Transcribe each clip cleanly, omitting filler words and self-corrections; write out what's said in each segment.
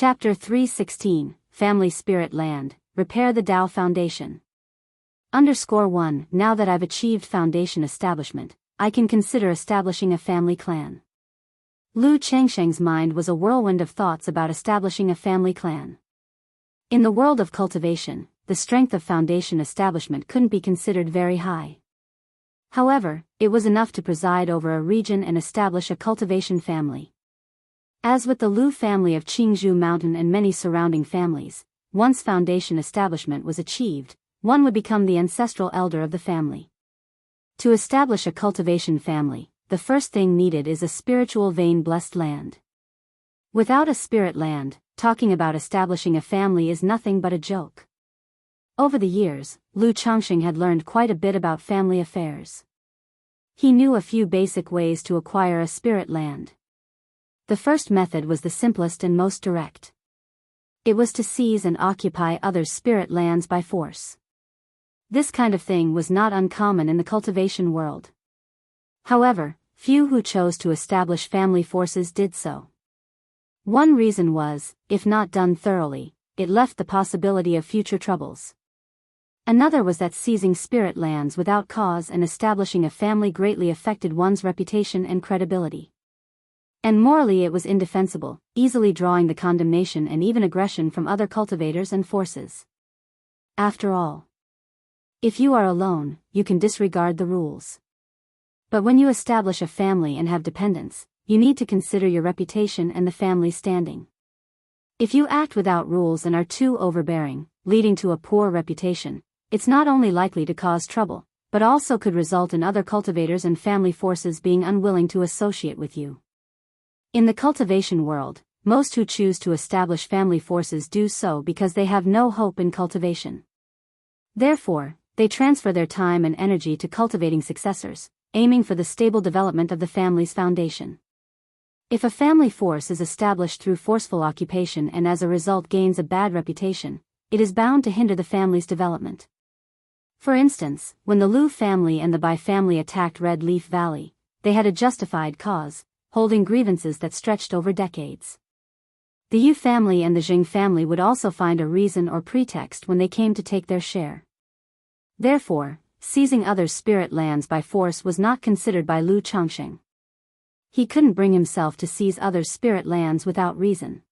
Chapter 316, Family Spirit Land, Repair the Dao Foundation. _1 Now that I've achieved foundation establishment, I can consider establishing a family clan. Lu Chengsheng's mind was a whirlwind of thoughts about establishing a family clan. In the world of cultivation, the strength of foundation establishment couldn't be considered very high. However, it was enough to preside over a region and establish a cultivation family. As with the Lu family of Jianghu Mountain and many surrounding families, once foundation establishment was achieved, one would become the ancestral elder of the family. To establish a cultivation family, the first thing needed is a spiritual vein-blessed land. Without a spirit land, talking about establishing a family is nothing but a joke. Over the years, Lu Changxing had learned quite a bit about family affairs. He knew a few basic ways to acquire a spirit land. The first method was the simplest and most direct. It was to seize and occupy others' spirit lands by force. This kind of thing was not uncommon in the cultivation world. However, few who chose to establish family forces did so. One reason was, if not done thoroughly, it left the possibility of future troubles. Another was that seizing spirit lands without cause and establishing a family greatly affected one's reputation and credibility. And morally it was indefensible, easily drawing the condemnation and even aggression from other cultivators and forces. After all, if you are alone, you can disregard the rules. But when you establish a family and have dependents, you need to consider your reputation and the family's standing. If you act without rules and are too overbearing, leading to a poor reputation, it's not only likely to cause trouble, but also could result in other cultivators and family forces being unwilling to associate with you. In the cultivation world, most who choose to establish family forces do so because they have no hope in cultivation. Therefore, they transfer their time and energy to cultivating successors, aiming for the stable development of the family's foundation. If a family force is established through forceful occupation and as a result gains a bad reputation, it is bound to hinder the family's development. For instance, when the Lu family and the Bai family attacked Red Leaf Valley, they had a justified cause, holding grievances that stretched over decades. The Yu family and the Jing family would also find a reason or pretext when they came to take their share. Therefore, seizing others' spirit lands by force was not considered by Lu Changxing. He couldn't bring himself to seize others' spirit lands without reason.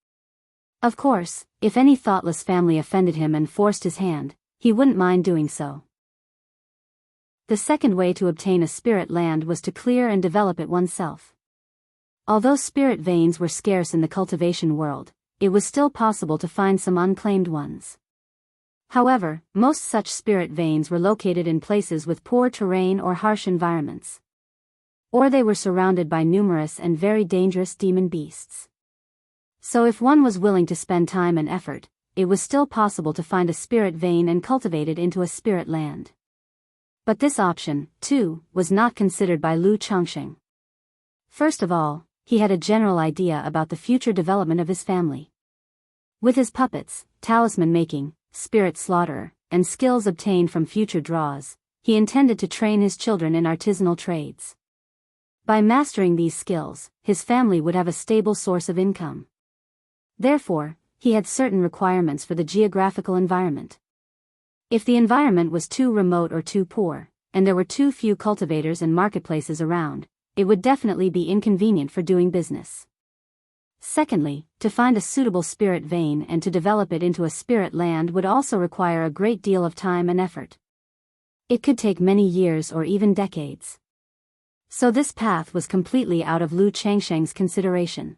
Of course, if any thoughtless family offended him and forced his hand, he wouldn't mind doing so. The second way to obtain a spirit land was to clear and develop it oneself. Although spirit veins were scarce in the cultivation world, it was still possible to find some unclaimed ones. However, most such spirit veins were located in places with poor terrain or harsh environments. Or they were surrounded by numerous and very dangerous demon beasts. So if one was willing to spend time and effort, it was still possible to find a spirit vein and cultivate it into a spirit land. But this option, too, was not considered by Lu Changxing. First of all, he had a general idea about the future development of his family. With his puppets, talisman making, spirit slaughterer, and skills obtained from future draws, he intended to train his children in artisanal trades. By mastering these skills, his family would have a stable source of income. Therefore, he had certain requirements for the geographical environment. If the environment was too remote or too poor, and there were too few cultivators and marketplaces around, it would definitely be inconvenient for doing business. Secondly, to find a suitable spirit vein and to develop it into a spirit land would also require a great deal of time and effort. It could take many years or even decades. So this path was completely out of Lu Changsheng's consideration.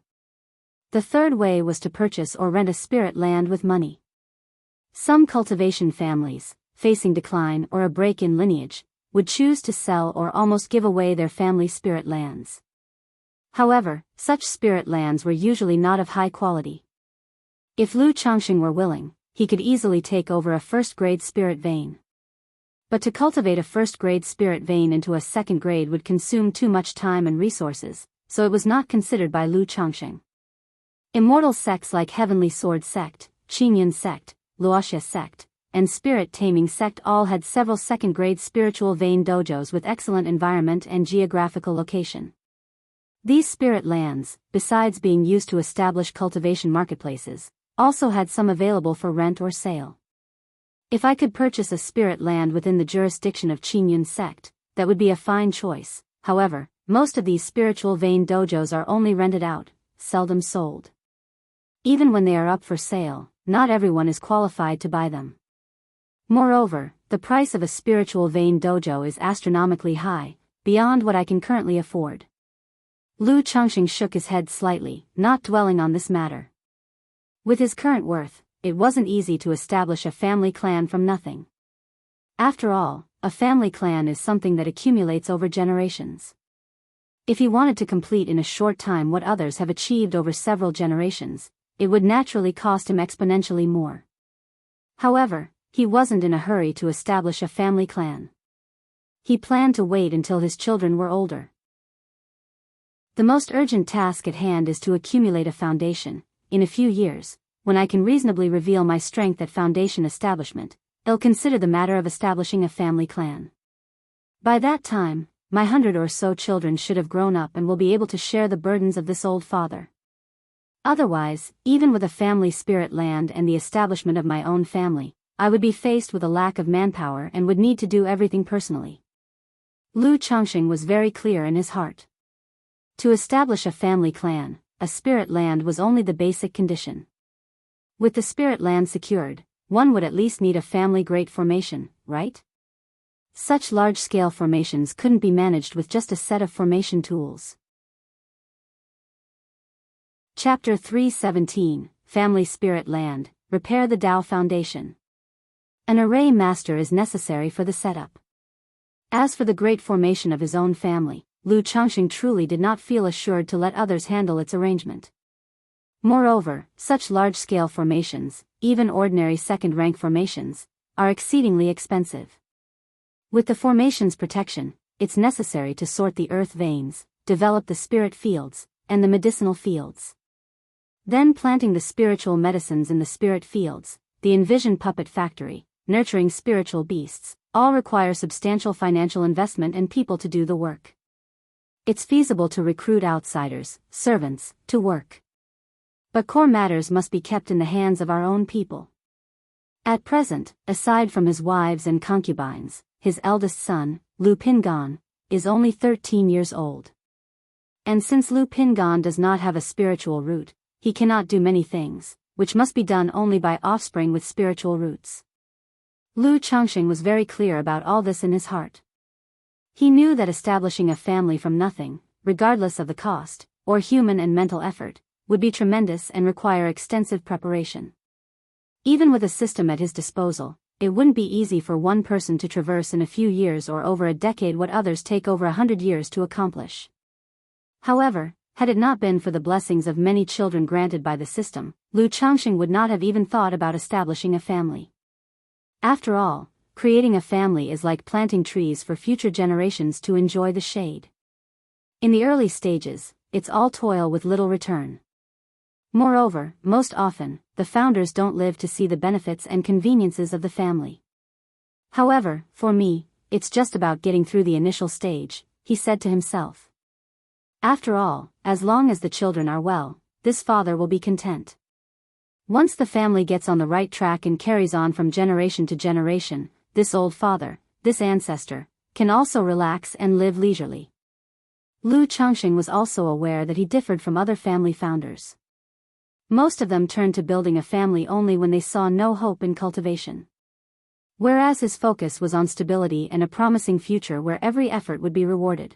The third way was to purchase or rent a spirit land with money. Some cultivation families, facing decline or a break in lineage, would choose to sell or almost give away their family spirit lands. However, such spirit lands were usually not of high quality. If Lu Changxing were willing, he could easily take over a first-grade spirit vein. But to cultivate a first-grade spirit vein into a second-grade would consume too much time and resources, so it was not considered by Lu Changxing. Immortal sects like Heavenly Sword Sect, Qingyun Sect, Wuxia Sect, and Spirit Taming Sect all had several second-grade spiritual vein dojos with excellent environment and geographical location. These spirit lands, besides being used to establish cultivation marketplaces, also had some available for rent or sale. If I could purchase a spirit land within the jurisdiction of Qingyun's sect, that would be a fine choice. However, most of these spiritual vein dojos are only rented out, seldom sold. Even when they are up for sale, not everyone is qualified to buy them. Moreover, the price of a spiritual vein dojo is astronomically high, beyond what I can currently afford. Lu Chengxing shook his head slightly, not dwelling on this matter. With his current worth, it wasn't easy to establish a family clan from nothing. After all, a family clan is something that accumulates over generations. If he wanted to complete in a short time what others have achieved over several generations, it would naturally cost him exponentially more. However, he wasn't in a hurry to establish a family clan. He planned to wait until his children were older. The most urgent task at hand is to accumulate a foundation. In a few years, when I can reasonably reveal my strength at foundation establishment, I'll consider the matter of establishing a family clan. By that time, my 100 or so children should have grown up and will be able to share the burdens of this old father. Otherwise, even with a family spirit land and the establishment of my own family, I would be faced with a lack of manpower and would need to do everything personally. Lu Chengxing was very clear in his heart. To establish a family clan, a spirit land was only the basic condition. With the spirit land secured, one would at least need a family great formation, right? Such large-scale formations couldn't be managed with just a set of formation tools. Chapter 317, Family Spirit Land, Repair the Dao Foundation. An array master is necessary for the setup. As for the great formation of his own family, Lu Chengxing truly did not feel assured to let others handle its arrangement. Moreover, such large-scale formations, even ordinary second-rank formations, are exceedingly expensive. With the formation's protection, it's necessary to sort the earth veins, develop the spirit fields, and the medicinal fields. Then planting the spiritual medicines in the spirit fields, the envisioned puppet factory, nurturing spiritual beasts, all require substantial financial investment and people to do the work. It's feasible to recruit outsiders, servants, to work. But core matters must be kept in the hands of our own people. At present, aside from his wives and concubines, his eldest son, Lu Pingan, is only 13 years old. And since Lu Pingan does not have a spiritual root, he cannot do many things, which must be done only by offspring with spiritual roots. Lu Chengxing was very clear about all this in his heart. He knew that establishing a family from nothing, regardless of the cost, or human and mental effort, would be tremendous and require extensive preparation. Even with a system at his disposal, it wouldn't be easy for one person to traverse in a few years or over a decade what others take over 100 years to accomplish. However, had it not been for the blessings of many children granted by the system, Lu Chengxing would not have even thought about establishing a family. After all, creating a family is like planting trees for future generations to enjoy the shade. In the early stages, it's all toil with little return. Moreover, most often, the founders don't live to see the benefits and conveniences of the family. However, for me, it's just about getting through the initial stage, he said to himself. After all, as long as the children are well, this father will be content. Once the family gets on the right track and carries on from generation to generation, this old father, this ancestor, can also relax and live leisurely. Lu Chengxing was also aware that he differed from other family founders. Most of them turned to building a family only when they saw no hope in cultivation. Whereas his focus was on stability and a promising future where every effort would be rewarded.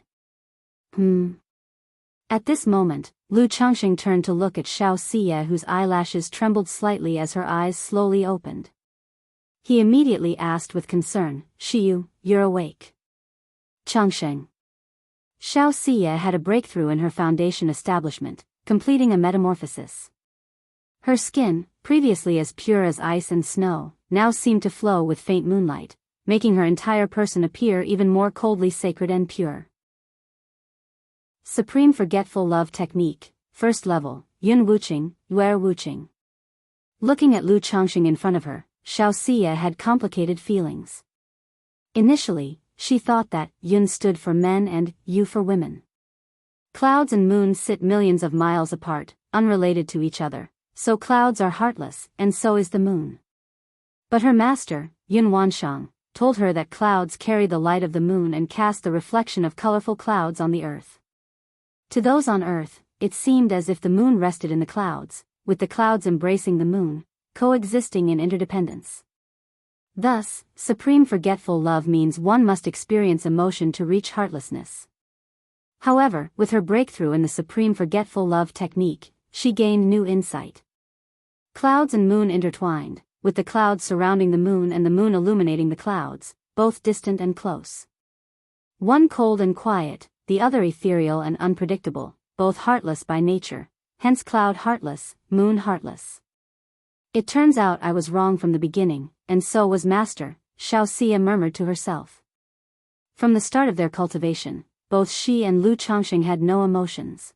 At this moment, Lu Chengxing turned to look at Xianxia, whose eyelashes trembled slightly as her eyes slowly opened. He immediately asked with concern, "Xiyu, you're awake?" Chengxing. Xianxia had a breakthrough in her foundation establishment, completing a metamorphosis. Her skin, previously as pure as ice and snow, now seemed to flow with faint moonlight, making her entire person appear even more coldly sacred and pure. Supreme Forgetful Love Technique, First Level, Yun Wuqing, Yuer Wuqing. Looking at Lu Chengxing in front of her, Xianxia had complicated feelings. Initially, she thought that Yun stood for men and Yu for women. Clouds and moons sit millions of miles apart, unrelated to each other, So clouds are heartless, and so is the moon. But her master, Yun Wanshang, told her that clouds carry the light of the moon and cast the reflection of colorful clouds on the earth. To those on earth, it seemed as if the moon rested in the clouds, with the clouds embracing the moon, coexisting in interdependence. Thus, supreme forgetful love means one must experience emotion to reach heartlessness. However, with her breakthrough in the supreme forgetful love technique, she gained new insight. Clouds and moon intertwined, with the clouds surrounding the moon and the moon illuminating the clouds, both distant and close. One cold and quiet, the other ethereal and unpredictable, both heartless by nature, hence cloud heartless, moon heartless. It turns out I was wrong from the beginning, and so was Master, Xianxia murmured to herself. From the start of their cultivation, both she and Lu Changxing had no emotions.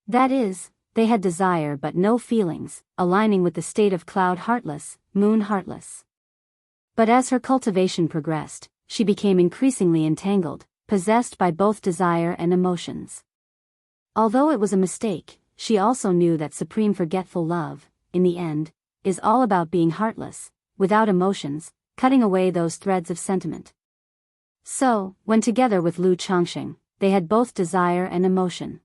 That is, they had desire but no feelings, aligning with the state of cloud heartless, moon heartless. But as her cultivation progressed, she became increasingly entangled, possessed by both desire and emotions. Although it was a mistake, she also knew that supreme forgetful love, in the end, is all about being heartless, without emotions, cutting away those threads of sentiment. So, when together with Lu Changxing, they had both desire and emotion.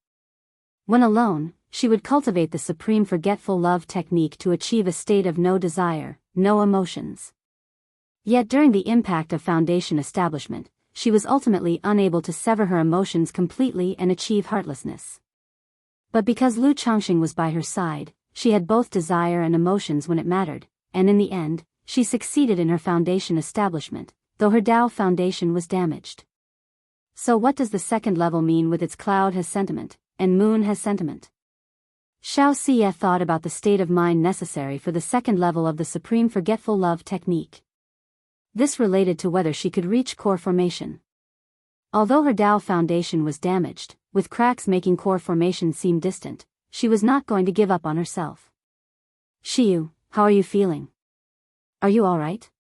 When alone, she would cultivate the supreme forgetful love technique to achieve a state of no desire, no emotions. Yet during the impact of foundation establishment, she was ultimately unable to sever her emotions completely and achieve heartlessness. But because Lu Changxing was by her side, she had both desire and emotions when it mattered, and in the end, she succeeded in her foundation establishment, though her Dao foundation was damaged. So what does the second level mean with its cloud has sentiment, and moon has sentiment? Xianxia thought about the state of mind necessary for the second level of the supreme forgetful love technique. This related to whether she could reach core formation. Although her Dao foundation was damaged, with cracks making core formation seem distant, she was not going to give up on herself. Xiyu, how are you feeling? Are you alright?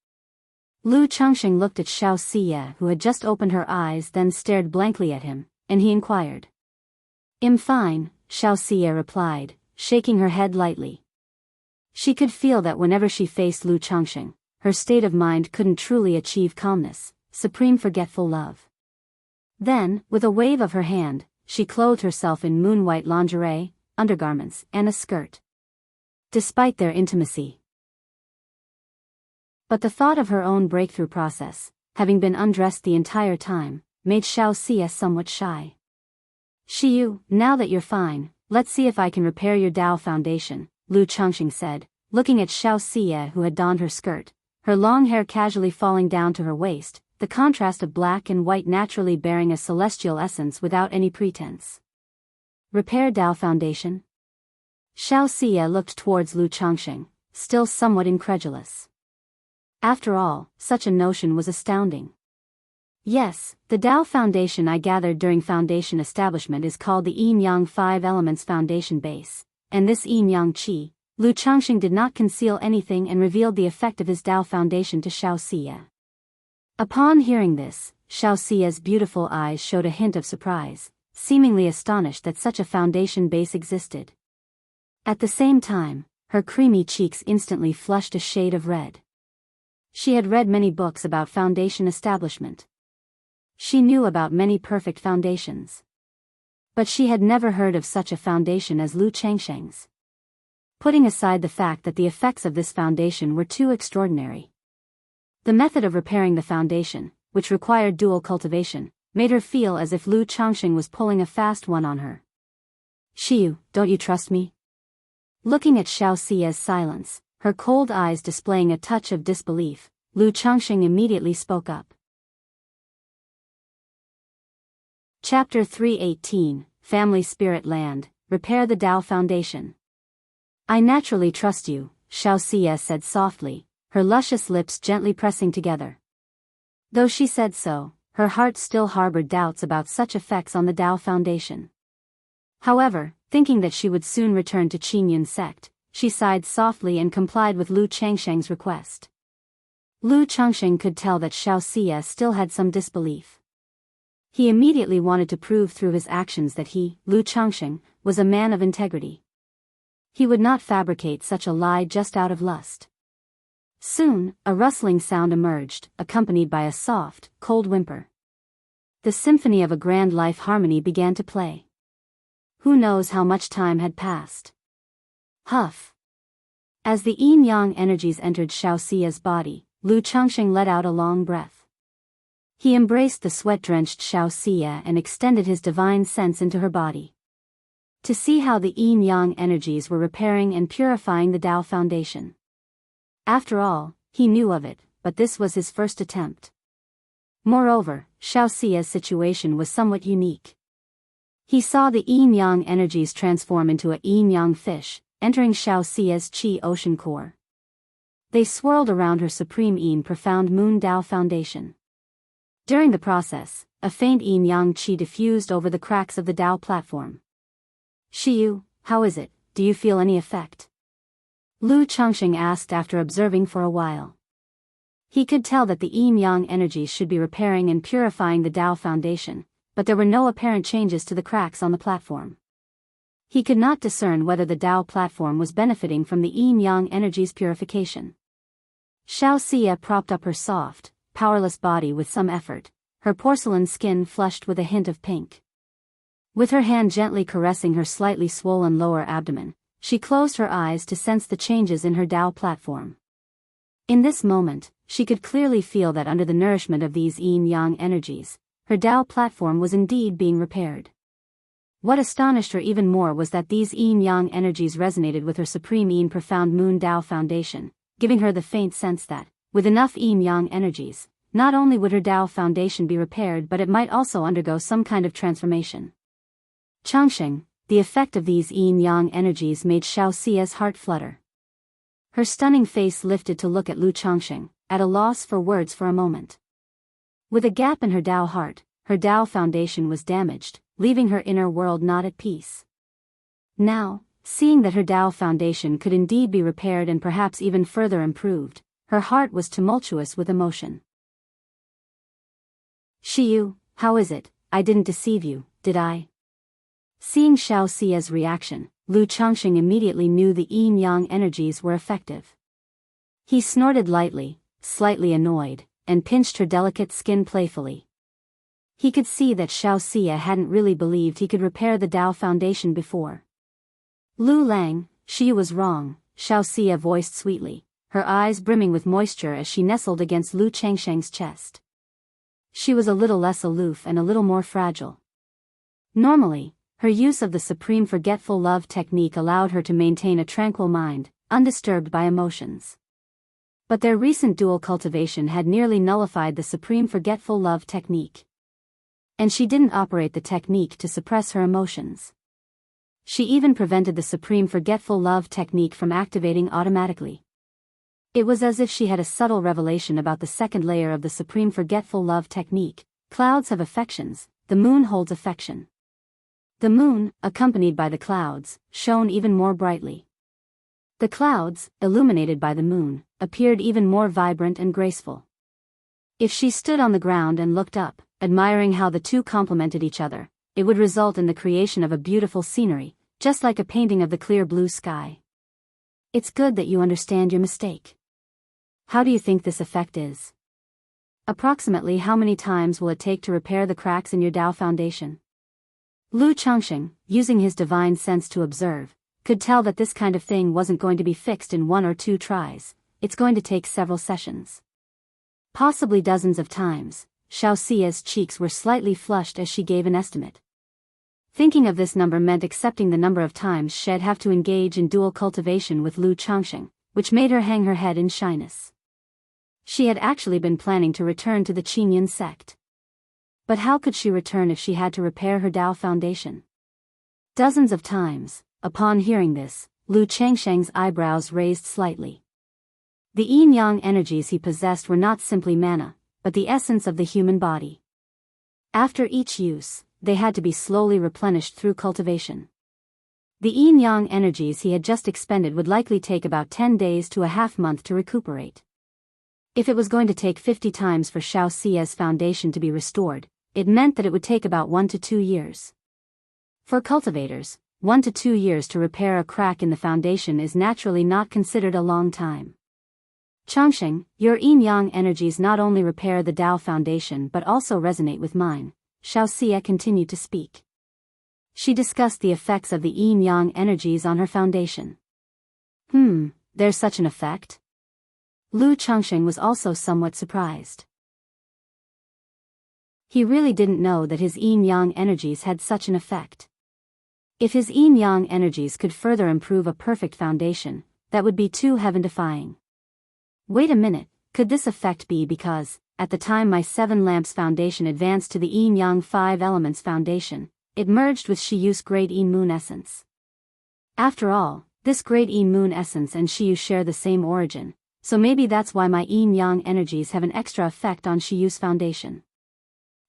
Lu Changxing looked at Xianxia, who had just opened her eyes, then stared blankly at him, and he inquired. I'm fine, Xianxia replied, shaking her head lightly. She could feel that whenever she faced Lu Changxing, her state of mind couldn't truly achieve calmness, supreme forgetful love. Then, with a wave of her hand, she clothed herself in moon-white lingerie, undergarments, and a skirt. Despite their intimacy. But the thought of her own breakthrough process, having been undressed the entire time, made Xianxia somewhat shy. Xiyu, now that you're fine, let's see if I can repair your Dao foundation, Lu Changxing said, looking at Xianxia, who had donned her skirt, her long hair casually falling down to her waist, the contrast of black and white naturally bearing a celestial essence without any pretense. Repair Dao foundation? Xianxia looked towards Lu Changxing, still somewhat incredulous. After all, such a notion was astounding. Yes, the Dao foundation I gathered during foundation establishment is called the Yin-Yang 5 Elements Foundation Base, and this Yin-Yang Qi. Lu Changxing did not conceal anything and revealed the effect of his Dao foundation to Xianxia. Upon hearing this, Xianxia's beautiful eyes showed a hint of surprise, seemingly astonished that such a foundation base existed. At the same time, her creamy cheeks instantly flushed a shade of red. She had read many books about foundation establishment. She knew about many perfect foundations. But she had never heard of such a foundation as Lu Changxing's. Putting aside the fact that the effects of this foundation were too extraordinary. The method of repairing the foundation, which required dual cultivation, made her feel as if Lu Changxing was pulling a fast one on her. Xiyu, don't you trust me? Looking at Xianxia's silence, her cold eyes displaying a touch of disbelief, Lu Changxing immediately spoke up. Chapter 318, Family Spirit Land, Repair the Dao Foundation. I naturally trust you, Xianxia said softly, her luscious lips gently pressing together. Though she said so, her heart still harbored doubts about such effects on the Dao Foundation. However, thinking that she would soon return to Qingyun sect, she sighed softly and complied with Lu Changxing's request. Lu Changxing could tell that Xianxia still had some disbelief. He immediately wanted to prove through his actions that he, Lu Changxing, was a man of integrity. He would not fabricate such a lie just out of lust. Soon, a rustling sound emerged, accompanied by a soft, cold whimper. The symphony of a grand life harmony began to play. Who knows how much time had passed? Huff. As the yin-yang energies entered Xiaoxia's body, Lu Changxing let out a long breath. He embraced the sweat-drenched Xiaoxia and extended his divine sense into her body. To see how the yin-yang energies were repairing and purifying the Tao foundation. After all, he knew of it, but this was his first attempt. Moreover, Xiaoxia's situation was somewhat unique. He saw the yin-yang energies transform into a yin-yang fish, entering Xiaoxia's qi ocean core. They swirled around her supreme yin profound moon Tao foundation. During the process, a faint yin-yang qi diffused over the cracks of the Tao platform. Shiyu, how is it, do you feel any effect? Lu Changxing asked after observing for a while. He could tell that the yin-yang energies should be repairing and purifying the Tao foundation, but there were no apparent changes to the cracks on the platform. He could not discern whether the Tao platform was benefiting from the yin-yang energies' purification. Xiaoxia propped up her soft, powerless body with some effort, her porcelain skin flushed with a hint of pink. With her hand gently caressing her slightly swollen lower abdomen, she closed her eyes to sense the changes in her Tao platform. In this moment, she could clearly feel that under the nourishment of these yin-yang energies, her Tao platform was indeed being repaired. What astonished her even more was that these yin-yang energies resonated with her supreme yin profound moon Tao foundation, giving her the faint sense that, with enough yin-yang energies, not only would her Tao foundation be repaired but it might also undergo some kind of transformation. Changxing, the effect of these yin-yang energies made Xiaoxia's heart flutter. Her stunning face lifted to look at Lu Changxing, at a loss for words for a moment. With a gap in her Tao heart, her Tao foundation was damaged, leaving her inner world not at peace. Now, seeing that her Tao foundation could indeed be repaired and perhaps even further improved, her heart was tumultuous with emotion. Shiyu, how is it, I didn't deceive you, did I? Seeing Xiaoxia's reaction, Lu Changxing immediately knew the yin-yang energies were effective. He snorted lightly, slightly annoyed, and pinched her delicate skin playfully. He could see that Xiaoxia hadn't really believed he could repair the Tao foundation before. Lu Lang, she was wrong, Xiaoxia voiced sweetly, her eyes brimming with moisture as she nestled against Lu Changxing's chest. She was a little less aloof and a little more fragile. Normally, her use of the supreme forgetful love technique allowed her to maintain a tranquil mind, undisturbed by emotions. But their recent dual cultivation had nearly nullified the supreme forgetful love technique. And she didn't operate the technique to suppress her emotions. She even prevented the supreme forgetful love technique from activating automatically. It was as if she had a subtle revelation about the second layer of the supreme forgetful love technique. Clouds have affections, the moon holds affection. The moon, accompanied by the clouds, shone even more brightly. The clouds, illuminated by the moon, appeared even more vibrant and graceful. If she stood on the ground and looked up, admiring how the two complemented each other, it would result in the creation of a beautiful scenery, just like a painting of the clear blue sky. It's good that you understand your mistake. How do you think this effect is? Approximately how many times will it take to repair the cracks in your Tao foundation? Lu Changxing, using his divine sense to observe, could tell that this kind of thing wasn't going to be fixed in 1 or 2 tries, it's going to take several sessions. Possibly dozens of times. Xiaoxia's cheeks were slightly flushed as she gave an estimate. Thinking of this number meant accepting the number of times she'd have to engage in dual cultivation with Lu Changxing, which made her hang her head in shyness. She had actually been planning to return to the Qinyan sect. But how could she return if she had to repair her Tao foundation? Dozens of times. Upon hearing this, Lu Changxing's eyebrows raised slightly. The yin-yang energies he possessed were not simply mana, but the essence of the human body. After each use, they had to be slowly replenished through cultivation. The yin-yang energies he had just expended would likely take about 10 days to a half-month to recuperate. If it was going to take 50 times for Xiaoxia's foundation to be restored, it meant that it would take about 1 to 2 years. For cultivators, 1 to 2 years to repair a crack in the foundation is naturally not considered a long time. Changsheng, your yin-yang energies not only repair the Dao foundation but also resonate with mine, Xianxia continued to speak. She discussed the effects of the yin-yang energies on her foundation. There's such an effect? Lu Changsheng was also somewhat surprised. He really didn't know that his yin-yang energies had such an effect. If his yin-yang energies could further improve a perfect foundation, that would be too heaven-defying. Wait a minute, could this effect be because, at the time my 7 lamps foundation advanced to the yin-yang 5 elements foundation, it merged with Shiyu's great yin moon essence? After all, this great yin moon essence and Shiyu share the same origin, so maybe that's why my yin-yang energies have an extra effect on Shiyu's foundation.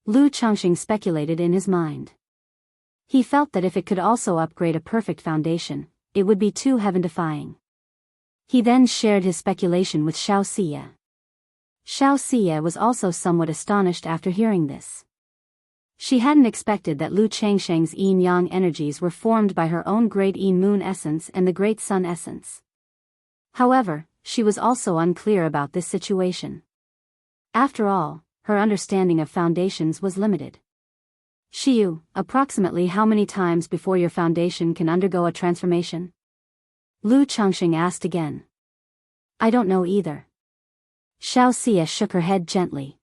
Lu Changsheng speculated in his mind. He felt that if it could also upgrade a perfect foundation, it would be too heaven-defying. He then shared his speculation with Xianxia. Xianxia was also somewhat astonished after hearing this. She hadn't expected that Lu Changsheng's yin-yang energies were formed by her own great yin moon essence and the great sun essence. However, she was also unclear about this situation. After all, her understanding of foundations was limited. Shiyu, approximately how many times before your foundation can undergo a transformation? Lu Changsheng asked again. I don't know either. Xianxia shook her head gently.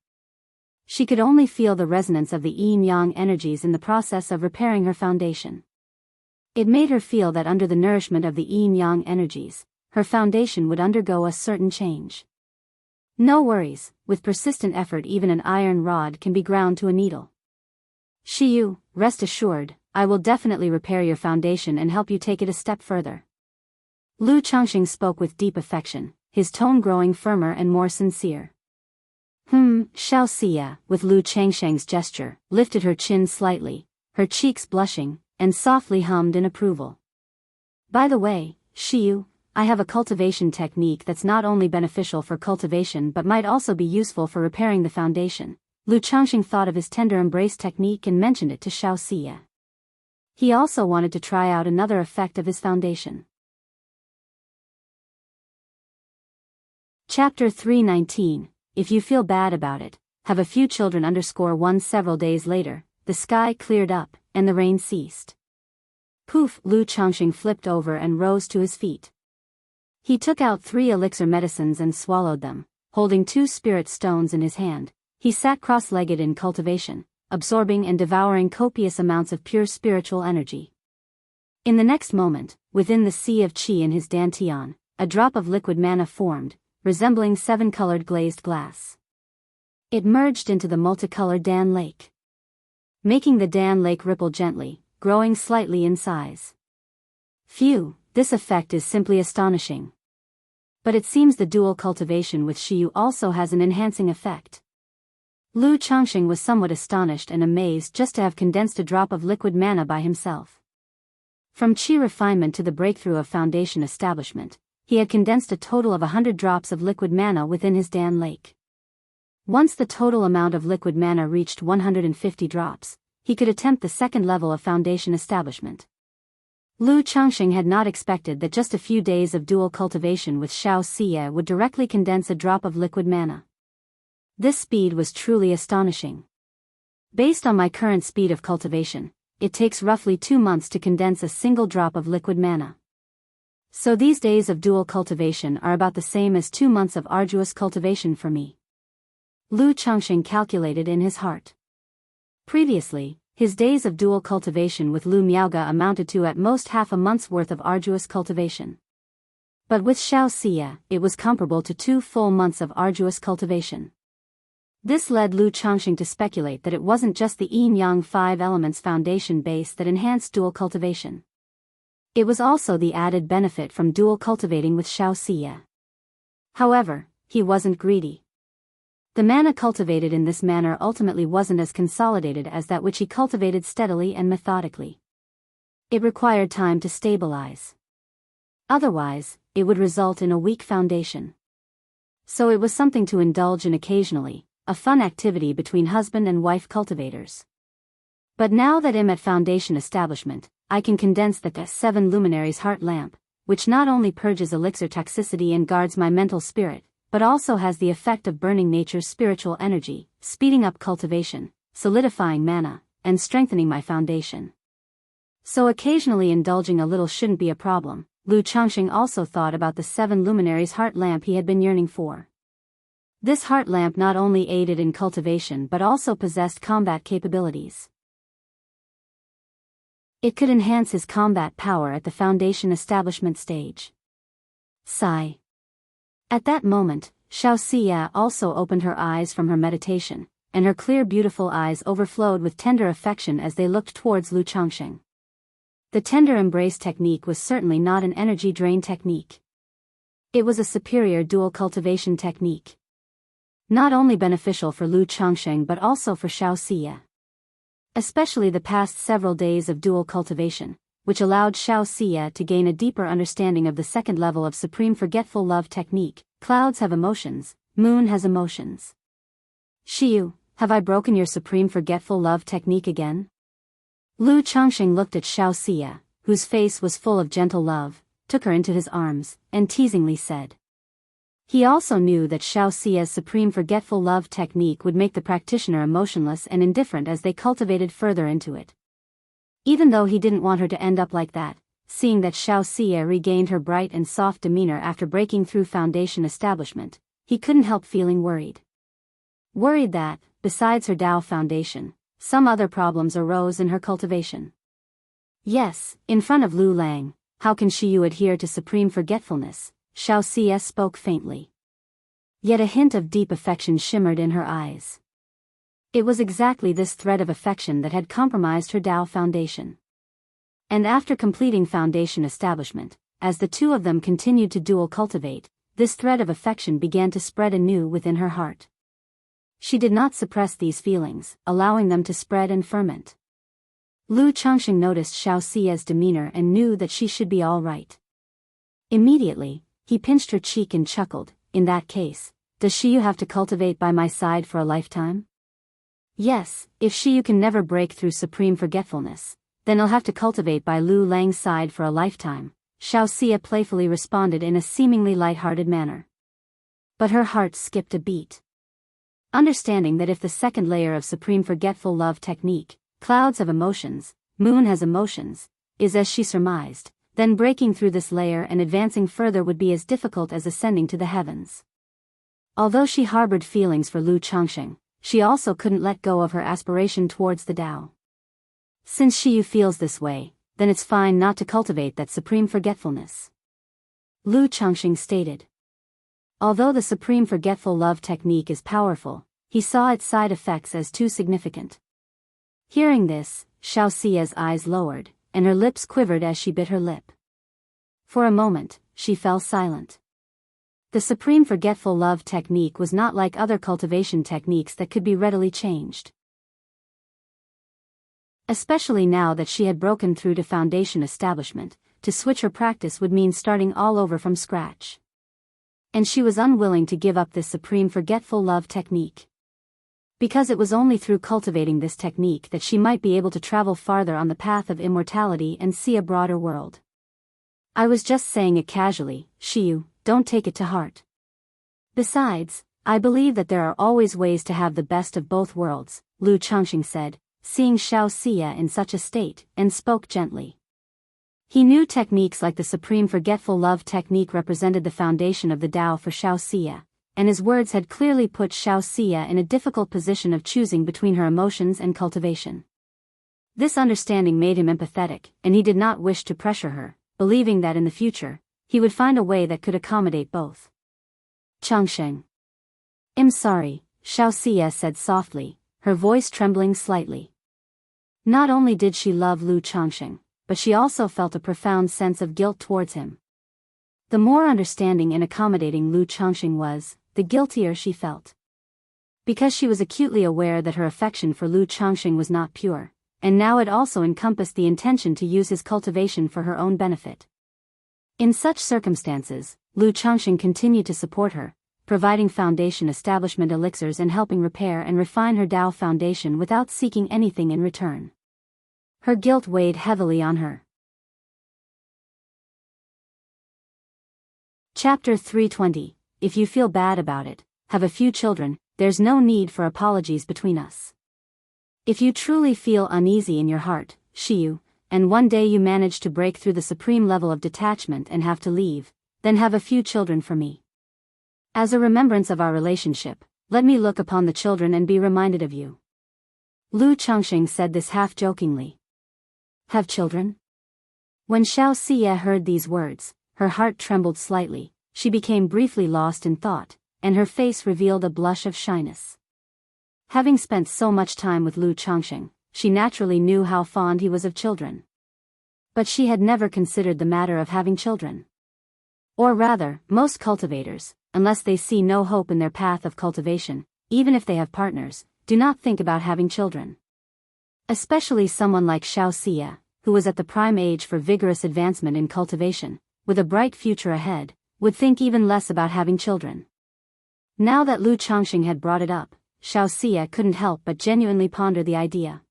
She could only feel the resonance of the yin-yang energies in the process of repairing her foundation. It made her feel that under the nourishment of the yin-yang energies, her foundation would undergo a certain change. No worries, with persistent effort even an iron rod can be ground to a needle. Shiyu, rest assured, I will definitely repair your foundation and help you take it a step further. Lu Changsheng spoke with deep affection, his tone growing firmer and more sincere. Xianxia, with Lu Changsheng's gesture, lifted her chin slightly, her cheeks blushing, and softly hummed in approval. By the way, Shiyu, I have a cultivation technique that's not only beneficial for cultivation but might also be useful for repairing the foundation. Lu Changsheng thought of his tender embrace technique and mentioned it to Xianxia. He also wanted to try out another effect of his foundation. Chapter 319, If you feel bad about it, have a few children _1 Several days later, the sky cleared up, and the rain ceased. Poof! Lu Changsheng flipped over and rose to his feet. He took out 3 elixir medicines and swallowed them, holding 2 spirit stones in his hand. He sat cross-legged in cultivation, absorbing and devouring copious amounts of pure spiritual energy. In the next moment, within the sea of qi in his dantian, a drop of liquid mana formed, resembling 7-colored glazed glass. It merged into the multicolored Dan Lake, making the Dan Lake ripple gently, growing slightly in size. Phew, this effect is simply astonishing. But it seems the dual cultivation with Shiyu also has an enhancing effect. Lu Changsheng was somewhat astonished and amazed just to have condensed a drop of liquid mana by himself. From qi refinement to the breakthrough of foundation establishment, he had condensed a total of 100 drops of liquid mana within his Dan Lake. Once the total amount of liquid mana reached 150 drops, he could attempt the second level of foundation establishment. Lu Changsheng had not expected that just a few days of dual cultivation with Xianxia would directly condense a drop of liquid mana. This speed was truly astonishing. Based on my current speed of cultivation, it takes roughly 2 months to condense a single drop of liquid mana. So these days of dual cultivation are about the same as 2 months of arduous cultivation for me. Lu Changsheng calculated in his heart. Previously, his days of dual cultivation with Lu Miaoga amounted to at most half a month's worth of arduous cultivation. But with Xianxia, it was comparable to 2 full months of arduous cultivation. This led Lu Changsheng to speculate that it wasn't just the yin-yang 5 elements foundation base that enhanced dual cultivation. It was also the added benefit from dual cultivating with Xianxia. However, he wasn't greedy. The mana cultivated in this manner ultimately wasn't as consolidated as that which he cultivated steadily and methodically. It required time to stabilize. Otherwise, it would result in a weak foundation. So it was something to indulge in occasionally, a fun activity between husband and wife cultivators. But now that I'm at foundation establishment, I can condense the seven luminaries heart lamp, which not only purges elixir toxicity and guards my mental spirit, but also has the effect of burning nature's spiritual energy, speeding up cultivation, solidifying mana, and strengthening my foundation. So occasionally indulging a little shouldn't be a problem. Lu Changxing also thought about the seven luminaries heart lamp he had been yearning for. This heart lamp not only aided in cultivation but also possessed combat capabilities. It could enhance his combat power at the foundation establishment stage. Sigh. At that moment, Xianxia also opened her eyes from her meditation, and her clear beautiful eyes overflowed with tender affection as they looked towards Lu Changxing. The tender embrace technique was certainly not an energy drain technique. It was a superior dual cultivation technique. Not only beneficial for Lu Changxing but also for Xianxia. Especially the past several days of dual cultivation, which allowed Xianxia to gain a deeper understanding of the second level of Supreme Forgetful Love technique. Clouds have emotions, moon has emotions. Xiyu, have I broken your Supreme Forgetful Love technique again? Lu Changxing looked at Xianxia, whose face was full of gentle love, took her into his arms, and teasingly said. He also knew that Xianxia's Supreme Forgetful Love technique would make the practitioner emotionless and indifferent as they cultivated further into it. Even though he didn't want her to end up like that, seeing that Xianxia regained her bright and soft demeanor after breaking through foundation establishment, he couldn't help feeling worried. Worried that, besides her Dao foundation, some other problems arose in her cultivation. Yes, in front of Lu Lang, how can Xiyu adhere to supreme forgetfulness? Xianxia spoke faintly. Yet a hint of deep affection shimmered in her eyes. It was exactly this thread of affection that had compromised her Dao foundation. And after completing foundation establishment, as the two of them continued to dual cultivate, this thread of affection began to spread anew within her heart. She did not suppress these feelings, allowing them to spread and ferment. Lu Changxing noticed Xiaoxia's demeanor and knew that she should be all right. Immediately, he pinched her cheek and chuckled. In that case, does Xiyu have to cultivate by my side for a lifetime? Yes, if Xiyu can never break through supreme forgetfulness, then he'll have to cultivate by Lu Lang's side for a lifetime, Xiaoxia playfully responded in a seemingly light-hearted manner. But her heart skipped a beat. Understanding that if the second layer of Supreme Forgetful Love technique, clouds have emotions, moon has emotions, is as she surmised, then breaking through this layer and advancing further would be as difficult as ascending to the heavens. Although she harbored feelings for Lu Changxing, she also couldn't let go of her aspiration towards the Tao. Since Xiyu feels this way, then it's fine not to cultivate that supreme forgetfulness. Lu Changxing stated. Although the Supreme Forgetful Love technique is powerful, he saw its side effects as too significant. Hearing this, Xiaoxia's eyes lowered, and her lips quivered as she bit her lip. For a moment, she fell silent. The Supreme Forgetful Love technique was not like other cultivation techniques that could be readily changed. Especially now that she had broken through to foundation establishment, to switch her practice would mean starting all over from scratch. And she was unwilling to give up this Supreme Forgetful Love technique. Because it was only through cultivating this technique that she might be able to travel farther on the path of immortality and see a broader world. I was just saying it casually, Xiyu, don't take it to heart. Besides, I believe that there are always ways to have the best of both worlds, Lu Changxing said, seeing Xiaoxia in such a state, and spoke gently. He knew techniques like the Supreme Forgetful Love technique represented the foundation of the Tao for Xiaoxia, and his words had clearly put Xiaoxia in a difficult position of choosing between her emotions and cultivation. This understanding made him empathetic, and he did not wish to pressure her, believing that in the future, he would find a way that could accommodate both. Changxing. I'm sorry, Xiaoxia said softly, her voice trembling slightly. Not only did she love Lu Changxing, but she also felt a profound sense of guilt towards him. The more understanding and accommodating Lu Changxing was, the guiltier she felt. Because she was acutely aware that her affection for Lu Changxing was not pure, and now it also encompassed the intention to use his cultivation for her own benefit. In such circumstances, Lu Changxing continued to support her, providing foundation establishment elixirs and helping repair and refine her Tao foundation without seeking anything in return. Her guilt weighed heavily on her. Chapter 320. If you feel bad about it, have a few children, there's no need for apologies between us. If you truly feel uneasy in your heart, Shiyu, and one day you manage to break through the supreme level of detachment and have to leave, then have a few children for me. As a remembrance of our relationship, let me look upon the children and be reminded of you. Lu Changxing said this half-jokingly. Have children? When Xianxia heard these words, her heart trembled slightly, she became briefly lost in thought, and her face revealed a blush of shyness. Having spent so much time with Lu Changxing, she naturally knew how fond he was of children. But she had never considered the matter of having children. Or rather, most cultivators, unless they see no hope in their path of cultivation, even if they have partners, do not think about having children. Especially someone like Xianxia, who was at the prime age for vigorous advancement in cultivation, with a bright future ahead, would think even less about having children. Now that Lu Changxing had brought it up, Xianxia couldn't help but genuinely ponder the idea.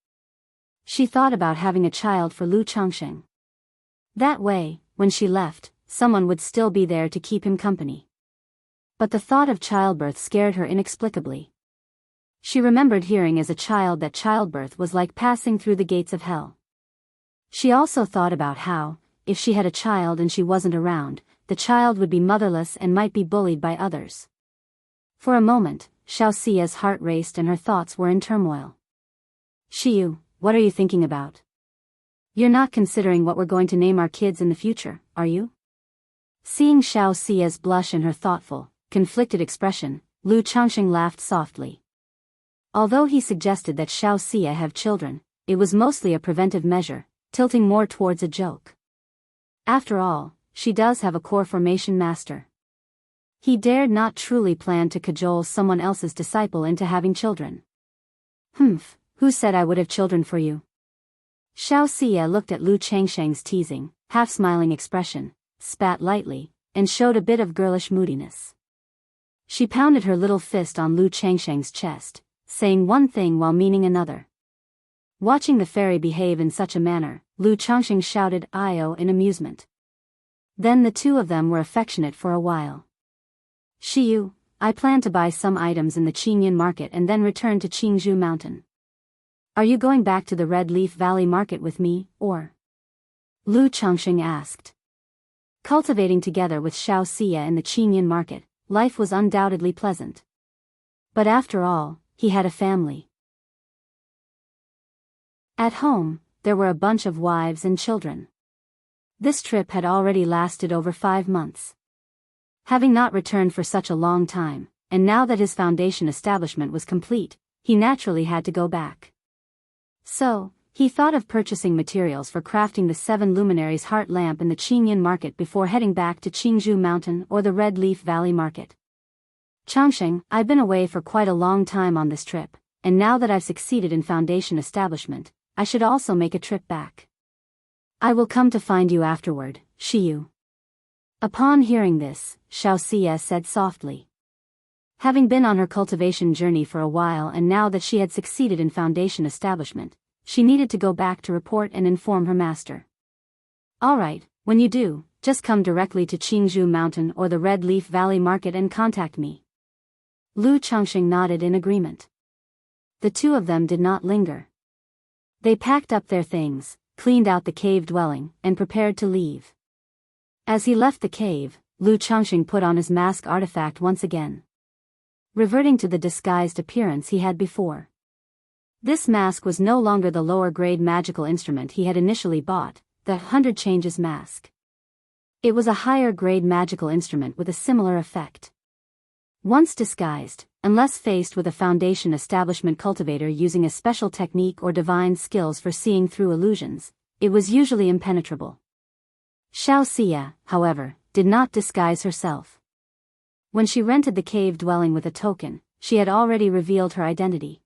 She thought about having a child for Lu Changxing. That way, when she left, someone would still be there to keep him company. But the thought of childbirth scared her inexplicably. She remembered hearing as a child that childbirth was like passing through the gates of hell. She also thought about how, if she had a child and she wasn't around, the child would be motherless and might be bullied by others. For a moment, Xiaoxia's heart raced and her thoughts were in turmoil. Shiyu, what are you thinking about? You're not considering what we're going to name our kids in the future, are you? Seeing Xiaoxia's blush and her thoughtful, conflicted expression, Lu Changxing laughed softly. Although he suggested that Xiaoxia have children, it was mostly a preventive measure, tilting more towards a joke. After all, she does have a core formation master. He dared not truly plan to cajole someone else's disciple into having children. Humph, who said I would have children for you? Xiaoxia looked at Lu Changxing's teasing, half-smiling expression, spat lightly, and showed a bit of girlish moodiness. She pounded her little fist on Lu Changxing's chest, saying one thing while meaning another. Watching the fairy behave in such a manner, Lu Changxing shouted "Io" in amusement. Then the two of them were affectionate for a while. Shiyu, I plan to buy some items in the Qingyan market and then return to Jianghu mountain. Are you going back to the Red Leaf Valley market with me, or? Lu Changxing asked. Cultivating together with Xiaoxia in the Qingyan market, life was undoubtedly pleasant. But after all, he had a family. At home, there were a bunch of wives and children. This trip had already lasted over 5 months. Having not returned for such a long time, and now that his foundation establishment was complete, he naturally had to go back. So, he thought of purchasing materials for crafting the 7 luminaries heart lamp in the Qingyan market before heading back to Jianghu mountain or the Red Leaf Valley market. Changxing, I've been away for quite a long time on this trip, and now that I've succeeded in foundation establishment, I should also make a trip back. I will come to find you afterward, Shiyu. Upon hearing this, Xiaoxia said softly. Having been on her cultivation journey for a while and now that she had succeeded in foundation establishment, she needed to go back to report and inform her master. Alright, when you do, just come directly to Jianghu mountain or the Red Leaf Valley market and contact me. Lu Changxing nodded in agreement. The two of them did not linger. They packed up their things, cleaned out the cave dwelling, and prepared to leave. As he left the cave, Lu Changxing put on his mask artifact once again, reverting to the disguised appearance he had before. This mask was no longer the lower-grade magical instrument he had initially bought, the 100 Changes mask. It was a higher-grade magical instrument with a similar effect. Once disguised, unless faced with a foundation establishment cultivator using a special technique or divine skills for seeing through illusions, it was usually impenetrable. Xiaoxia, however, did not disguise herself. When she rented the cave dwelling with a token, she had already revealed her identity.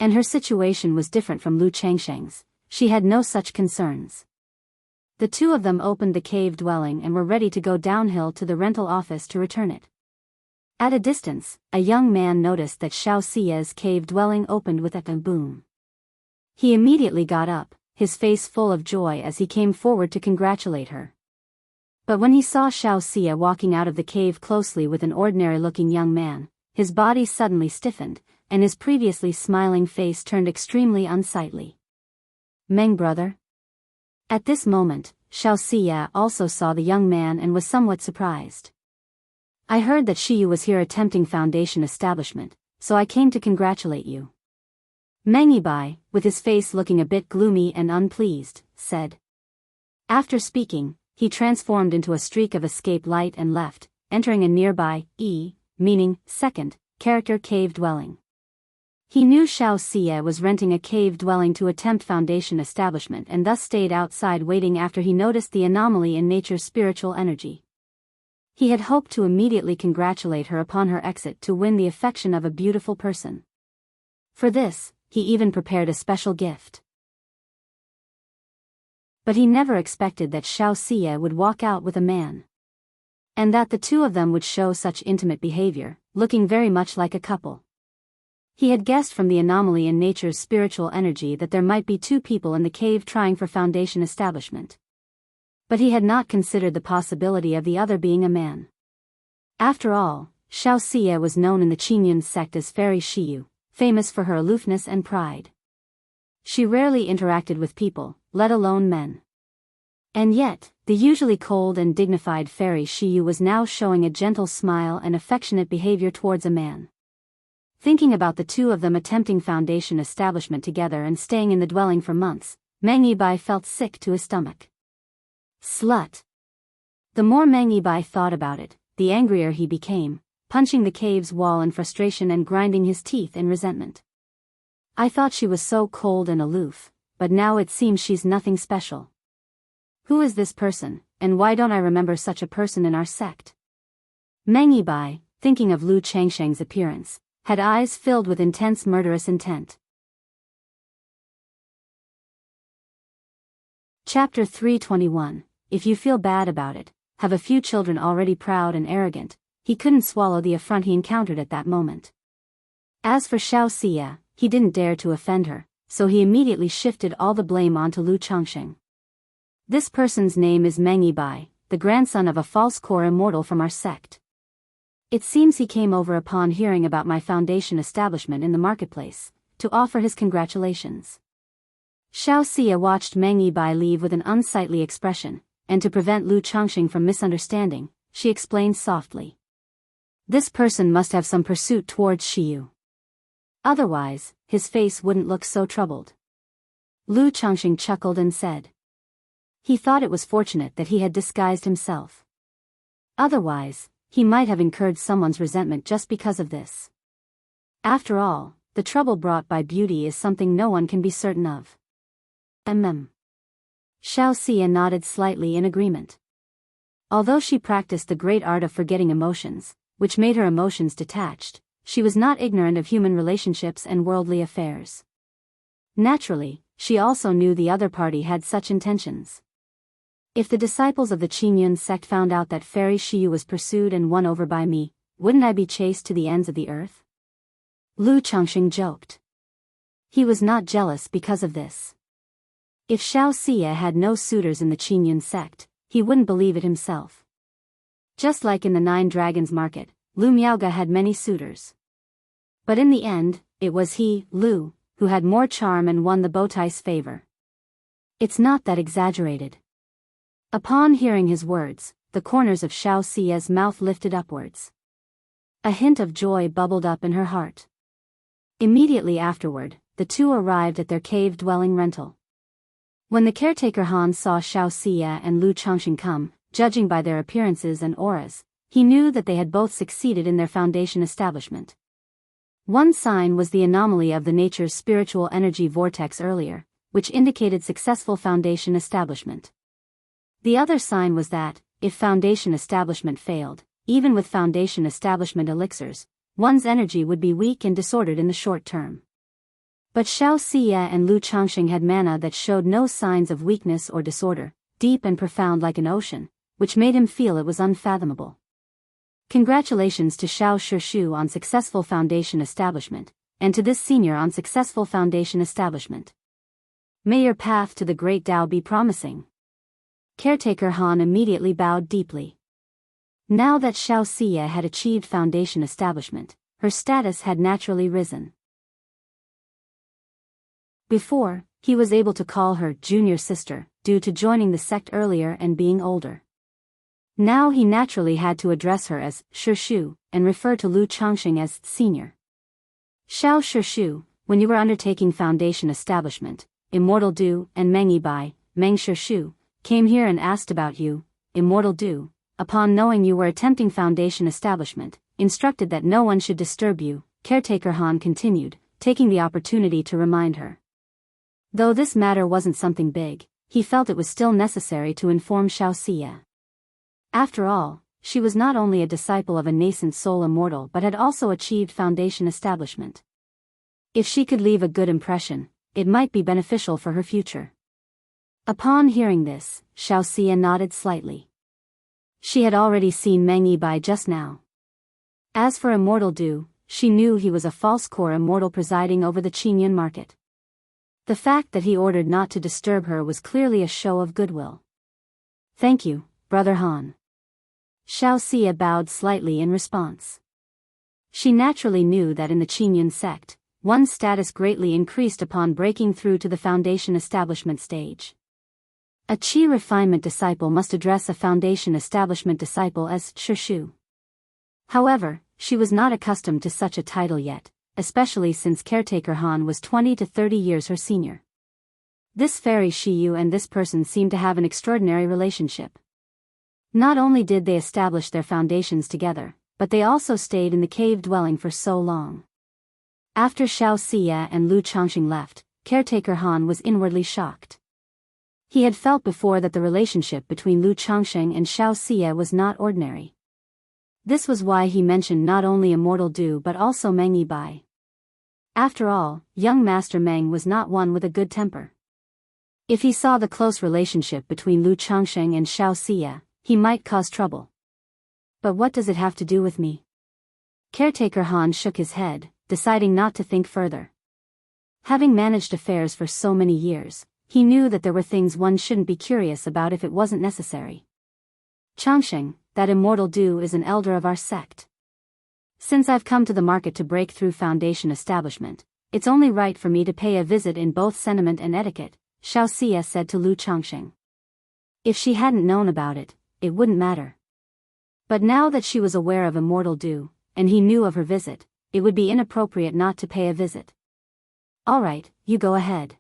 And her situation was different from Lu Changxing's. She had no such concerns. The two of them opened the cave dwelling and were ready to go downhill to the rental office to return it. At a distance, a young man noticed that Xiaoxia's cave dwelling opened with a boom. He immediately got up, his face full of joy as he came forward to congratulate her. But when he saw Xianxia walking out of the cave closely with an ordinary-looking young man, his body suddenly stiffened, and his previously smiling face turned extremely unsightly. Meng brother? At this moment, Xianxia also saw the young man and was somewhat surprised. I heard that Shiyu was here attempting foundation establishment, so I came to congratulate you. Meng Yibai, with his face looking a bit gloomy and unpleased, said. After speaking, he transformed into a streak of escape light and left, entering a nearby, meaning, second, character cave dwelling. He knew Xianxia was renting a cave dwelling to attempt foundation establishment and thus stayed outside waiting after he noticed the anomaly in nature's spiritual energy. He had hoped to immediately congratulate her upon her exit to win the affection of a beautiful person. For this, he even prepared a special gift. But he never expected that Xianxia would walk out with a man. And that the two of them would show such intimate behavior, looking very much like a couple. He had guessed from the anomaly in nature's spiritual energy that there might be two people in the cave trying for foundation establishment. But he had not considered the possibility of the other being a man. After all, Xianxia was known in the Qingyun sect as Fairy Shiyu, famous for her aloofness and pride. She rarely interacted with people, let alone men. And yet, the usually cold and dignified Fairy Shiyu was now showing a gentle smile and affectionate behavior towards a man. Thinking about the two of them attempting foundation establishment together and staying in the dwelling for months, Meng Yibai felt sick to his stomach. Slut! The more Meng Yibai thought about it, the angrier he became, punching the cave's wall in frustration and grinding his teeth in resentment. I thought she was so cold and aloof, but now it seems she's nothing special. Who is this person, and why don't I remember such a person in our sect? Meng Yibai, thinking of Lu Changsheng's appearance, had eyes filled with intense murderous intent. Chapter 321. If you feel bad about it, have a few children already proud and arrogant. He couldn't swallow the affront he encountered at that moment. As for Xianxia, he didn't dare to offend her, so he immediately shifted all the blame onto Lu Changsheng. This person's name is Meng Yibai, the grandson of a false core immortal from our sect. It seems he came over upon hearing about my foundation establishment in the marketplace, to offer his congratulations. Xianxia watched Meng Yibai leave with an unsightly expression, and to prevent Lu Changsheng from misunderstanding, she explained softly. This person must have some pursuit towards Shiyu. Otherwise, his face wouldn't look so troubled. Lu Changsheng chuckled and said. He thought it was fortunate that he had disguised himself. Otherwise, he might have incurred someone's resentment just because of this. After all, the trouble brought by beauty is something no one can be certain of. Xianxia nodded slightly in agreement. Although she practiced the great art of forgetting emotions, which made her emotions detached, she was not ignorant of human relationships and worldly affairs. Naturally, she also knew the other party had such intentions. If the disciples of the Qingyun sect found out that Fairy Shiyu was pursued and won over by me, wouldn't I be chased to the ends of the earth? Lu Changsheng joked. He was not jealous because of this. If Xianxia had no suitors in the Qingyun sect, he wouldn't believe it himself. Just like in the Nine Dragons market, Lu Miaoga had many suitors. But in the end, it was he, Lu, who had more charm and won the Bowtie's favor. It's not that exaggerated. Upon hearing his words, the corners of Xiaoxia's mouth lifted upwards. A hint of joy bubbled up in her heart. Immediately afterward, the two arrived at their cave-dwelling rental. When the caretaker Han saw Xianxia and Lu Changsheng come, judging by their appearances and auras, he knew that they had both succeeded in their foundation establishment. One sign was the anomaly of the nature's spiritual energy vortex earlier, which indicated successful foundation establishment. The other sign was that, if foundation establishment failed, even with foundation establishment elixirs, one's energy would be weak and disordered in the short term. But Xianxia and Lu Changsheng had mana that showed no signs of weakness or disorder, deep and profound like an ocean, which made him feel it was unfathomable. Congratulations to Xiao Shishu on successful foundation establishment, and to this senior on successful foundation establishment. May your path to the great Tao be promising. Caretaker Han immediately bowed deeply. Now that Xianxia had achieved foundation establishment, her status had naturally risen. Before, he was able to call her junior sister, due to joining the sect earlier and being older. Now he naturally had to address her as Shishu, and refer to Lu Changxing as senior. Xiao Shishu, when you were undertaking foundation establishment, Immortal Du and Meng Yibai, Meng Shishu, came here and asked about you, Immortal Du, upon knowing you were attempting foundation establishment, instructed that no one should disturb you, Caretaker Han continued, taking the opportunity to remind her. Though this matter wasn't something big, he felt it was still necessary to inform Xianxia. After all, she was not only a disciple of a nascent soul immortal but had also achieved foundation establishment. If she could leave a good impression, it might be beneficial for her future. Upon hearing this, Xianxia nodded slightly. She had already seen Meng Yibai just now. As for Immortal Du, she knew he was a false core immortal presiding over the Qingyun market. The fact that he ordered not to disturb her was clearly a show of goodwill. Thank you, Brother Han. Xianxia bowed slightly in response. She naturally knew that in the Qingyun sect, one's status greatly increased upon breaking through to the foundation establishment stage. A Qi refinement disciple must address a foundation establishment disciple as Shishu. However, she was not accustomed to such a title yet, especially since Caretaker Han was 20 to 30 years her senior. This fairy Shiyu and this person seemed to have an extraordinary relationship. Not only did they establish their foundations together, but they also stayed in the cave dwelling for so long. After Xianxia and Lu Changxing left, Caretaker Han was inwardly shocked. He had felt before that the relationship between Lu Changxing and Xianxia was not ordinary. This was why he mentioned not only Immortal Du but also Meng Yibai. After all, young Master Meng was not one with a good temper. If he saw the close relationship between Lu Changxing and Xianxia, he might cause trouble. But what does it have to do with me? Caretaker Han shook his head, deciding not to think further. Having managed affairs for so many years, he knew that there were things one shouldn't be curious about if it wasn't necessary. Changxing, that Immortal Du is an elder of our sect. Since I've come to the market to break through foundation establishment, it's only right for me to pay a visit in both sentiment and etiquette, Xianxia said to Lu Changxing. If she hadn't known about it, it wouldn't matter. But now that she was aware of Immortal Du, and he knew of her visit, it would be inappropriate not to pay a visit. All right, you go ahead.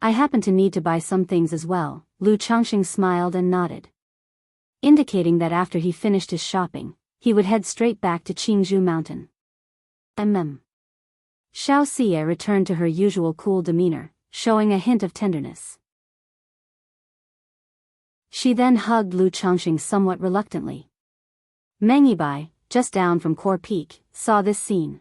I happen to need to buy some things as well, Lu Changxing smiled and nodded, indicating that after he finished his shopping, he would head straight back to Qingzhou Mountain. Xianxia returned to her usual cool demeanor, showing a hint of tenderness. She then hugged Lu Changxing somewhat reluctantly. Meng Yibai, just down from Core Peak, saw this scene.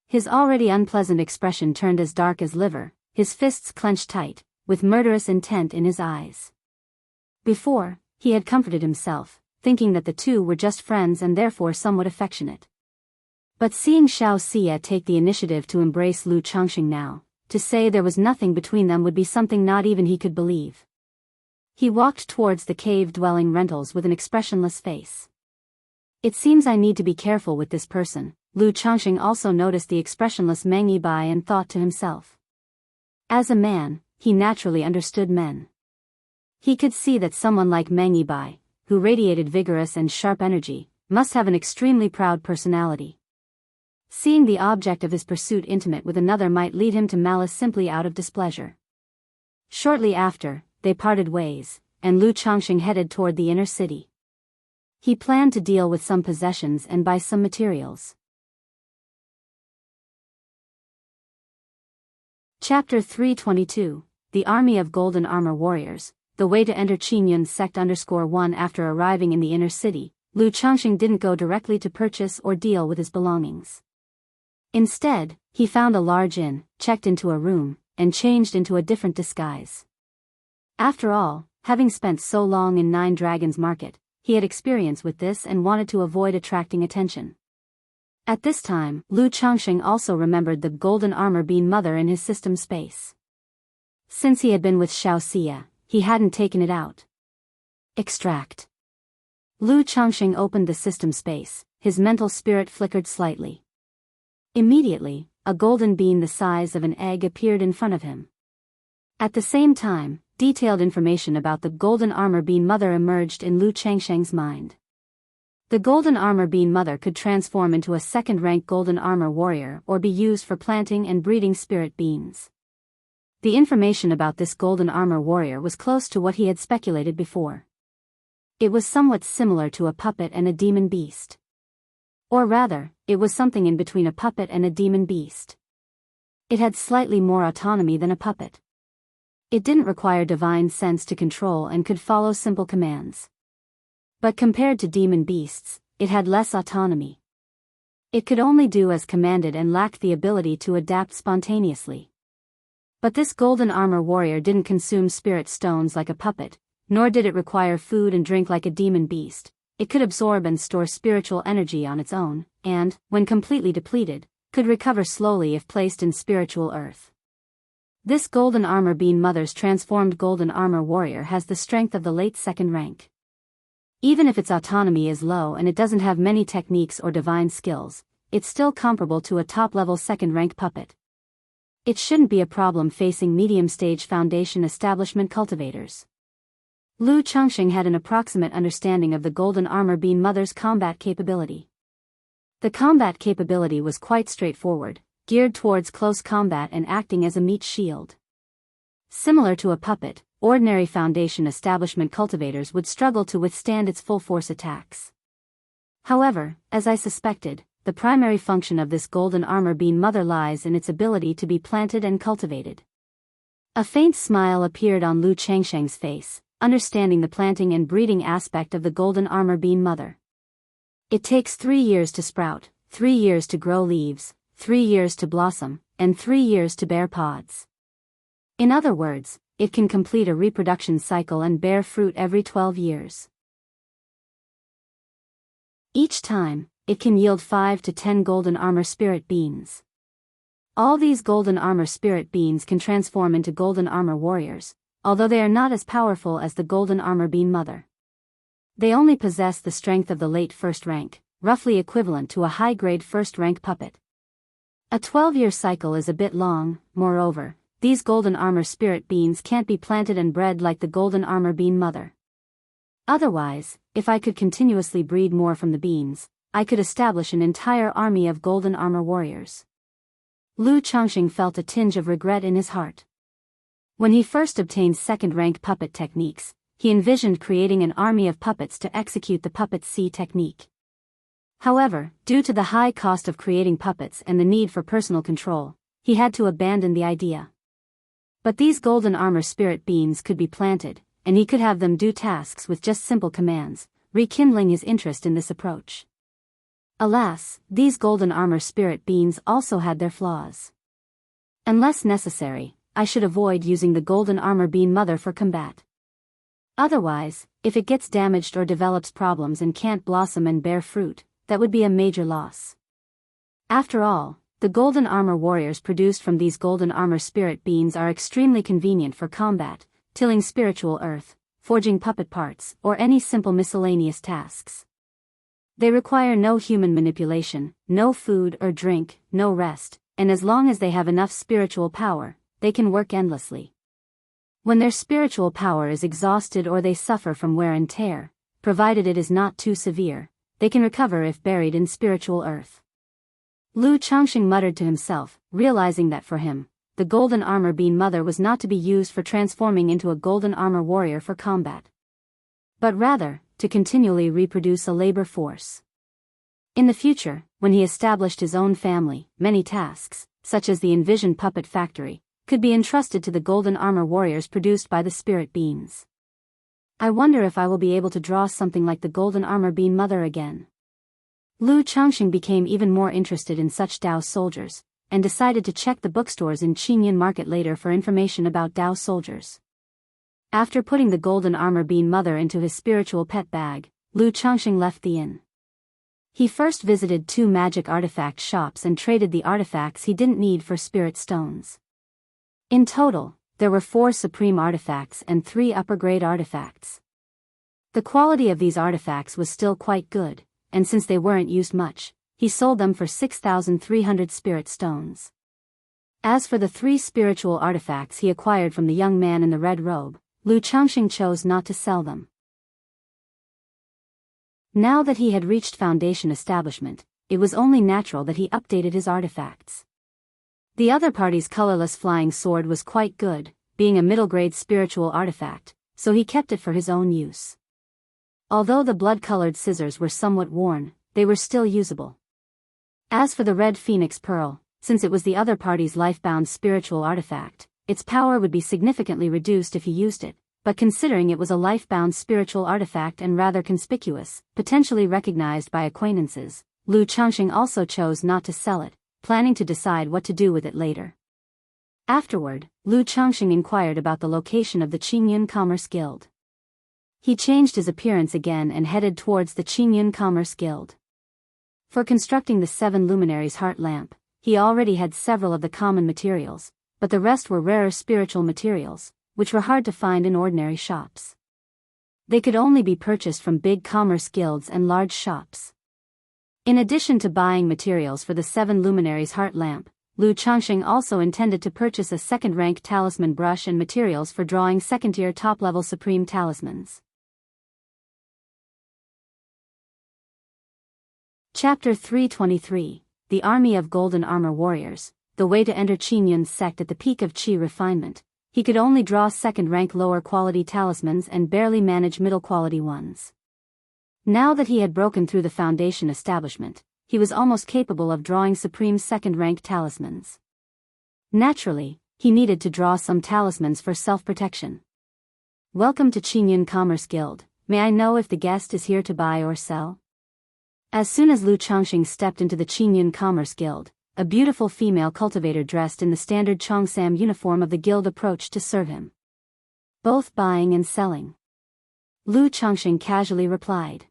His already unpleasant expression turned as dark as liver, his fists clenched tight, with murderous intent in his eyes. Before, he had comforted himself, thinking that the two were just friends and therefore somewhat affectionate. But seeing Xianxia take the initiative to embrace Lu Changxing now, to say there was nothing between them would be something not even he could believe. He walked towards the cave-dwelling rentals with an expressionless face. It seems I need to be careful with this person. Lu Changxing also noticed the expressionless Meng Yibai and thought to himself. As a man, he naturally understood men. He could see that someone like Meng Yibai, who radiated vigorous and sharp energy, must have an extremely proud personality. Seeing the object of his pursuit intimate with another might lead him to malice simply out of displeasure. Shortly after, they parted ways, and Lu Changxing headed toward the inner city. He planned to deal with some possessions and buy some materials. Chapter 322, The Army of Golden Armor Warriors. The way to enter Qingyun sect _1. After arriving in the inner city, Lu Changxing didn't go directly to purchase or deal with his belongings. Instead, he found a large inn, checked into a room, and changed into a different disguise. After all, having spent so long in Nine Dragons Market, he had experience with this and wanted to avoid attracting attention. At this time, Lu Changxing also remembered the golden armor being mother in his system space. Since he had been with Xiaoxia, he hadn't taken it out. Extract. Lu Changxing opened the system space, his mental spirit flickered slightly. Immediately, a golden bean the size of an egg appeared in front of him. At the same time, detailed information about the golden armor bean mother emerged in Lu Changxing's mind. The golden armor bean mother could transform into a second-rank golden armor warrior or be used for planting and breeding spirit beans. The information about this golden armor warrior was close to what he had speculated before. It was somewhat similar to a puppet and a demon beast. Or rather, it was something in between a puppet and a demon beast. It had slightly more autonomy than a puppet. It didn't require divine sense to control and could follow simple commands. But compared to demon beasts, it had less autonomy. It could only do as commanded and lacked the ability to adapt spontaneously. But this golden armor warrior didn't consume spirit stones like a puppet, nor did it require food and drink like a demon beast. It could absorb and store spiritual energy on its own, and, when completely depleted, could recover slowly if placed in spiritual earth. This golden armor bean mother's transformed golden armor warrior has the strength of the late second rank. Even if its autonomy is low and it doesn't have many techniques or divine skills, it's still comparable to a top-level second-rank puppet. It shouldn't be a problem facing medium-stage foundation establishment cultivators. Lu Changxing had an approximate understanding of the golden armor bean mother's combat capability. The combat capability was quite straightforward, geared towards close combat and acting as a meat shield. Similar to a puppet, ordinary foundation establishment cultivators would struggle to withstand its full-force attacks. However, as I suspected, the primary function of this golden armor bean mother lies in its ability to be planted and cultivated. A faint smile appeared on Lu Changxing's face, understanding the planting and breeding aspect of the golden armor bean mother. It takes 3 years to sprout, 3 years to grow leaves, 3 years to blossom, and 3 years to bear pods. In other words, it can complete a reproduction cycle and bear fruit every 12 years. Each time, it can yield 5 to 10 golden armor spirit beans. All these golden armor spirit beans can transform into golden armor warriors, although they are not as powerful as the golden armor bean mother. They only possess the strength of the late first rank, roughly equivalent to a high-grade first-rank puppet. A 12-year cycle is a bit long. Moreover, these golden armor spirit beans can't be planted and bred like the golden armor bean mother. Otherwise, if I could continuously breed more from the beans, I could establish an entire army of golden armor warriors. Lu Changxing felt a tinge of regret in his heart. When he first obtained second-rank puppet techniques, he envisioned creating an army of puppets to execute the puppet C technique. However, due to the high cost of creating puppets and the need for personal control, he had to abandon the idea. But these golden armor spirit beans could be planted, and he could have them do tasks with just simple commands, rekindling his interest in this approach. Alas, these golden armor spirit beans also had their flaws. Unless necessary, I should avoid using the golden armor bean mother for combat. Otherwise, if it gets damaged or develops problems and can't blossom and bear fruit, that would be a major loss. After all, the golden armor warriors produced from these golden armor spirit beans are extremely convenient for combat, tilling spiritual earth, forging puppet parts, or any simple miscellaneous tasks. They require no human manipulation, no food or drink, no rest, and as long as they have enough spiritual power, they can work endlessly. When their spiritual power is exhausted or they suffer from wear and tear, provided it is not too severe, they can recover if buried in spiritual earth. Lu Changxing muttered to himself, realizing that for him, the golden armor bean mother was not to be used for transforming into a golden armor warrior for combat, but rather, to continually reproduce a labor force. In the future, when he established his own family, many tasks, such as the envisioned puppet factory, could be entrusted to the golden armor warriors produced by the spirit beans. I wonder if I will be able to draw something like the golden armor bean mother again. Lu Changxing became even more interested in such Dao soldiers, and decided to check the bookstores in Qingyan Market later for information about Dao soldiers. After putting the golden armor bean mother into his spiritual pet bag, Lu Changxing left the inn. He first visited 2 magic artifact shops and traded the artifacts he didn't need for spirit stones. In total, there were 4 supreme artifacts and 3 upper-grade artifacts. The quality of these artifacts was still quite good, and since they weren't used much, he sold them for 6,300 spirit stones. As for the 3 spiritual artifacts he acquired from the young man in the red robe, Lu Changxing chose not to sell them. Now that he had reached foundation establishment, it was only natural that he updated his artifacts. The other party's colorless flying sword was quite good, being a middle-grade spiritual artifact, so he kept it for his own use. Although the blood-colored scissors were somewhat worn, they were still usable. As for the red phoenix pearl, since it was the other party's life-bound spiritual artifact, its power would be significantly reduced if he used it, but considering it was a life-bound spiritual artifact and rather conspicuous, potentially recognized by acquaintances, Lu Changxing also chose not to sell it, planning to decide what to do with it later. Afterward, Lu Changxing inquired about the location of the Qingyun Commerce Guild. He changed his appearance again and headed towards the Qingyun Commerce Guild. For constructing the 7 luminaries heart lamp, he already had several of the common materials, but the rest were rarer spiritual materials, which were hard to find in ordinary shops. They could only be purchased from big commerce guilds and large shops. In addition to buying materials for the 7 luminaries heart lamp, Lu Changxing also intended to purchase a second-rank talisman brush and materials for drawing second-tier top-level supreme talismans. Chapter 323, The Army of Golden Armor Warriors, the way to enter Qingyun's sect at the peak of Qi refinement. He could only draw second-rank lower-quality talismans and barely manage middle-quality ones. Now that he had broken through the foundation establishment, he was almost capable of drawing supreme second-rank talismans. Naturally, he needed to draw some talismans for self-protection. Welcome to Qingyun Commerce Guild. May I know if the guest is here to buy or sell? As soon as Lu Changxing stepped into the Qingyun Commerce Guild, a beautiful female cultivator dressed in the standard Cheongsam uniform of the guild approached to serve him. Both buying and selling. Lu Changxing casually replied.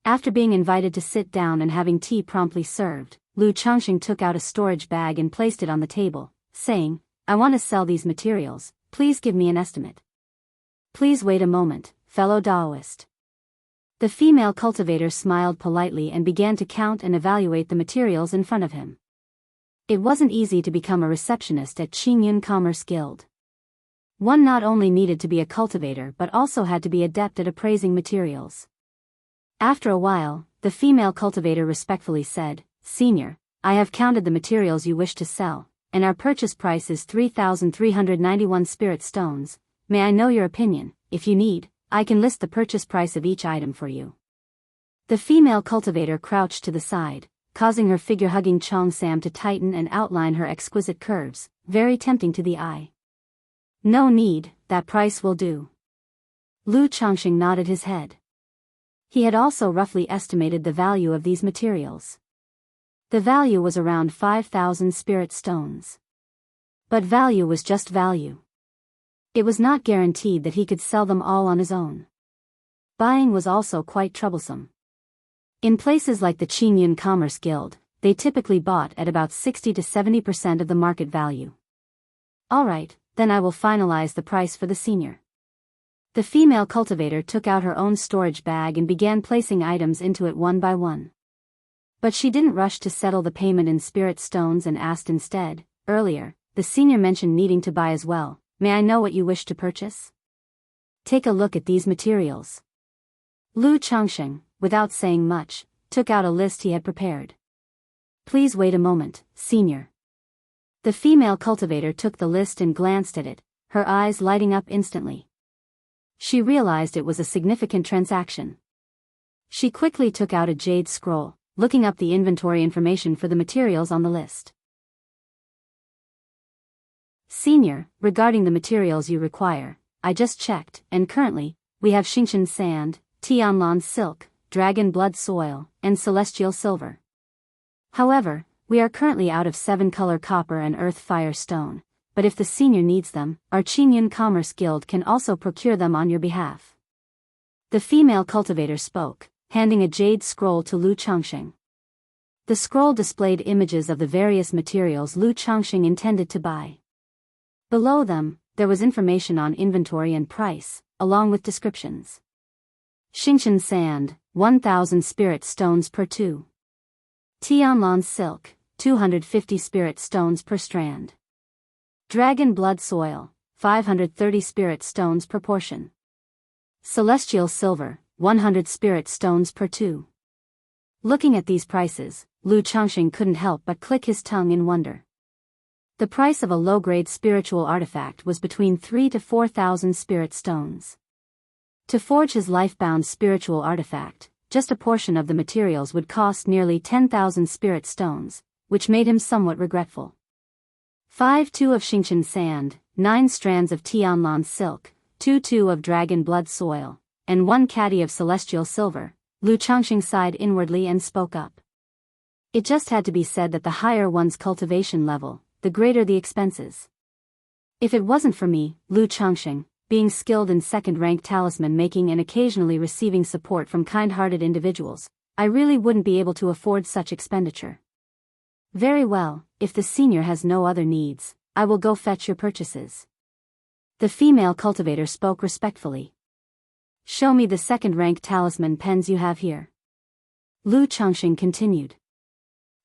After being invited to sit down and having tea promptly served, Lu Changxing took out a storage bag and placed it on the table, saying, I want to sell these materials, please give me an estimate. Please wait a moment, fellow Daoist. The female cultivator smiled politely and began to count and evaluate the materials in front of him. It wasn't easy to become a receptionist at Qingyun Commerce Guild. One not only needed to be a cultivator but also had to be adept at appraising materials. After a while, the female cultivator respectfully said, Senior, I have counted the materials you wish to sell, and our purchase price is 3,391 spirit stones. May I know your opinion? If you need, I can list the purchase price of each item for you. The female cultivator crouched to the side, causing her figure-hugging Cheongsam to tighten and outline her exquisite curves, very tempting to the eye. No need, that price will do. Lu Changxing nodded his head. He had also roughly estimated the value of these materials. The value was around 5,000 spirit stones. But value was just value. It was not guaranteed that he could sell them all on his own. Buying was also quite troublesome. In places like the Qingyun Commerce Guild, they typically bought at about 60 to 70% of the market value. Alright, then I will finalize the price for the senior. The female cultivator took out her own storage bag and began placing items into it one by one. But she didn't rush to settle the payment in spirit stones and asked instead, earlier, the senior mentioned needing to buy as well. May I know what you wish to purchase? Take a look at these materials. Lu Changxing, without saying much, took out a list he had prepared. Please wait a moment, senior. The female cultivator took the list and glanced at it, her eyes lighting up instantly. She realized it was a significant transaction. She quickly took out a jade scroll, looking up the inventory information for the materials on the list. Senior, regarding the materials you require, I just checked, and currently, we have Xingqian sand, Tianlan silk, dragon blood soil, and celestial silver. However, we are currently out of 7-color copper and earth fire stone, but if the senior needs them, our Qingyun Commerce Guild can also procure them on your behalf. The female cultivator spoke, handing a jade scroll to Lu Changxing. The scroll displayed images of the various materials Lu Changxing intended to buy. Below them, there was information on inventory and price, along with descriptions. Xingqian sand, 1,000 spirit stones per 2. Tianlan silk, 250 spirit stones per strand. Dragon blood soil, 530 spirit stones per portion. Celestial silver, 100 spirit stones per 2. Looking at these prices, Lu Changxing couldn't help but click his tongue in wonder. The price of a low-grade spiritual artifact was between 3,000 to 4,000 spirit stones. To forge his life-bound spiritual artifact, just a portion of the materials would cost nearly 10,000 spirit stones, which made him somewhat regretful. 5-2 of Xingqian sand, 9 strands of Tianlan silk, 2 of dragon blood soil, and 1 caddy of celestial silver. Lu Changxing sighed inwardly and spoke up. It just had to be said that the higher one's cultivation level, the greater the expenses. If it wasn't for me, Lu Changxing, being skilled in second-rank talisman making and occasionally receiving support from kind-hearted individuals, I really wouldn't be able to afford such expenditure. Very well, if the senior has no other needs, I will go fetch your purchases. The female cultivator spoke respectfully. Show me the second-rank talisman pens you have here. Lu Changxing continued.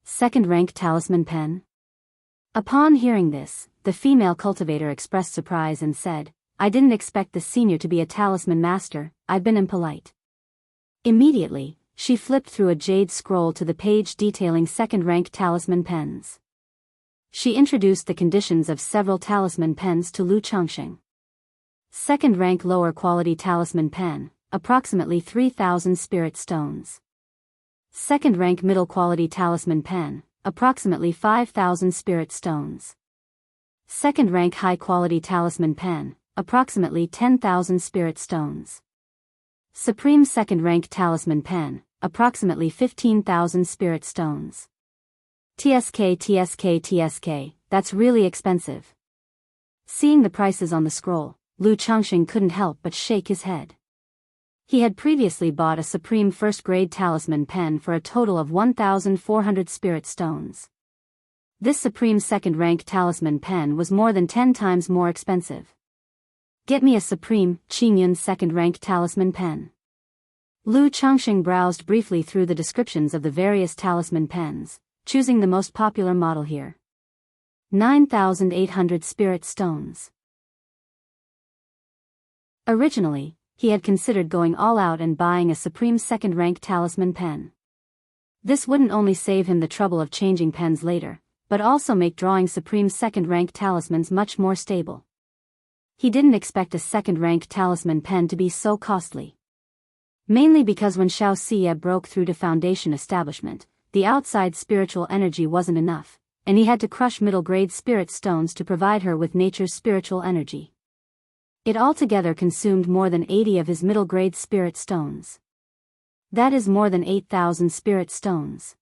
Second-rank talisman pen? Upon hearing this, the female cultivator expressed surprise and said, I didn't expect the senior to be a talisman master, I've been impolite. Immediately, she flipped through a jade scroll to the page detailing second-rank talisman pens. She introduced the conditions of several talisman pens to Lu Changxing. Second-rank lower-quality talisman pen, approximately 3,000 spirit stones. Second-rank middle-quality talisman pen, approximately 5,000 spirit stones. Second-rank high-quality talisman pen, approximately 10,000 spirit stones. Supreme second-rank talisman pen, approximately 15,000 spirit stones. TSK, that's really expensive. Seeing the prices on the scroll, Lu Changxing couldn't help but shake his head. He had previously bought a supreme first-grade talisman pen for a total of 1,400 spirit stones. This supreme second-rank talisman pen was more than 10 times more expensive. Get me a supreme, Qingyun second-rank talisman pen. Lu Changxing browsed briefly through the descriptions of the various talisman pens, choosing the most popular model here. 9,800 spirit stones. Originally, he had considered going all out and buying a supreme second-rank talisman pen. This wouldn't only save him the trouble of changing pens later, but also make drawing supreme second-rank talismans much more stable. He didn't expect a second-rank talisman pen to be so costly. Mainly because when Xiaoxia broke through to Foundation establishment, the outside spiritual energy wasn't enough, and he had to crush middle-grade spirit stones to provide her with nature's spiritual energy. It altogether consumed more than 80 of his middle-grade spirit stones. That is more than 8,000 spirit stones.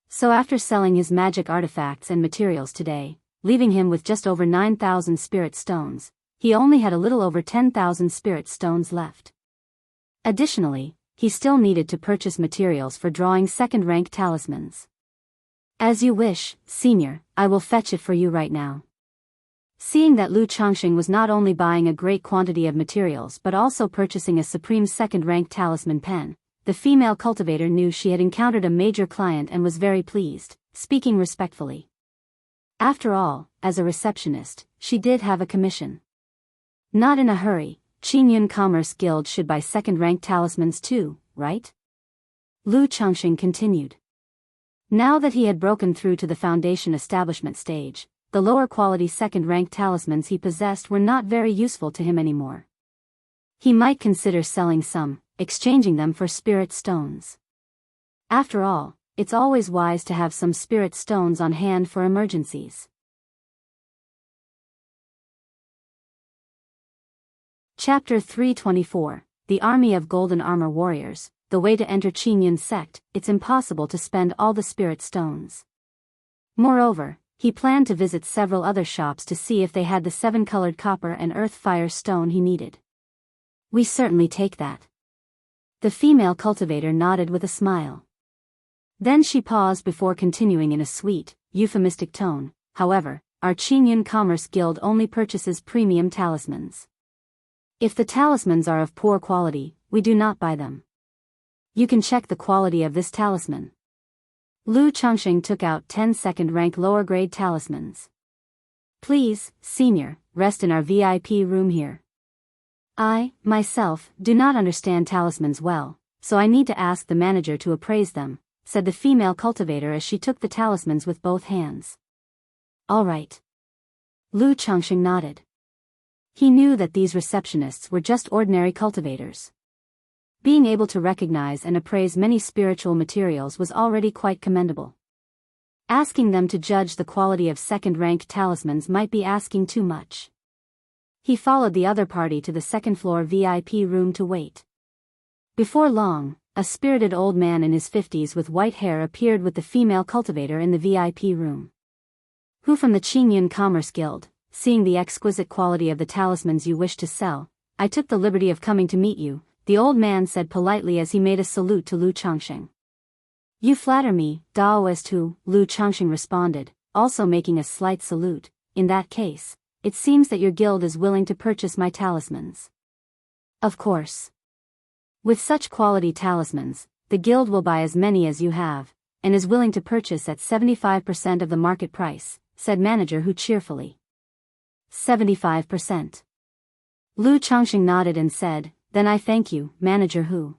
So after selling his magic artifacts and materials today, leaving him with just over 9,000 spirit stones, he only had a little over 10,000 spirit stones left. Additionally, he still needed to purchase materials for drawing second-rank talismans. As you wish, senior, I will fetch it for you right now. Seeing that Lu Changxing was not only buying a great quantity of materials but also purchasing a supreme second-rank talisman pen, the female cultivator knew she had encountered a major client and was very pleased, speaking respectfully. After all, as a receptionist, she did have a commission. Not in a hurry, Qingyun Commerce Guild should buy second-rank talismans too, right? Lu Changxing continued. Now that he had broken through to the Foundation establishment stage, the lower-quality second-rank talismans he possessed were not very useful to him anymore. He might consider selling some, exchanging them for spirit stones. After all, it's always wise to have some spirit stones on hand for emergencies. Chapter 324, The Army of Golden Armor Warriors. The way to enter Qingyun sect, it's impossible to spend all the spirit stones. Moreover, he planned to visit several other shops to see if they had the 7-colored copper and earth fire stone he needed. We certainly take that. The female cultivator nodded with a smile. Then she paused before continuing in a sweet, euphemistic tone, however, our Qingyun Commerce Guild only purchases premium talismans. If the talismans are of poor quality, we do not buy them. You can check the quality of this talisman. Lu Chongqing took out 10 second-rank lower-grade talismans. Please, senior, rest in our VIP room here. I, myself, do not understand talismans well, so I need to ask the manager to appraise them, said the female cultivator as she took the talismans with both hands. All right. Lu Chongqing nodded. He knew that these receptionists were just ordinary cultivators. Being able to recognize and appraise many spiritual materials was already quite commendable. Asking them to judge the quality of second-rank talismans might be asking too much. He followed the other party to the second-floor VIP room to wait. Before long, a spirited old man in his 50s with white hair appeared with the female cultivator in the VIP room. Who from the Qingyun Commerce Guild, seeing the exquisite quality of the talismans you wish to sell, I took the liberty of coming to meet you, the old man said politely as he made a salute to Lu Chongqing. You flatter me, Daoist who, Lu Chongqing responded, also making a slight salute. In that case, it seems that your guild is willing to purchase my talismans. Of course. With such quality talismans, the guild will buy as many as you have, and is willing to purchase at 75% of the market price, said Manager Hu cheerfully. 75%. Lu Chongqing nodded and said, Then I thank you, Manager Hu.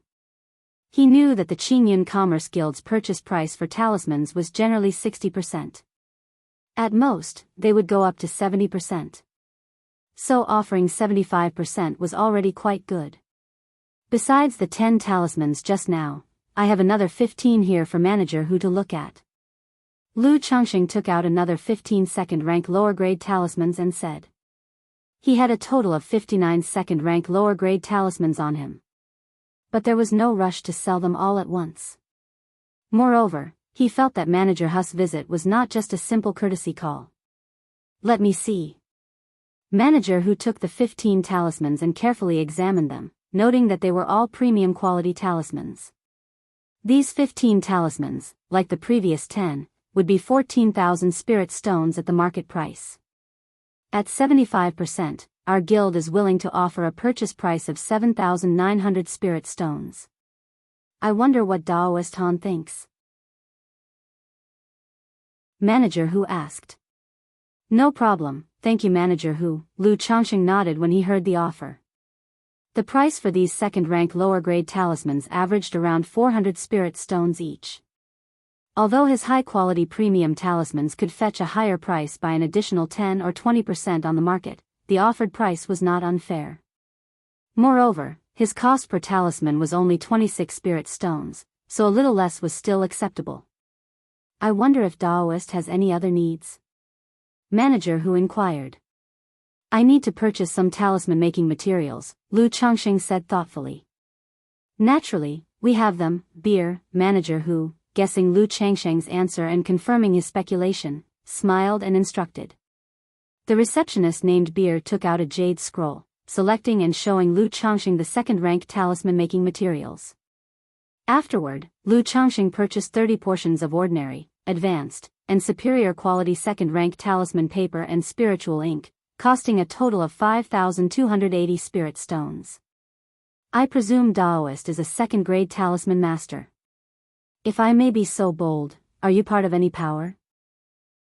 He knew that the Qingyun Commerce Guild's purchase price for talismans was generally 60%. At most, they would go up to 70%. So offering 75% was already quite good. Besides the 10 talismans just now, I have another 15 here for Manager Hu to look at. Lu Chongqing took out another 15 second-rank lower-grade talismans and said. He had a total of 59 second-rank lower-grade talismans on him. But there was no rush to sell them all at once. Moreover, he felt that Manager Hu's visit was not just a simple courtesy call. Let me see. Manager Hu took the 15 talismans and carefully examined them, noting that they were all premium quality talismans. These 15 talismans, like the previous 10, would be 14,000 spirit stones at the market price. At 75%, our guild is willing to offer a purchase price of 7,900 spirit stones. I wonder what Daoist Han thinks. Manager Hu asked. No problem, thank you Manager Hu, Lu Chongqing nodded when he heard the offer. The price for these second-rank lower-grade talismans averaged around 400 spirit stones each. Although his high-quality premium talismans could fetch a higher price by an additional 10 or 20% on the market, the offered price was not unfair. Moreover, his cost per talisman was only 26 spirit stones, so a little less was still acceptable. I wonder if Daoist has any other needs? Manager Hu inquired. I need to purchase some talisman-making materials, Lu Chongqing said thoughtfully. Naturally, we have them, beer, Manager Hu, guessing Lu Chongqing's answer and confirming his speculation, smiled and instructed. The receptionist named Beer took out a jade scroll, selecting and showing Lu Chongqing the second-rank talisman-making materials. Afterward, Lu Chongqing purchased 30 portions of ordinary, advanced, and superior quality second-rank talisman paper and spiritual ink, costing a total of 5,280 spirit stones. I presume Daoist is a second-grade talisman master. If I may be so bold, are you part of any power?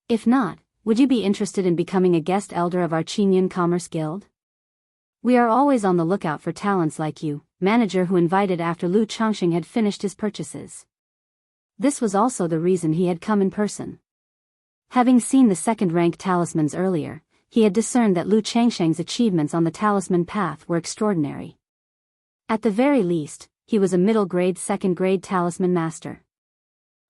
If not, would you be interested in becoming a guest elder of our Qingyun Commerce Guild? We are always on the lookout for talents like you, Manager Hu invited after Lu Chongqing had finished his purchases. This was also the reason he had come in person. Having seen the second-rank talismans earlier, he had discerned that Lu Chongqing's achievements on the talisman path were extraordinary. At the very least, he was a middle-grade second-grade talisman master.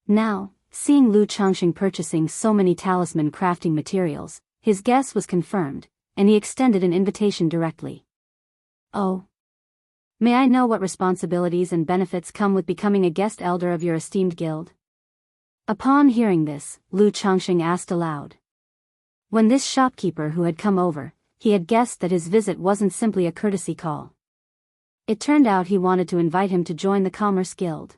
Now, seeing Lu Chongqing purchasing so many talisman crafting materials, his guess was confirmed, and he extended an invitation directly. Oh. May I know what responsibilities and benefits come with becoming a guest elder of your esteemed guild? Upon hearing this, Lu Chongqing asked aloud. When this shopkeeper who had come over, he had guessed that his visit wasn't simply a courtesy call. It turned out he wanted to invite him to join the Commerce Guild.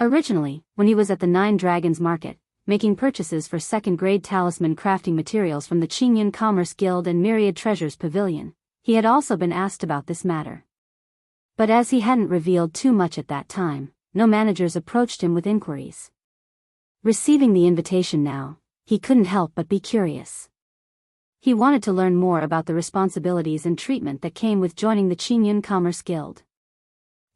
Originally, when he was at the Nine Dragons Market, making purchases for second-grade talisman crafting materials from the Qingyun Commerce Guild and Myriad Treasures Pavilion. He had also been asked about this matter. But as he hadn't revealed too much at that time, no managers approached him with inquiries. Receiving the invitation now, he couldn't help but be curious. He wanted to learn more about the responsibilities and treatment that came with joining the Qingyun Commerce Guild.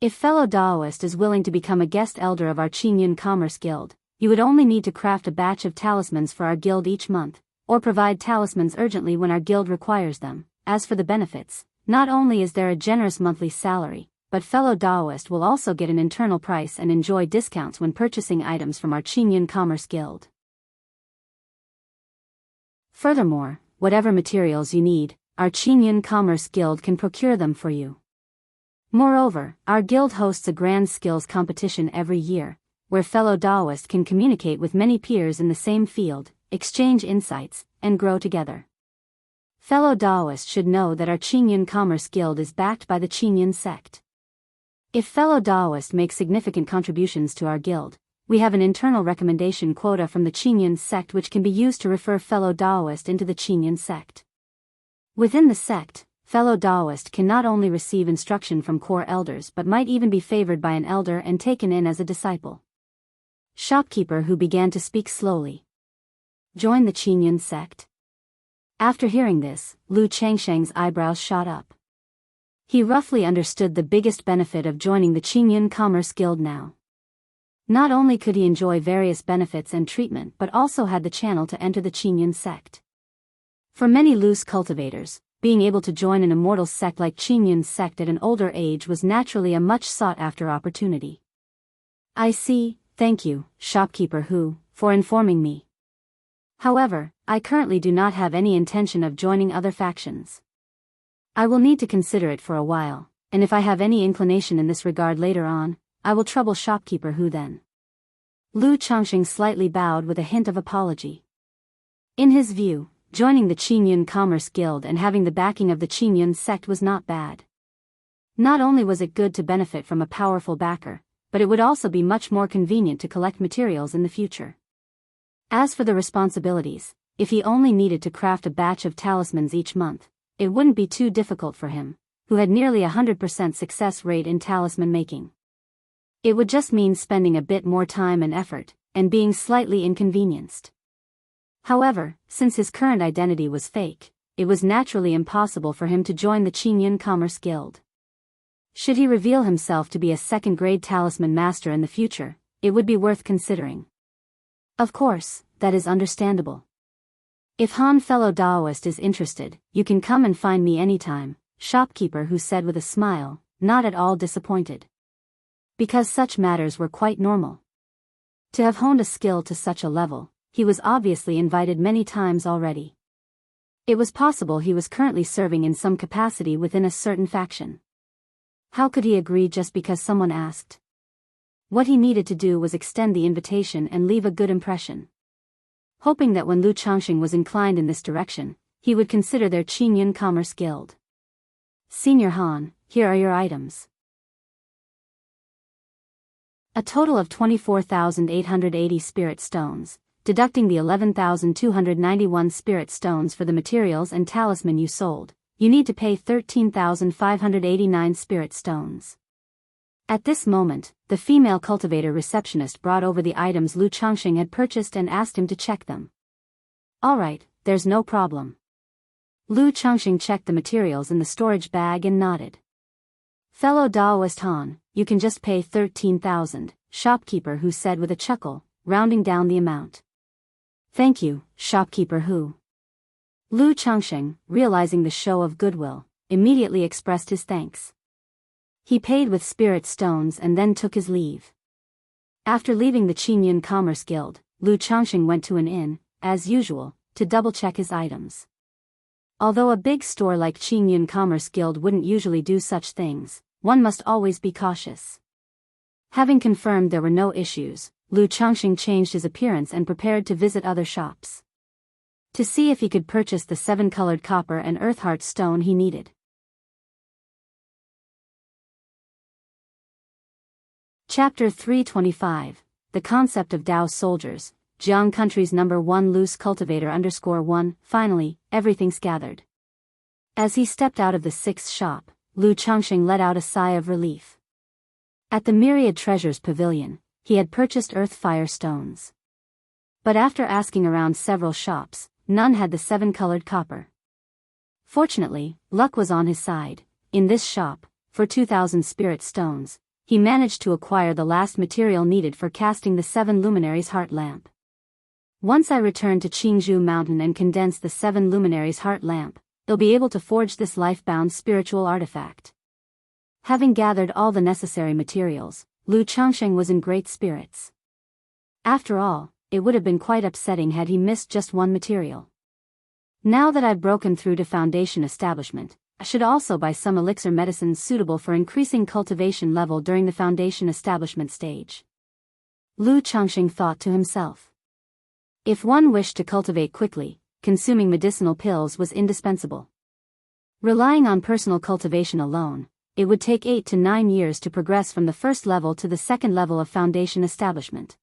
If fellow Daoist is willing to become a guest elder of our Qingyun Commerce Guild, you would only need to craft a batch of talismans for our guild each month, or provide talismans urgently when our guild requires them. As for the benefits, not only is there a generous monthly salary, but fellow Daoist will also get an internal price and enjoy discounts when purchasing items from our Qingyun Commerce Guild. Furthermore, whatever materials you need, our Qingyun Commerce Guild can procure them for you. Moreover, our guild hosts a grand skills competition every year, where fellow Daoists can communicate with many peers in the same field, exchange insights, and grow together. Fellow Daoists should know that our Qingyun Commerce Guild is backed by the Qingyun sect. If fellow Daoists make significant contributions to our guild, we have an internal recommendation quota from the Qingyun sect which can be used to refer fellow Daoist into the Qingyun sect. Within the sect, fellow Daoist can not only receive instruction from core elders but might even be favored by an elder and taken in as a disciple. Shopkeeper who began to speak slowly. Join the Qingyun sect? After hearing this, Lu Changsheng's eyebrows shot up. He roughly understood the biggest benefit of joining the Qingyun Commerce Guild now. Not only could he enjoy various benefits and treatment but also had the channel to enter the Qingyun sect. For many loose cultivators, being able to join an immortal sect like Qingyun sect at an older age was naturally a much sought-after opportunity. I see, thank you, shopkeeper Hu, for informing me. However, I currently do not have any intention of joining other factions. I will need to consider it for a while, and if I have any inclination in this regard later on, I will trouble shopkeeper Hu then. Lu Changxing slightly bowed with a hint of apology. In his view, joining the Qingyun Commerce Guild and having the backing of the Qingyun sect was not bad. Not only was it good to benefit from a powerful backer, but it would also be much more convenient to collect materials in the future. As for the responsibilities, if he only needed to craft a batch of talismans each month, it wouldn't be too difficult for him, who had nearly 100% success rate in talisman making. It would just mean spending a bit more time and effort, and being slightly inconvenienced. However, since his current identity was fake, it was naturally impossible for him to join the Qingyun Commerce Guild. Should he reveal himself to be a second-grade talisman master in the future, it would be worth considering. Of course, that is understandable. If Han fellow Daoist is interested, you can come and find me anytime, shopkeeper Hu said with a smile, not at all disappointed. Because such matters were quite normal. To have honed a skill to such a level, he was obviously invited many times already. It was possible he was currently serving in some capacity within a certain faction. How could he agree just because someone asked? What he needed to do was extend the invitation and leave a good impression. Hoping that when Lu Changxing was inclined in this direction, he would consider their Qingyun Commerce Guild. Senior Han, here are your items. A total of 24,880 spirit stones, deducting the 11,291 spirit stones for the materials and talisman you sold, you need to pay 13,589 spirit stones. At this moment, the female cultivator receptionist brought over the items Lu Changxing had purchased and asked him to check them. Alright, there's no problem. Lu Changxing checked the materials in the storage bag and nodded. Fellow Daoist Han, you can just pay 13,000, shopkeeper Hu said with a chuckle, rounding down the amount. Thank you, shopkeeper Hu. Lu Changxing, realizing the show of goodwill, immediately expressed his thanks. He paid with spirit stones and then took his leave. After leaving the Qingyun Commerce Guild, Lu Changxing went to an inn, as usual, to double-check his items. Although a big store like Qingyun Commerce Guild wouldn't usually do such things, one must always be cautious. Having confirmed there were no issues, Lu Changxing changed his appearance and prepared to visit other shops. To see if he could purchase the 7-colored copper and earthheart stone he needed. Chapter 325, The Concept of Dao Soldiers, Jianghu country's #1 loose cultivator _1, finally, everything's gathered. As he stepped out of the 6th shop, Lu Changxing let out a sigh of relief. At the Myriad Treasures Pavilion, he had purchased earth fire stones. But after asking around several shops, none had the 7-colored copper. Fortunately, luck was on his side. In this shop, for 2,000 spirit stones, he managed to acquire the last material needed for casting the 7 luminaries' heart lamp. Once I return to Jianghu Mountain and condense the 7 luminaries' heart lamp, they'll be able to forge this life-bound spiritual artifact. Having gathered all the necessary materials, Lu Changxing was in great spirits. After all, it would have been quite upsetting had he missed just one material. Now that I've broken through to foundation establishment, I should also buy some elixir medicines suitable for increasing cultivation level during the foundation establishment stage. Lu Changxing thought to himself. If one wished to cultivate quickly, consuming medicinal pills was indispensable. Relying on personal cultivation alone, it would take 8 to 9 years to progress from the first level to the second level of foundation establishment.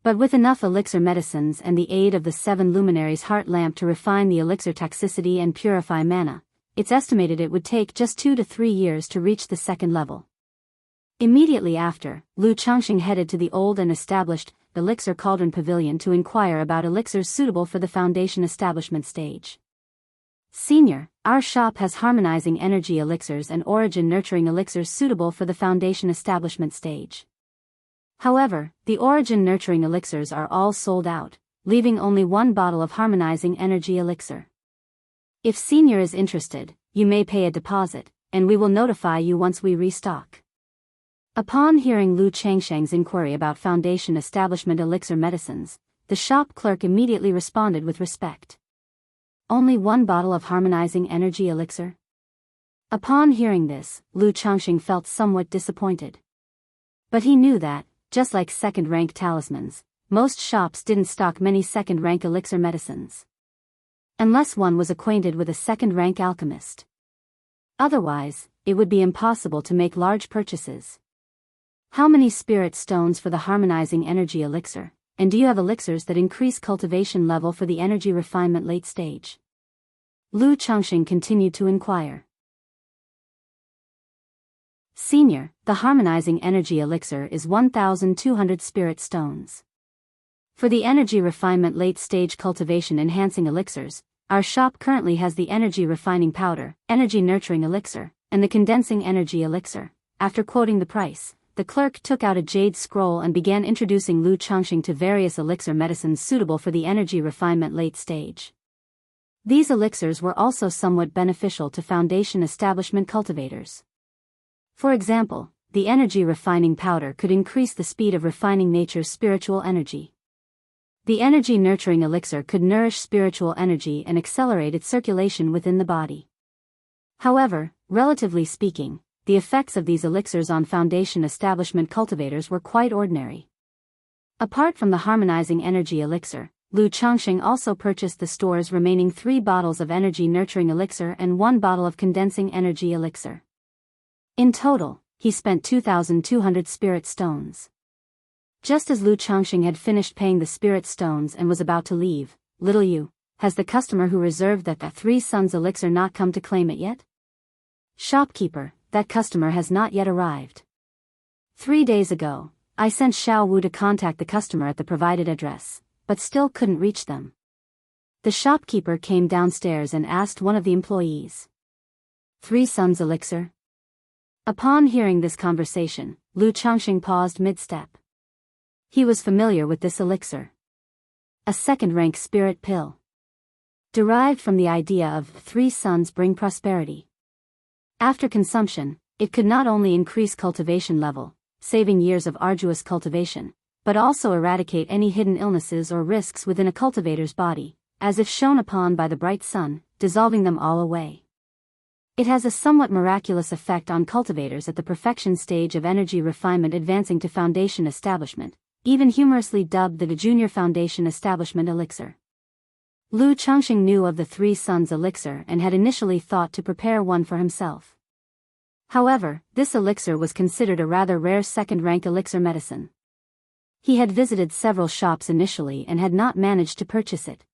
But with enough elixir medicines and the aid of the 7 luminaries' heart lamp to refine the elixir toxicity and purify mana, it's estimated it would take just 2 to 3 years to reach the second level. Immediately after, Lu Changxing headed to the old and established Elixir Cauldron Pavilion to inquire about elixirs suitable for the foundation establishment stage. Senior, our shop has harmonizing energy elixirs and origin nurturing elixirs suitable for the foundation establishment stage. However, the origin nurturing elixirs are all sold out, leaving only 1 bottle of harmonizing energy elixir. If Senior is interested, you may pay a deposit, and we will notify you once we restock. Upon hearing Lu Changxing's inquiry about foundation establishment elixir medicines, the shop clerk immediately responded with respect. Only 1 bottle of harmonizing energy elixir? Upon hearing this, Lu Changxing felt somewhat disappointed. But he knew that, just like second-rank talismans, most shops didn't stock many second-rank elixir medicines. Unless one was acquainted with a second-rank alchemist. Otherwise, it would be impossible to make large purchases. How many spirit stones for the harmonizing energy elixir, and do you have elixirs that increase cultivation level for the energy refinement late stage? Lu Changxing continued to inquire. Senior, the harmonizing energy elixir is 1,200 spirit stones. For the energy refinement late stage cultivation enhancing elixirs, our shop currently has the energy refining powder, energy nurturing elixir, and the condensing energy elixir. After quoting the price, the clerk took out a jade scroll and began introducing Lu Changxing to various elixir medicines suitable for the energy refinement late stage. These elixirs were also somewhat beneficial to foundation establishment cultivators. For example, the energy refining powder could increase the speed of refining nature's spiritual energy. The energy nurturing elixir could nourish spiritual energy and accelerate its circulation within the body. However, relatively speaking, the effects of these elixirs on foundation establishment cultivators were quite ordinary. Apart from the harmonizing energy elixir, Lu Changxing also purchased the store's remaining 3 bottles of energy nurturing elixir and 1 bottle of condensing energy elixir. In total, he spent 2,200 spirit stones. Just as Lu Changxing had finished paying the spirit stones and was about to leave, "Little you, has the customer who reserved that 3 Suns elixir not come to claim it yet?" "Shopkeeper, that customer has not yet arrived. 3 days ago, I sent Xiao Wu to contact the customer at the provided address, but still couldn't reach them." The shopkeeper came downstairs and asked one of the employees. 3 Suns elixir? Upon hearing this conversation, Lu Changxing paused mid-step. He was familiar with this elixir. A second-rank spirit pill. Derived from the idea of 3 suns bring prosperity. After consumption, it could not only increase cultivation level, saving years of arduous cultivation, but also eradicate any hidden illnesses or risks within a cultivator's body, as if shone upon by the bright sun, dissolving them all away. It has a somewhat miraculous effect on cultivators at the perfection stage of energy refinement advancing to foundation establishment, even humorously dubbed the junior foundation establishment elixir. Lu Changxing knew of the 3 Suns elixir and had initially thought to prepare one for himself. However, this elixir was considered a rather rare second-rank elixir medicine. He had visited several shops initially and had not managed to purchase it.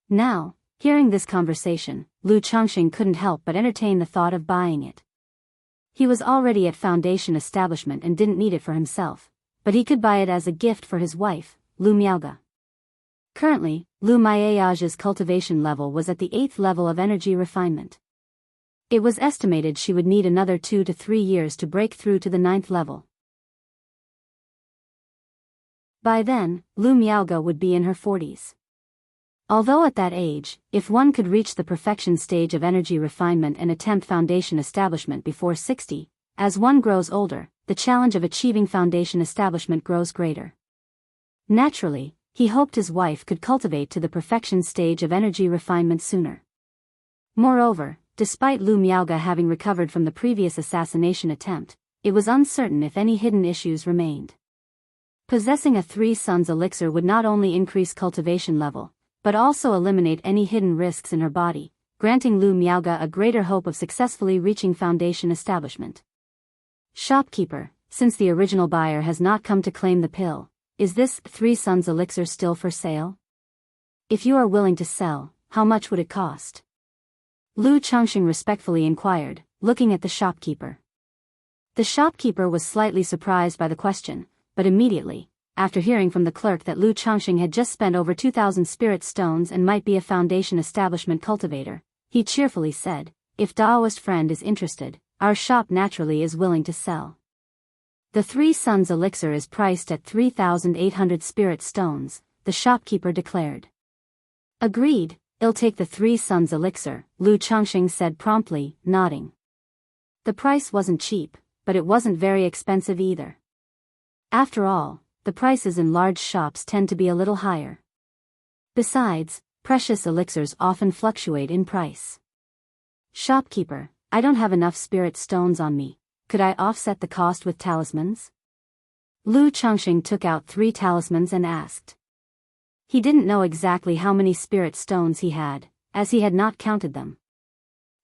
Now, hearing this conversation, Lu Changxing couldn't help but entertain the thought of buying it. He was already at Foundation establishment and didn't need it for himself, but he could buy it as a gift for his wife, Lu Miaoge. Currently, Lu Miaoge's cultivation level was at the 8th level of energy refinement. It was estimated she would need another 2 to 3 years to break through to the 9th level. By then, Lu Miaoge would be in her 40s. Although at that age, if one could reach the perfection stage of energy refinement and attempt foundation establishment before 60, as one grows older, the challenge of achieving foundation establishment grows greater. Naturally, he hoped his wife could cultivate to the perfection stage of energy refinement sooner. Moreover, despite Lu Miaoge having recovered from the previous assassination attempt, it was uncertain if any hidden issues remained. Possessing a 3 Suns elixir would not only increase cultivation level, but also eliminate any hidden risks in her body, granting Lu Miaoge a greater hope of successfully reaching foundation establishment. Shopkeeper, since the original buyer has not come to claim the pill, is this 3 Suns elixir still for sale? If you are willing to sell, how much would it cost? Lu Changxing respectfully inquired, looking at the shopkeeper. The shopkeeper was slightly surprised by the question, but immediately, after hearing from the clerk that Lu Changxing had just spent over 2,000 spirit stones and might be a foundation establishment cultivator, he cheerfully said, "If Daoist friend is interested, our shop naturally is willing to sell." The 3 Suns elixir is priced at 3,800 spirit stones, the shopkeeper declared. Agreed, I'll take the 3 Suns elixir, Lu Changxing said promptly, nodding. The price wasn't cheap, but it wasn't very expensive either. After all, the prices in large shops tend to be a little higher. Besides, precious elixirs often fluctuate in price. Shopkeeper, I don't have enough spirit stones on me. Could I offset the cost with talismans? Lu Changxing took out 3 talismans and asked. He didn't know exactly how many spirit stones he had, as he had not counted them.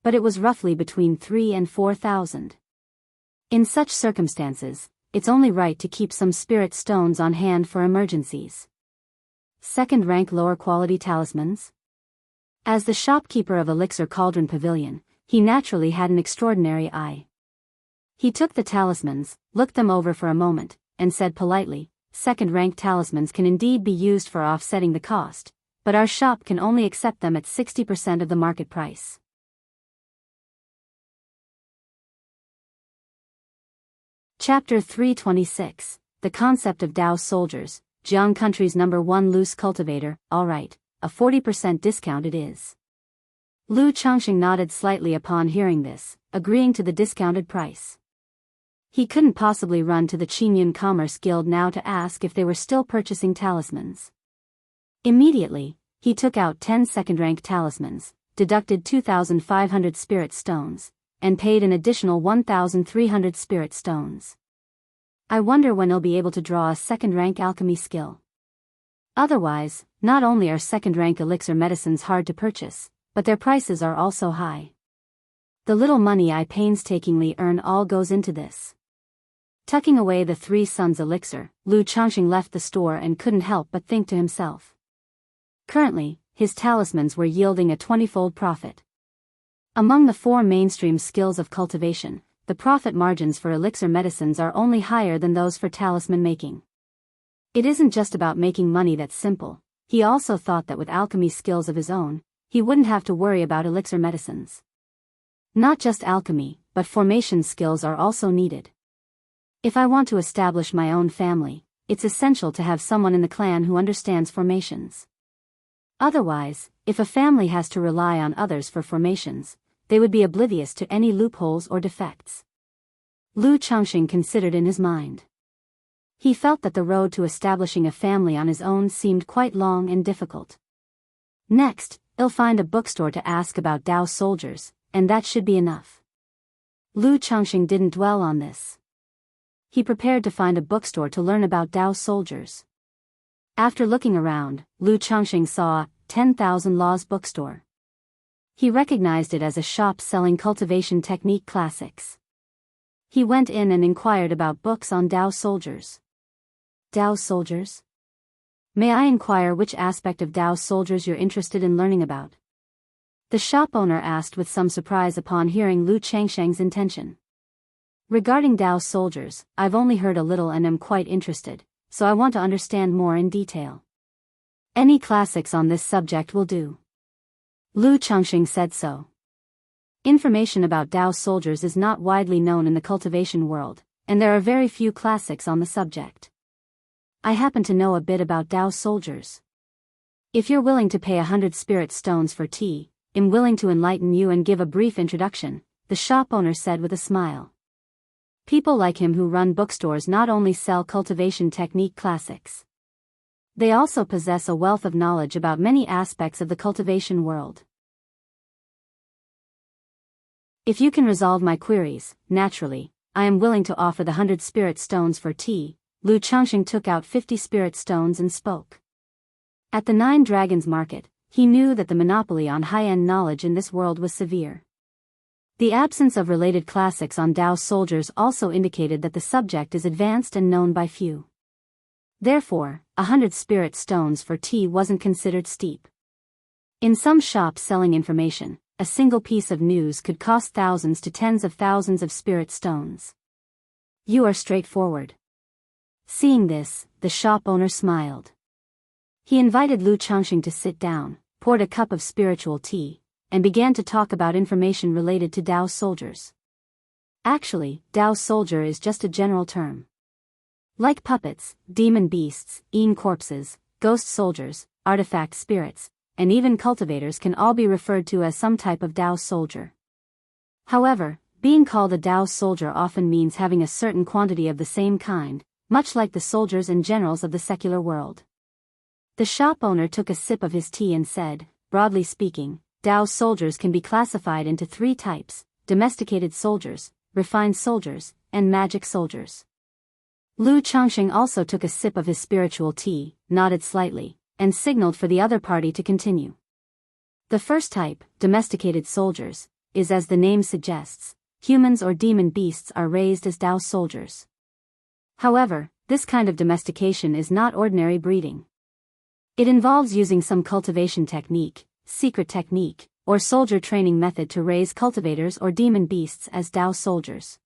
But it was roughly between 3 and 4,000. In such circumstances, it's only right to keep some spirit stones on hand for emergencies. Second rank lower quality talismans? As the shopkeeper of Elixir Cauldron Pavilion, he naturally had an extraordinary eye. He took the talismans, looked them over for a moment, and said politely, "Second rank talismans can indeed be used for offsetting the cost, but our shop can only accept them at 60% of the market price." Chapter 326, The Concept of Dao Soldiers, Jianghu Country's #1 loose cultivator, alright, a 40% discount it is. Lu Changxing nodded slightly upon hearing this, agreeing to the discounted price. He couldn't possibly run to the Qingyun Commerce Guild now to ask if they were still purchasing talismans. Immediately, he took out 10 second-rank talismans, deducted 2,500 spirit stones, and paid an additional 1,300 spirit stones. I wonder when he'll be able to draw a second-rank alchemy skill. Otherwise, not only are second-rank elixir medicines hard to purchase, but their prices are also high. The little money I painstakingly earn all goes into this. Tucking away the 3 Suns elixir, Lu Changxing left the store and couldn't help but think to himself. Currently, his talismans were yielding a 20-fold profit. Among the 4 mainstream skills of cultivation, the profit margins for elixir medicines are only higher than those for talisman making. It isn't just about making money that's simple. He also thought that with alchemy skills of his own, he wouldn't have to worry about elixir medicines. Not just alchemy, but formation skills are also needed. If I want to establish my own family, it's essential to have someone in the clan who understands formations. Otherwise, if a family has to rely on others for formations, they would be oblivious to any loopholes or defects. Lu Changxing considered in his mind. He felt that the road to establishing a family on his own seemed quite long and difficult. Next, he'll find a bookstore to ask about Dao soldiers, and that should be enough. Lu Changxing didn't dwell on this. He prepared to find a bookstore to learn about Dao soldiers. After looking around, Lu Changxing saw 10,000 Laws bookstore. He recognized it as a shop selling cultivation technique classics. He went in and inquired about books on Dao soldiers. Dao soldiers? May I inquire which aspect of Dao soldiers you're interested in learning about? The shop owner asked with some surprise upon hearing Lu Changsheng's intention. Regarding Dao soldiers, I've only heard a little and am quite interested, so I want to understand more in detail. Any classics on this subject will do. Lu Changsheng said so. Information about Dao soldiers is not widely known in the cultivation world, and there are very few classics on the subject. I happen to know a bit about Dao soldiers. If you're willing to pay 100 spirit stones for tea, I'm willing to enlighten you and give a brief introduction, the shop owner said with a smile. People like him who run bookstores not only sell cultivation technique classics. They also possess a wealth of knowledge about many aspects of the cultivation world. If you can resolve my queries, naturally, I am willing to offer the 100 spirit stones for tea. Lu Changsheng took out 50 spirit stones and spoke. At the Nine Dragons Market, he knew that the monopoly on high-end knowledge in this world was severe. The absence of related classics on Dao soldiers also indicated that the subject is advanced and known by few. Therefore, 100 spirit stones for tea wasn't considered steep. In some shops selling information, a single piece of news could cost thousands to tens of thousands of spirit stones. You are straightforward. Seeing this, the shop owner smiled. He invited Lu Changsheng to sit down, poured a cup of spiritual tea, and began to talk about information related to Dao soldiers. Actually, Dao soldier is just a general term. Like puppets, demon beasts, corpses, ghost soldiers, artifact spirits, and even cultivators can all be referred to as some type of Dao soldier. However, being called a Dao soldier often means having a certain quantity of the same kind, much like the soldiers and generals of the secular world. The shop owner took a sip of his tea and said, broadly speaking, Dao soldiers can be classified into 3 types: domesticated soldiers, refined soldiers, and magic soldiers. Lu Changsheng also took a sip of his spiritual tea, nodded slightly, and signaled for the other party to continue. The first type, domesticated soldiers, is as the name suggests, humans or demon beasts are raised as Dao soldiers. However, this kind of domestication is not ordinary breeding. It involves using some cultivation technique, secret technique, or soldier training method to raise cultivators or demon beasts as Dao soldiers.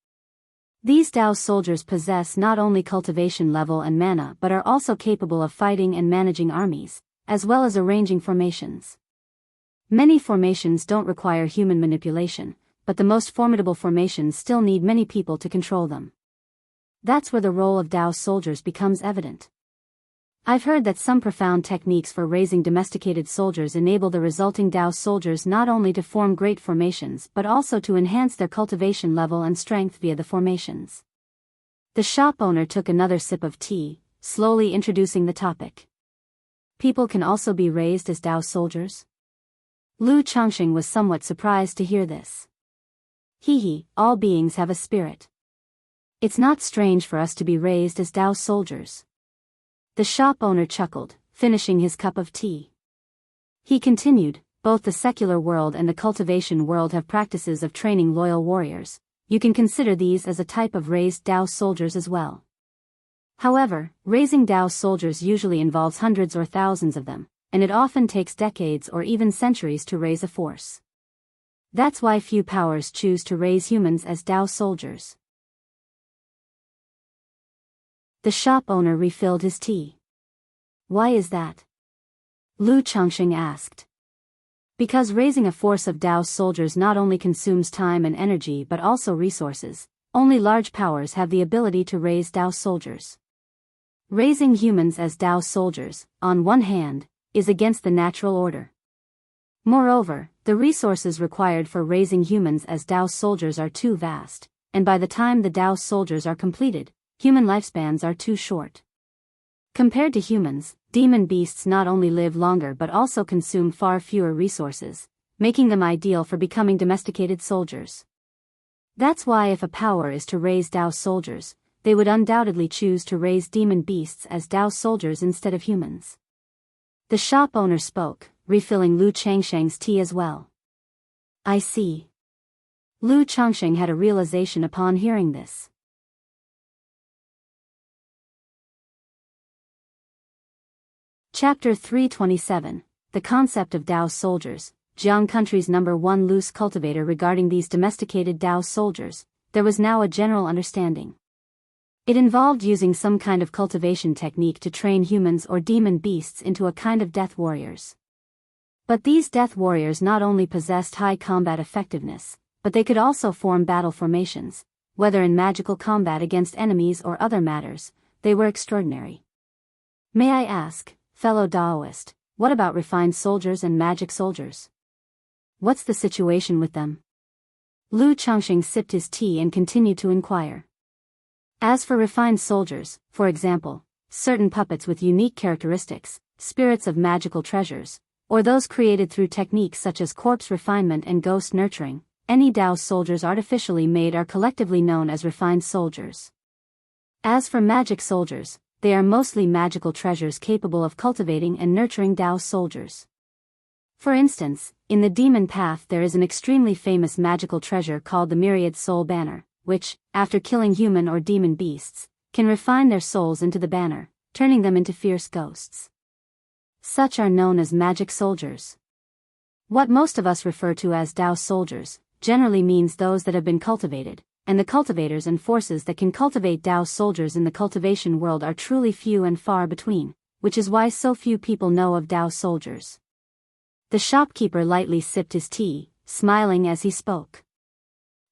These Dao soldiers possess not only cultivation level and mana but are also capable of fighting and managing armies, as well as arranging formations. Many formations don't require human manipulation, but the most formidable formations still need many people to control them. That's where the role of Dao soldiers becomes evident. I've heard that some profound techniques for raising domesticated soldiers enable the resulting Dao soldiers not only to form great formations but also to enhance their cultivation level and strength via the formations. The shop owner took another sip of tea, slowly introducing the topic. People can also be raised as Dao soldiers? Lu Changsheng was somewhat surprised to hear this. All beings have a spirit. It's not strange for us to be raised as Dao soldiers. The shop owner chuckled, finishing his cup of tea. He continued, both the secular world and the cultivation world have practices of training loyal warriors. You can consider these as a type of raised Dao soldiers as well. However, raising Dao soldiers usually involves hundreds or thousands of them, and it often takes decades or even centuries to raise a force. That's why few powers choose to raise humans as Dao soldiers. The shop owner refilled his tea. Why is that? Lu Changsheng asked. Because raising a force of Dao soldiers not only consumes time and energy but also resources. Only large powers have the ability to raise Dao soldiers. Raising humans as Dao soldiers, on one hand, is against the natural order. Moreover, the resources required for raising humans as Dao soldiers are too vast, and by the time the Dao soldiers are completed, human lifespans are too short. Compared to humans, demon beasts not only live longer but also consume far fewer resources, making them ideal for becoming domesticated soldiers. That's why if a power is to raise Dao soldiers, they would undoubtedly choose to raise demon beasts as Dao soldiers instead of humans. The shop owner spoke, refilling Lu Changsheng's tea as well. I see. Lu Changsheng had a realization upon hearing this. Chapter 327, The Concept of Daoist Soldiers. Jianghu country's #1 loose cultivator. Regarding these domesticated Daoist soldiers, there was now a general understanding. It involved using some kind of cultivation technique to train humans or demon beasts into a kind of death warriors. But these death warriors not only possessed high combat effectiveness, but they could also form battle formations, whether in magical combat against enemies or other matters. They were extraordinary. May I ask, fellow Daoist, what about refined soldiers and magic soldiers? What's the situation with them? Lu Changxing sipped his tea and continued to inquire. As for refined soldiers, for example, certain puppets with unique characteristics, spirits of magical treasures, or those created through techniques such as corpse refinement and ghost nurturing, any Daoist soldiers artificially made are collectively known as refined soldiers. As for magic soldiers, they are mostly magical treasures capable of cultivating and nurturing Daoist soldiers. For instance, in the demon path there is an extremely famous magical treasure called the Myriad Soul Banner, which, after killing human or demon beasts, can refine their souls into the banner, turning them into fierce ghosts. Such are known as magic soldiers. What most of us refer to as Daoist soldiers generally means those that have been cultivated, and the cultivators and forces that can cultivate Daoist soldiers in the cultivation world are truly few and far between, which is why so few people know of Daoist soldiers. The shopkeeper lightly sipped his tea, smiling as he spoke.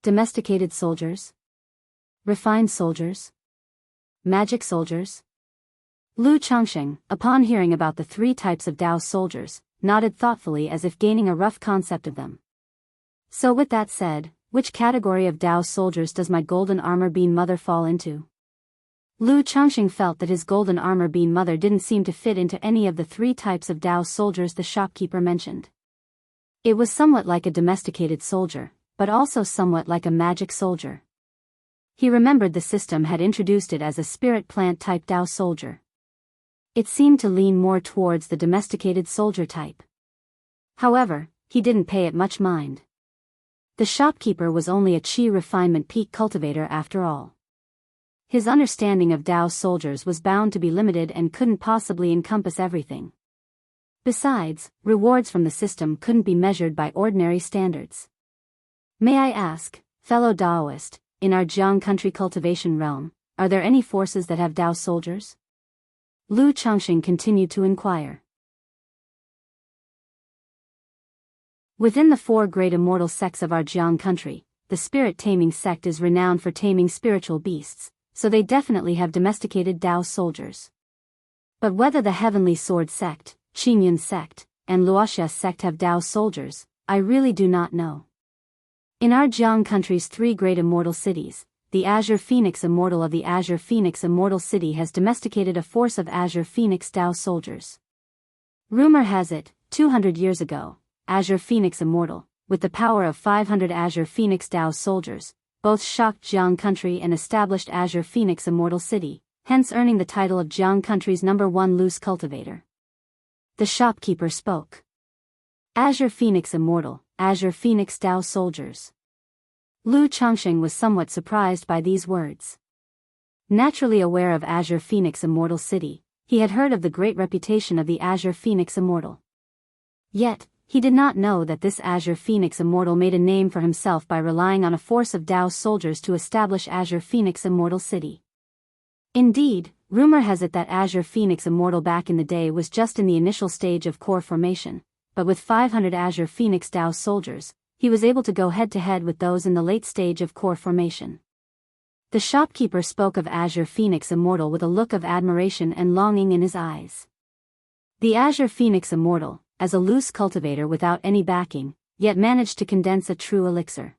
Domesticated soldiers? Refined soldiers? Magic soldiers? Lu Changxing, upon hearing about the 3 types of Daoist soldiers, nodded thoughtfully as if gaining a rough concept of them. So with that said, which category of Daoist soldiers does my golden armor bean mother fall into? Lu Changxing felt that his golden armor bean mother didn't seem to fit into any of the 3 types of Daoist soldiers the shopkeeper mentioned. It was somewhat like a domesticated soldier, but also somewhat like a magic soldier. He remembered the system had introduced it as a spirit plant type Daoist soldier. It seemed to lean more towards the domesticated soldier type. However, he didn't pay it much mind. The shopkeeper was only a chi refinement peak cultivator after all. His understanding of Daoist soldiers was bound to be limited and couldn't possibly encompass everything. Besides, rewards from the system couldn't be measured by ordinary standards. May I ask, fellow Daoist, in our Jianghu country cultivation realm, are there any forces that have Daoist soldiers? Lu Changxing continued to inquire. Within the 4 great immortal sects of our Jianghu country, the spirit-taming sect is renowned for taming spiritual beasts, so they definitely have domesticated Daoist soldiers. But whether the Heavenly Sword sect, Qingyun sect, and Wuxia sect have Daoist soldiers, I really do not know. In our Jianghu country's 3 great immortal cities, the Azure Phoenix Immortal of the Azure Phoenix Immortal City has domesticated a force of Azure Phoenix Daoist soldiers. Rumor has it, 200 years ago, Azure Phoenix Immortal, with the power of 500 Azure Phoenix Daoist soldiers, both shocked Jianghu country and established Azure Phoenix Immortal City, hence earning the title of Jianghu country's #1 loose cultivator. The shopkeeper spoke. Azure Phoenix Immortal, Azure Phoenix Daoist soldiers. Lu Changxing was somewhat surprised by these words. Naturally aware of Azure Phoenix Immortal City, he had heard of the great reputation of the Azure Phoenix Immortal. Yet, he did not know that this Azure Phoenix Immortal made a name for himself by relying on a force of Daoist soldiers to establish Azure Phoenix Immortal City. Indeed, rumor has it that Azure Phoenix Immortal back in the day was just in the initial stage of core formation, but with 500 Azure Phoenix Daoist soldiers, he was able to go head-to-head with those in the late stage of core formation. The shopkeeper spoke of Azure Phoenix Immortal with a look of admiration and longing in his eyes. The Azure Phoenix Immortal, as a loose cultivator without any backing, yet managed to condense a true elixir.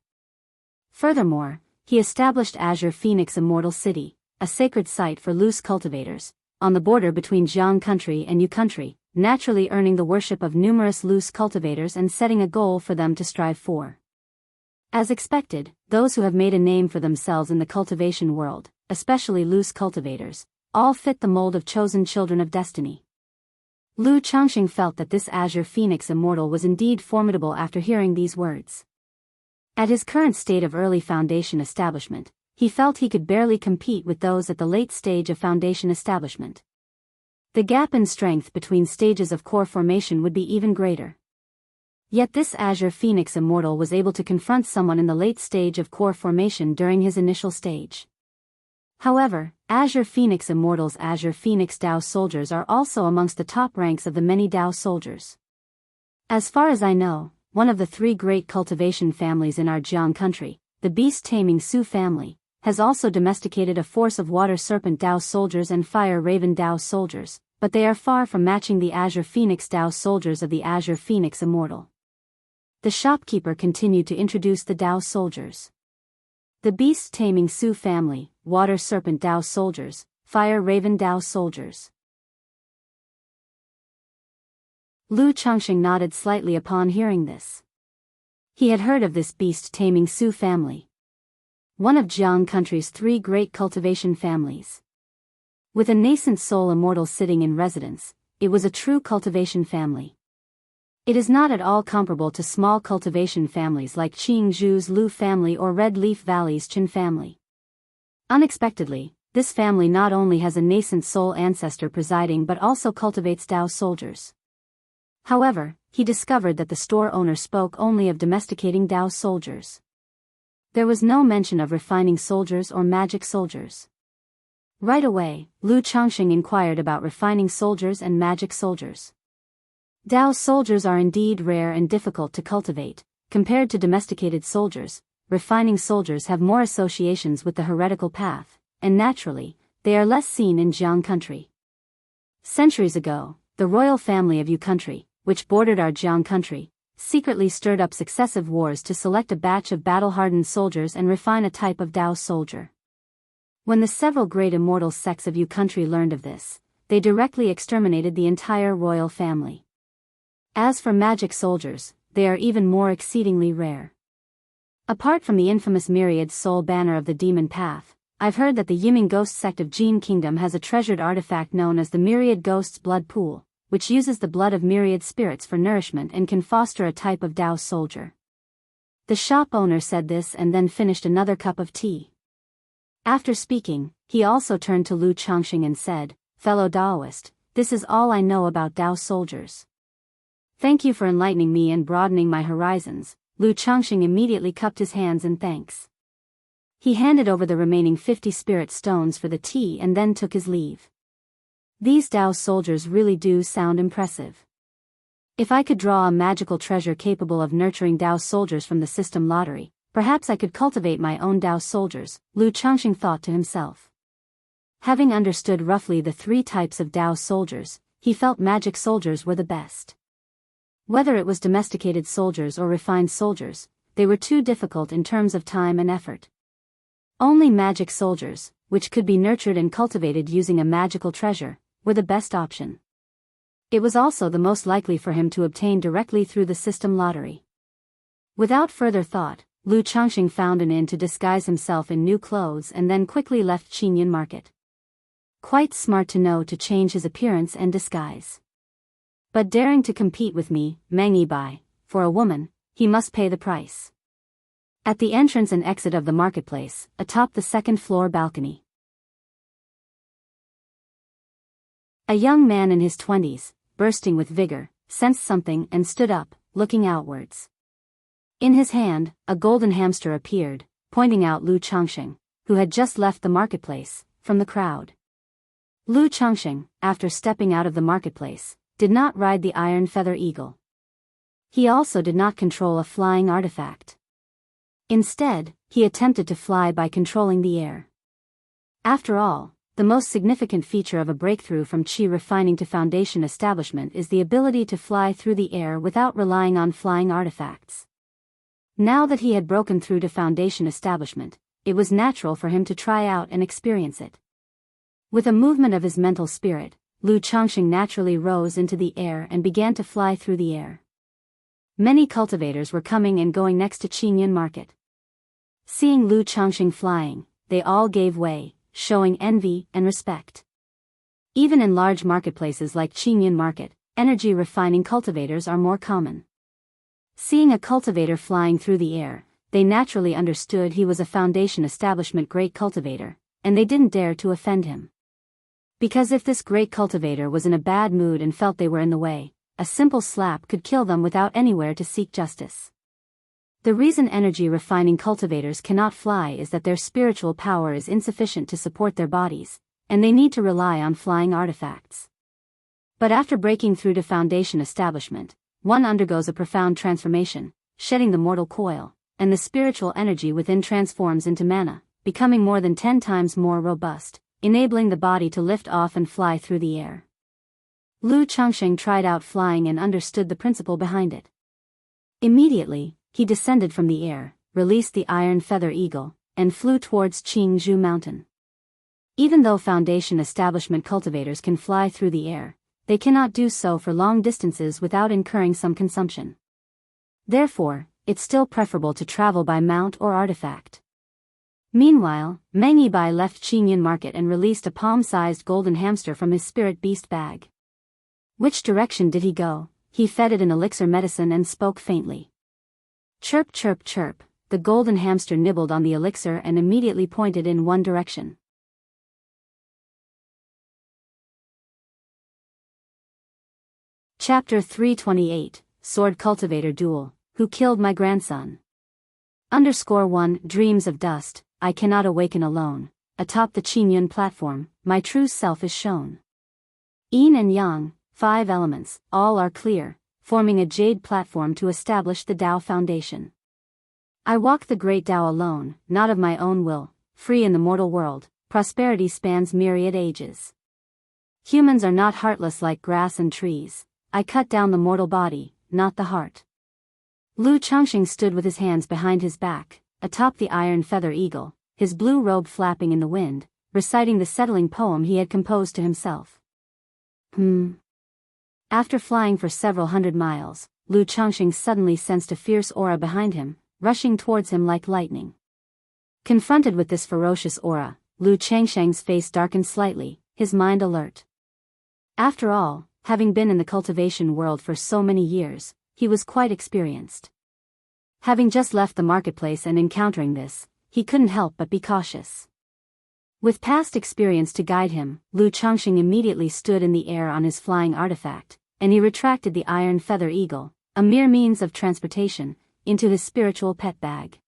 Furthermore, he established Azure Phoenix Immortal City, a sacred site for loose cultivators, on the border between Jianghu country and Yu country, naturally earning the worship of numerous loose cultivators and setting a goal for them to strive for. As expected, those who have made a name for themselves in the cultivation world, especially loose cultivators, all fit the mold of chosen children of destiny. Lu Changxing felt that this Azure Phoenix Immortal was indeed formidable after hearing these words. At his current state of early foundation establishment, he felt he could barely compete with those at the late stage of foundation establishment. The gap in strength between stages of core formation would be even greater. Yet this Azure Phoenix Immortal was able to confront someone in the late stage of core formation during his initial stage. However, Azure Phoenix Immortal's Azure Phoenix Dao soldiers are also amongst the top ranks of the many Dao soldiers. As far as I know, one of the three great cultivation families in our Jianghu country, the beast-taming Su family, has also domesticated a force of water serpent Dao soldiers and fire raven Dao soldiers, but they are far from matching the Azure Phoenix Dao soldiers of the Azure Phoenix Immortal. The shopkeeper continued to introduce the Dao soldiers. The beast-taming Su family, water serpent Dao soldiers, fire raven Dao soldiers. Lu Changxing nodded slightly upon hearing this. He had heard of this beast-taming Su family, one of Jianghu country's three great cultivation families. With a nascent soul immortal sitting in residence, it was a true cultivation family. It is not at all comparable to small cultivation families like Jianghu's Lu family or Red Leaf Valley's Qin family. Unexpectedly, this family not only has a nascent soul ancestor presiding but also cultivates Dao soldiers. However, he discovered that the store owner spoke only of domesticating Dao soldiers. There was no mention of refining soldiers or magic soldiers. Right away, Lu Changxing inquired about refining soldiers and magic soldiers. Dao soldiers are indeed rare and difficult to cultivate. Compared to domesticated soldiers, refining soldiers have more associations with the heretical path, and naturally, they are less seen in Jianghu country. Centuries ago, the royal family of Yu country, which bordered our Jianghu country, secretly stirred up successive wars to select a batch of battle-hardened soldiers and refine a type of Dao soldier. When the several great immortal sects of Yu country learned of this, they directly exterminated the entire royal family. As for magic soldiers, they are even more exceedingly rare. Apart from the infamous myriad soul banner of the demon path, I've heard that the Yiming ghost sect of Jin Kingdom has a treasured artifact known as the Myriad Ghost's Blood Pool, which uses the blood of myriad spirits for nourishment and can foster a type of Dao soldier. The shop owner said this and then finished another cup of tea. After speaking, he also turned to Lu Changxing and said, "Fellow Daoist, this is all I know about Dao soldiers. Thank you for enlightening me and broadening my horizons." Lu Changxing immediately cupped his hands in thanks. He handed over the remaining 50 spirit stones for the tea and then took his leave. These Dao soldiers really do sound impressive. If I could draw a magical treasure capable of nurturing Dao soldiers from the system lottery, perhaps I could cultivate my own Dao soldiers, Lu Changxing thought to himself. Having understood roughly the three types of Dao soldiers, he felt magic soldiers were the best. Whether it was domesticated soldiers or refined soldiers, they were too difficult in terms of time and effort. Only magic soldiers, which could be nurtured and cultivated using a magical treasure, were the best option. It was also the most likely for him to obtain directly through the system lottery. Without further thought, Lu Changxing found an inn to disguise himself in new clothes and then quickly left Qinyan Market. Quite smart to know to change his appearance and disguise. But daring to compete with me, Meng Bai, for a woman, he must pay the price. At the entrance and exit of the marketplace, atop the second-floor balcony, a young man in his 20s, bursting with vigor, sensed something and stood up, looking outwards. In his hand, a golden hamster appeared, pointing out Lu Changxing, who had just left the marketplace, from the crowd. Lu Changxing, after stepping out of the marketplace, did not ride the iron feather eagle. He also did not control a flying artifact. Instead, he attempted to fly by controlling the air. After all, the most significant feature of a breakthrough from Qi refining to foundation establishment is the ability to fly through the air without relying on flying artifacts. Now that he had broken through to foundation establishment, it was natural for him to try out and experience it. With a movement of his mental spirit, Lu Changxing naturally rose into the air and began to fly through the air. Many cultivators were coming and going next to Qinyan Market. Seeing Lu Changxing flying, they all gave way, showing envy and respect. Even in large marketplaces like Qinyan Market, energy refining cultivators are more common. Seeing a cultivator flying through the air, they naturally understood he was a foundation establishment great cultivator, and they didn't dare to offend him. Because if this great cultivator was in a bad mood and felt they were in the way, a simple slap could kill them without anywhere to seek justice. The reason energy refining cultivators cannot fly is that their spiritual power is insufficient to support their bodies, and they need to rely on flying artifacts. But after breaking through to foundation establishment, one undergoes a profound transformation, shedding the mortal coil, and the spiritual energy within transforms into mana, becoming more than 10 times more robust, enabling the body to lift off and fly through the air. Lu Changsheng tried out flying and understood the principle behind it. Immediately, he descended from the air, released the iron feather eagle, and flew towards Jianghu mountain. Even though foundation establishment cultivators can fly through the air, they cannot do so for long distances without incurring some consumption. Therefore, it's still preferable to travel by mount or artifact. Meanwhile, Meng Yibai left Qingyun market and released a palm-sized golden hamster from his spirit beast bag. Which direction did he go? He fed it an elixir medicine and spoke faintly. Chirp chirp chirp, the golden hamster nibbled on the elixir and immediately pointed in one direction. Chapter 328, Sword Cultivator Duel, Who Killed My Grandson? _1 Dreams of Dust, I cannot awaken alone. Atop the Qingyun platform, my true self is shown. Yin and Yang, 5 elements, all are clear, forming a jade platform to establish the Tao foundation. I walk the great Tao alone, not of my own will, free in the mortal world, prosperity spans myriad ages. Humans are not heartless like grass and trees, I cut down the mortal body, not the heart. Lu Changsheng stood with his hands behind his back, atop the iron feather eagle, his blue robe flapping in the wind, reciting the settling poem he had composed to himself. After flying for several hundred miles, Lu Changsheng suddenly sensed a fierce aura behind him, rushing towards him like lightning. Confronted with this ferocious aura, Lu Changsheng's face darkened slightly, his mind alert. After all, having been in the cultivation world for so many years, he was quite experienced. Having just left the marketplace and encountering this, he couldn't help but be cautious. With past experience to guide him, Lu Changsheng immediately stood in the air on his flying artifact, and he retracted the iron feather eagle, a mere means of transportation, into his spiritual pet bag.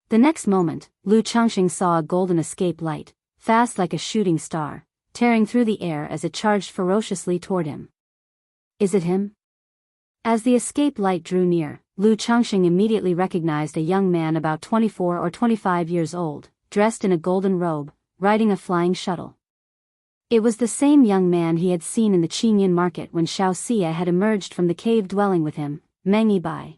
The next moment, Lu Changsheng saw a golden escape light, fast like a shooting star, tearing through the air as it charged ferociously toward him. Is it him? As the escape light drew near, Lu Changsheng immediately recognized a young man about 24 or 25 years old, dressed in a golden robe, riding a flying shuttle. It was the same young man he had seen in the Qingyun market when Xianxia had emerged from the cave dwelling with him, Meng Yibai.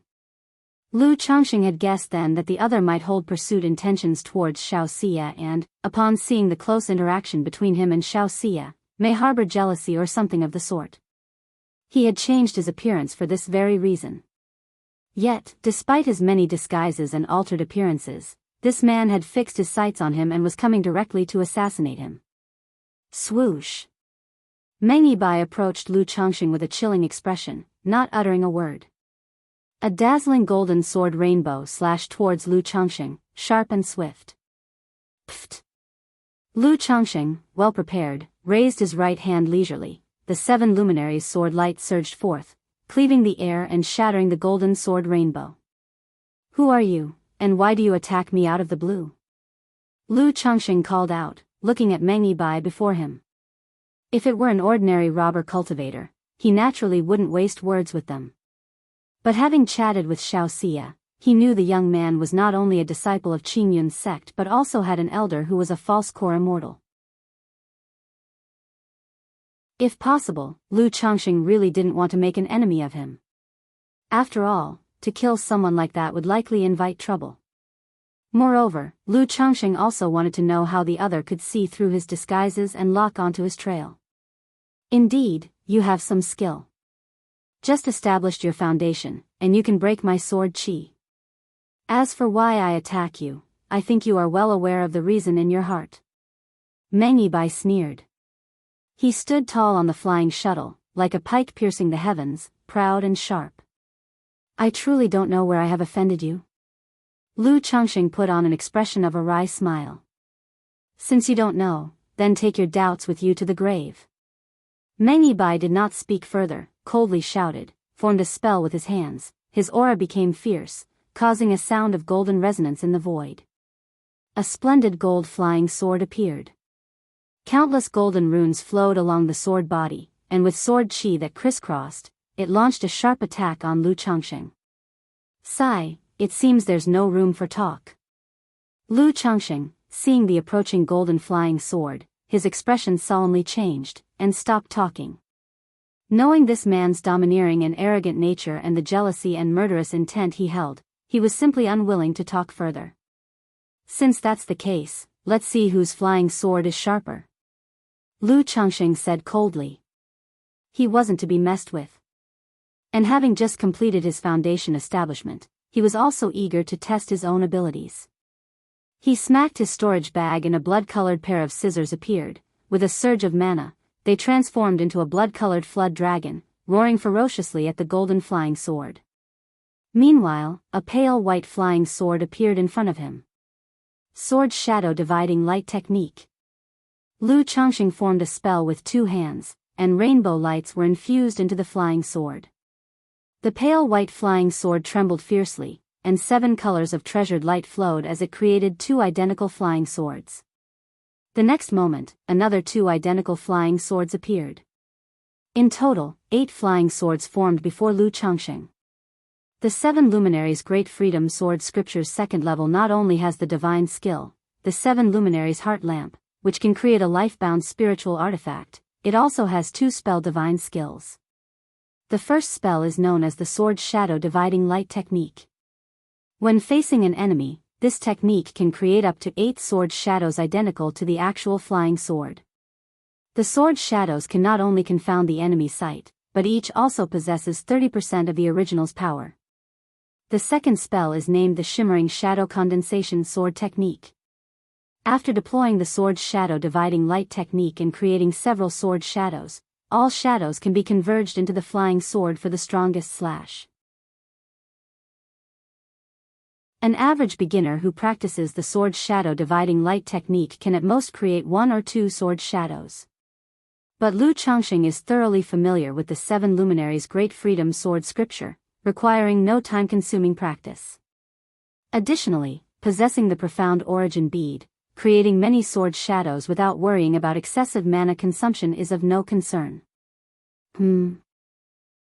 Lu Changsheng had guessed then that the other might hold pursuit intentions towards Xianxia and, upon seeing the close interaction between him and Xianxia, may harbor jealousy or something of the sort. He had changed his appearance for this very reason. Yet, despite his many disguises and altered appearances, this man had fixed his sights on him and was coming directly to assassinate him. Swoosh! Meng Yibai approached Lu Changsheng with a chilling expression, not uttering a word. A dazzling golden sword rainbow slashed towards Lu Changsheng, sharp and swift. Pfft! Lu Changsheng, well prepared, raised his right hand leisurely. The 7 luminaries' sword light surged forth, cleaving the air and shattering the golden sword rainbow. Who are you, and why do you attack me out of the blue? Lu Changsheng called out, looking at Meng Yibai before him. If it were an ordinary robber cultivator, he naturally wouldn't waste words with them. But having chatted with Xianxia, he knew the young man was not only a disciple of Qingyun's sect but also had an elder who was a false core immortal. If possible, Lu Changsheng really didn't want to make an enemy of him. After all, to kill someone like that would likely invite trouble. Moreover, Lu Changsheng also wanted to know how the other could see through his disguises and lock onto his trail. Indeed, you have some skill. Just established your foundation, and you can break my sword chi. As for why I attack you, I think you are well aware of the reason in your heart. Meng Yibai sneered. He stood tall on the flying shuttle, like a pike piercing the heavens, proud and sharp. I truly don't know where I have offended you. Lu Changsheng put on an expression of a wry smile. Since you don't know, then take your doubts with you to the grave. Meng Yibai did not speak further, coldly shouted, formed a spell with his hands, his aura became fierce, causing a sound of golden resonance in the void. A splendid gold flying sword appeared. Countless golden runes flowed along the sword body, and with sword chi that crisscrossed, it launched a sharp attack on Lu Changsheng. Sigh, it seems there's no room for talk. Lu Changsheng, seeing the approaching golden flying sword, his expression solemnly changed, and stopped talking. Knowing this man's domineering and arrogant nature and the jealousy and murderous intent he held, he was simply unwilling to talk further. Since that's the case, let's see whose flying sword is sharper. Lu Changsheng said coldly. He wasn't to be messed with. And having just completed his foundation establishment, he was also eager to test his own abilities. He smacked his storage bag and a blood-colored pair of scissors appeared. With a surge of mana, they transformed into a blood-colored flood dragon, roaring ferociously at the golden flying sword. Meanwhile, a pale white flying sword appeared in front of him. Sword Shadow Dividing Light Technique. Lu Changsheng formed a spell with two hands, and rainbow lights were infused into the flying sword. The pale white flying sword trembled fiercely, and 7 colors of treasured light flowed as it created 2 identical flying swords. The next moment, another 2 identical flying swords appeared. In total, 8 flying swords formed before Lu Changsheng. The 7 Luminaries' Great Freedom Sword Scripture's 2nd level not only has the divine skill, the 7 Luminaries' Heart Lamp, which can create a life-bound spiritual artifact, it also has 2 spell divine skills. The first spell is known as the Sword Shadow Dividing Light Technique. When facing an enemy, this technique can create up to 8 sword shadows identical to the actual flying sword. The sword shadows can not only confound the enemy's sight, but each also possesses 30% of the original's power. The second spell is named the Shimmering Shadow Condensation Sword Technique. After deploying the Sword Shadow Dividing Light Technique and creating several sword shadows, all shadows can be converged into the flying sword for the strongest slash. An average beginner who practices the Sword Shadow Dividing Light Technique can at most create 1 or 2 sword shadows. But Lu Changsheng is thoroughly familiar with the 7 Luminaries' Great Freedom Sword Scripture, requiring no time-consuming practice. Additionally, possessing the Profound Origin Bead, creating many sword shadows without worrying about excessive mana consumption is of no concern.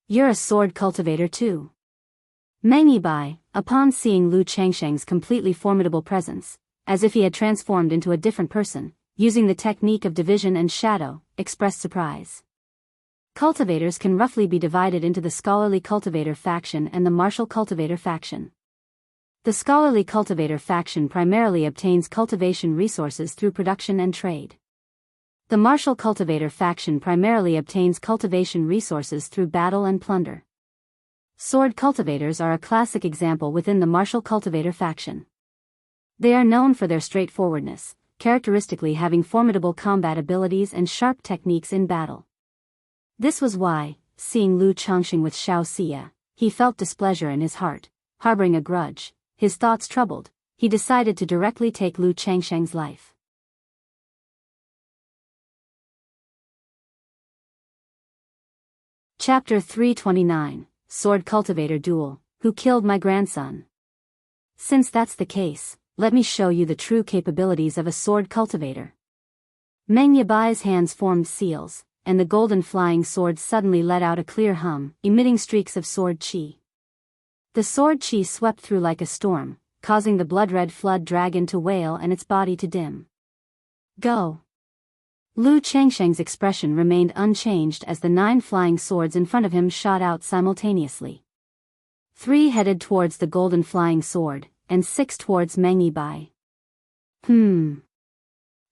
You're a sword cultivator too. Meng Yibai, upon seeing Lu Changsheng's completely formidable presence, as if he had transformed into a different person, using the technique of division and shadow, expressed surprise. Cultivators can roughly be divided into the Scholarly Cultivator faction and the Martial Cultivator faction. The Scholarly Cultivator faction primarily obtains cultivation resources through production and trade. The Martial Cultivator faction primarily obtains cultivation resources through battle and plunder. Sword cultivators are a classic example within the Martial Cultivator faction. They are known for their straightforwardness, characteristically having formidable combat abilities and sharp techniques in battle. This was why, seeing Lu Changsheng with Xiao Xia, he felt displeasure in his heart, harboring a grudge. His thoughts troubled, he decided to directly take Lu Changsheng's life. Chapter 329, Sword Cultivator Duel, Who Killed My Grandson? Since that's the case, let me show you the true capabilities of a sword cultivator. Meng Yibai's hands formed seals, and the golden flying sword suddenly let out a clear hum, emitting streaks of sword chi. The sword chi swept through like a storm, causing the blood-red flood dragon to wail and its body to dim. Go! Lu Changsheng's expression remained unchanged as the 9 flying swords in front of him shot out simultaneously. 3 headed towards the golden flying sword, and 6 towards Meng Yibai. Meng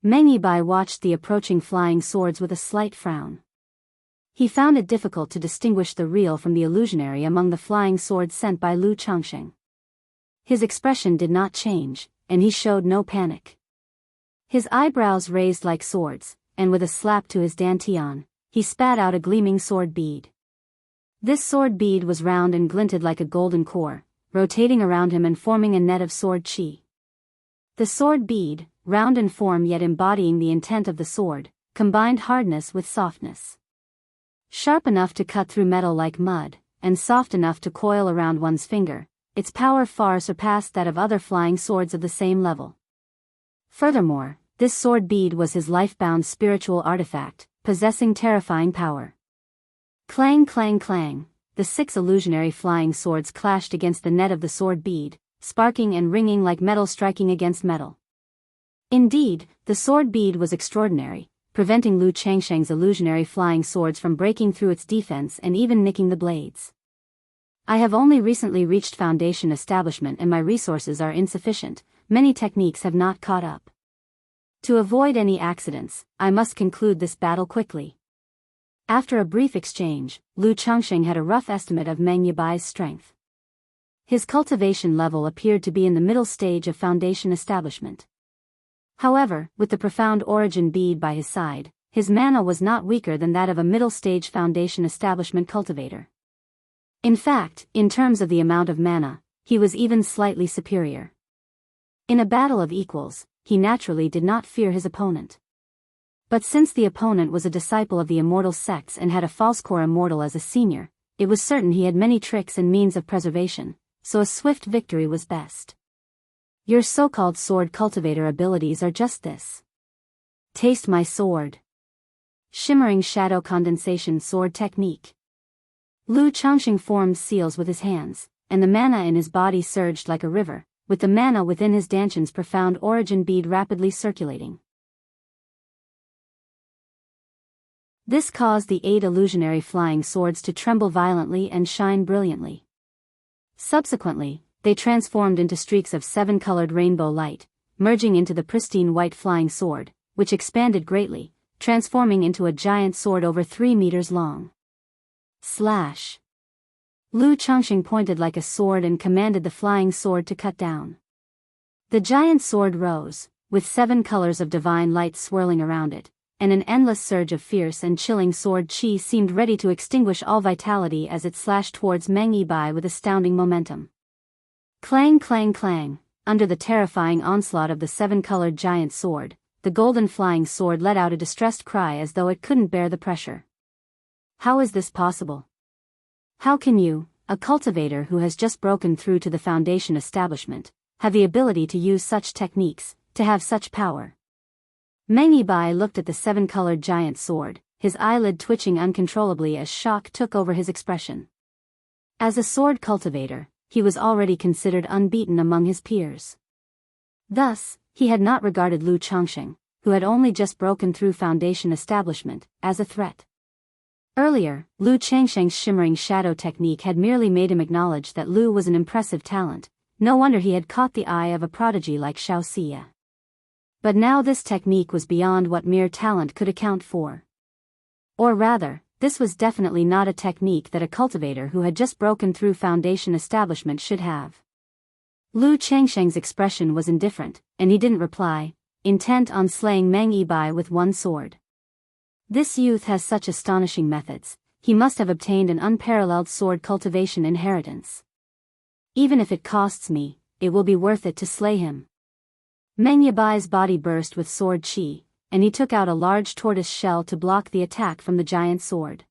Yibai watched the approaching flying swords with a slight frown. He found it difficult to distinguish the real from the illusionary among the flying swords sent by Lu Changsheng. His expression did not change, and he showed no panic. His eyebrows raised like swords, and with a slap to his dantian, he spat out a gleaming sword bead. This sword bead was round and glinted like a golden core, rotating around him and forming a net of sword chi. The sword bead, round in form yet embodying the intent of the sword, combined hardness with softness. Sharp enough to cut through metal like mud, and soft enough to coil around one's finger, its power far surpassed that of other flying swords of the same level. Furthermore, this sword bead was his life-bound spiritual artifact, possessing terrifying power. Clang clang clang, the 6 illusionary flying swords clashed against the net of the sword bead, sparking and ringing like metal striking against metal. Indeed, the sword bead was extraordinary, preventing Lu Qianxiang's illusionary flying swords from breaking through its defense and even nicking the blades. I have only recently reached foundation establishment and my resources are insufficient, many techniques have not caught up. To avoid any accidents, I must conclude this battle quickly. After a brief exchange, Lu Qianxiang had a rough estimate of Meng Yibai's strength. His cultivation level appeared to be in the middle stage of foundation establishment. However, with the profound origin bead by his side, his mana was not weaker than that of a middle-stage foundation establishment cultivator. In fact, in terms of the amount of mana, he was even slightly superior. In a battle of equals, he naturally did not fear his opponent. But since the opponent was a disciple of the Immortal sects and had a false-core Immortal as a senior, it was certain he had many tricks and means of preservation, so a swift victory was best. Your so-called sword cultivator abilities are just this. Taste my sword. Shimmering shadow condensation sword technique. Lu Qianxiang formed seals with his hands, and the mana in his body surged like a river, with the mana within his Danshan's profound origin bead rapidly circulating. This caused the 8 illusionary flying swords to tremble violently and shine brilliantly. Subsequently, they transformed into streaks of 7-colored rainbow light, merging into the pristine white flying sword, which expanded greatly, transforming into a giant sword over 3 meters long. Slash! Lu Qianxiang pointed like a sword and commanded the flying sword to cut down. The giant sword rose, with 7 colors of divine light swirling around it, and an endless surge of fierce and chilling sword chi seemed ready to extinguish all vitality as it slashed towards Meng Yibai with astounding momentum. Clang clang clang, under the terrifying onslaught of the 7-colored giant sword, the golden flying sword let out a distressed cry as though it couldn't bear the pressure. How is this possible? How can you, a cultivator who has just broken through to the foundation establishment, have the ability to use such techniques, to have such power? Meng Yibai looked at the 7-colored giant sword, his eyelid twitching uncontrollably as shock took over his expression. As a sword cultivator, he was already considered unbeaten among his peers. Thus, he had not regarded Lu Qianxiang, who had only just broken through foundation establishment, as a threat. Earlier, Lu Qianxiang's shimmering shadow technique had merely made him acknowledge that Lu was an impressive talent, no wonder he had caught the eye of a prodigy like Xianxia. But now this technique was beyond what mere talent could account for. Or rather, this was definitely not a technique that a cultivator who had just broken through foundation establishment should have. Lu Qianxiang's expression was indifferent, and he didn't reply, intent on slaying Meng Yibai with one sword. This youth has such astonishing methods, he must have obtained an unparalleled sword cultivation inheritance. Even if it costs me, it will be worth it to slay him. Meng Yibai's body burst with sword chi, and he took out a large tortoise shell to block the attack from the giant sword.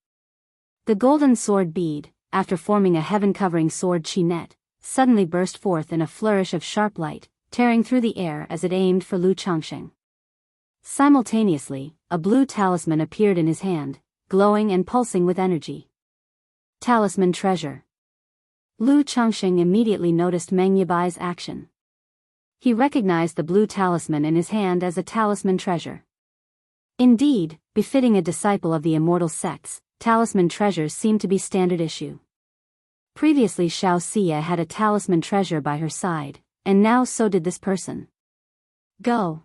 The golden sword bead, after forming a heaven-covering sword chi net, suddenly burst forth in a flourish of sharp light, tearing through the air as it aimed for Lu Qianxiang. Simultaneously, a blue talisman appeared in his hand, glowing and pulsing with energy. Talisman treasure. Lu Qianxiang immediately noticed Meng Yibai's action. He recognized the blue talisman in his hand as a talisman treasure. Indeed, befitting a disciple of the Immortal sects, talisman treasures seemed to be standard issue. Previously Xianxia had a talisman treasure by her side, and now so did this person. Go!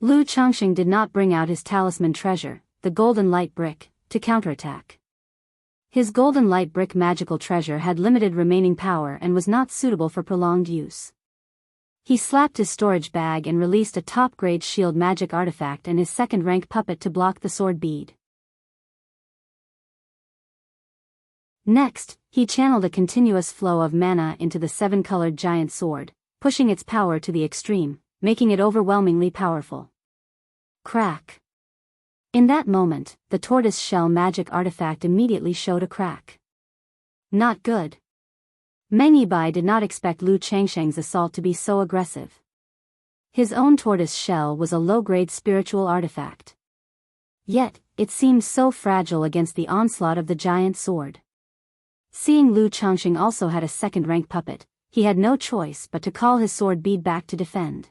Lu Qianxiang did not bring out his talisman treasure, the golden light brick, to counterattack. His golden light brick magical treasure had limited remaining power and was not suitable for prolonged use. He slapped his storage bag and released a top-grade shield magic artifact and his second-rank puppet to block the sword bead. Next, he channeled a continuous flow of mana into the 7-colored giant sword, pushing its power to the extreme, making it overwhelmingly powerful. Crack. In that moment, the tortoise shell magic artifact immediately showed a crack. Not good. Meng Yibai did not expect Lu Changsheng's assault to be so aggressive. His own tortoise shell was a low-grade spiritual artifact. Yet, it seemed so fragile against the onslaught of the giant sword. Seeing Lu Changsheng also had a second-rank puppet, he had no choice but to call his sword bead back to defend.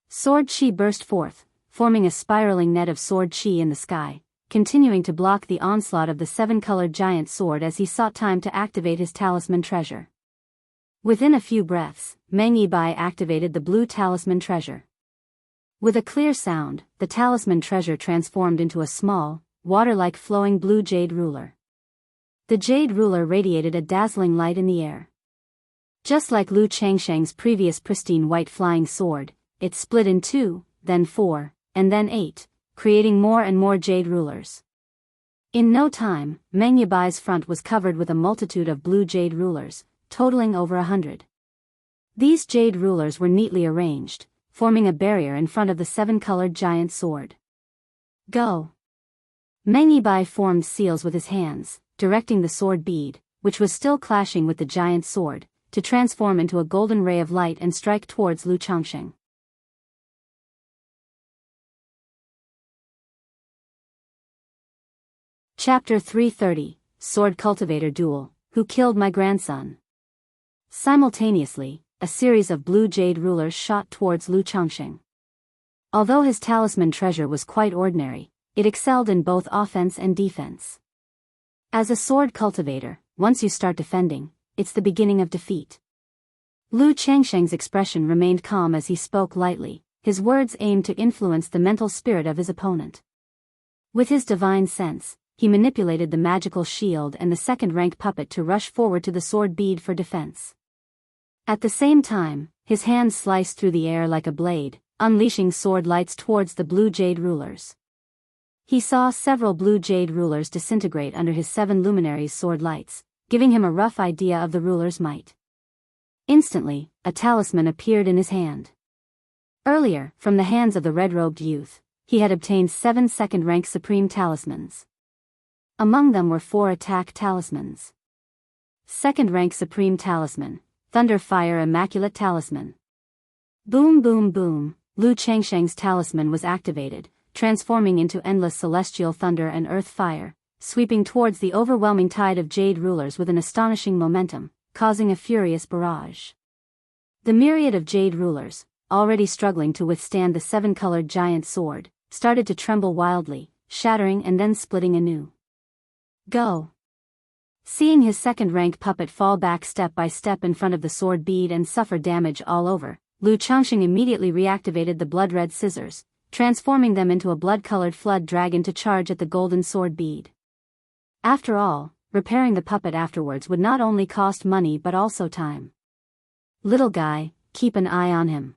Sword chi burst forth, forming a spiraling net of sword chi in the sky, continuing to block the onslaught of the seven-colored giant sword as he sought time to activate his talisman treasure. Within a few breaths, Meng Yibai activated the blue talisman treasure. With a clear sound, the talisman treasure transformed into a small, water-like flowing blue jade ruler. The jade ruler radiated a dazzling light in the air. Just like Lu Changsheng's previous pristine white flying sword, it split in 2, then 4, and then 8, creating more and more jade rulers. In no time, Meng Yibai's front was covered with a multitude of blue jade rulers, totaling over 100. These jade rulers were neatly arranged, forming a barrier in front of the seven-colored giant sword. Go! Meng Yibai formed seals with his hands, directing the sword bead, which was still clashing with the giant sword, to transform into a golden ray of light and strike towards Lu Changsheng. Chapter 330, Sword Cultivator Duel, Who Killed My Grandson? Simultaneously, a series of blue jade rulers shot towards Lu Changsheng. Although his talisman treasure was quite ordinary, it excelled in both offense and defense. As a sword cultivator, once you start defending, it's the beginning of defeat. Lu Changsheng's expression remained calm as he spoke lightly, his words aimed to influence the mental spirit of his opponent. With his divine sense, he manipulated the magical shield and the second-rank puppet to rush forward to the sword bead for defense. At the same time, his hand sliced through the air like a blade, unleashing sword lights towards the blue jade rulers. He saw several blue jade rulers disintegrate under his 7 luminaries' sword lights, giving him a rough idea of the ruler's might. Instantly, a talisman appeared in his hand. Earlier, from the hands of the red-robed youth, he had obtained 7 second-rank supreme talismans. Among them were 4 attack talismans. Second-rank supreme talisman, Thunder Fire Immaculate Talisman. Boom boom boom, Lu Changsheng's talisman was activated, transforming into endless celestial thunder and earth fire, sweeping towards the overwhelming tide of jade rulers with an astonishing momentum, causing a furious barrage. The myriad of jade rulers, already struggling to withstand the 7-colored giant sword, started to tremble wildly, shattering and then splitting anew. Go! Seeing his second-rank puppet fall back step by step in front of the sword bead and suffer damage all over, Lu Changsheng immediately reactivated the blood-red scissors, transforming them into a blood-colored flood dragon to charge at the golden sword bead. After all, repairing the puppet afterwards would not only cost money but also time. Little guy, keep an eye on him.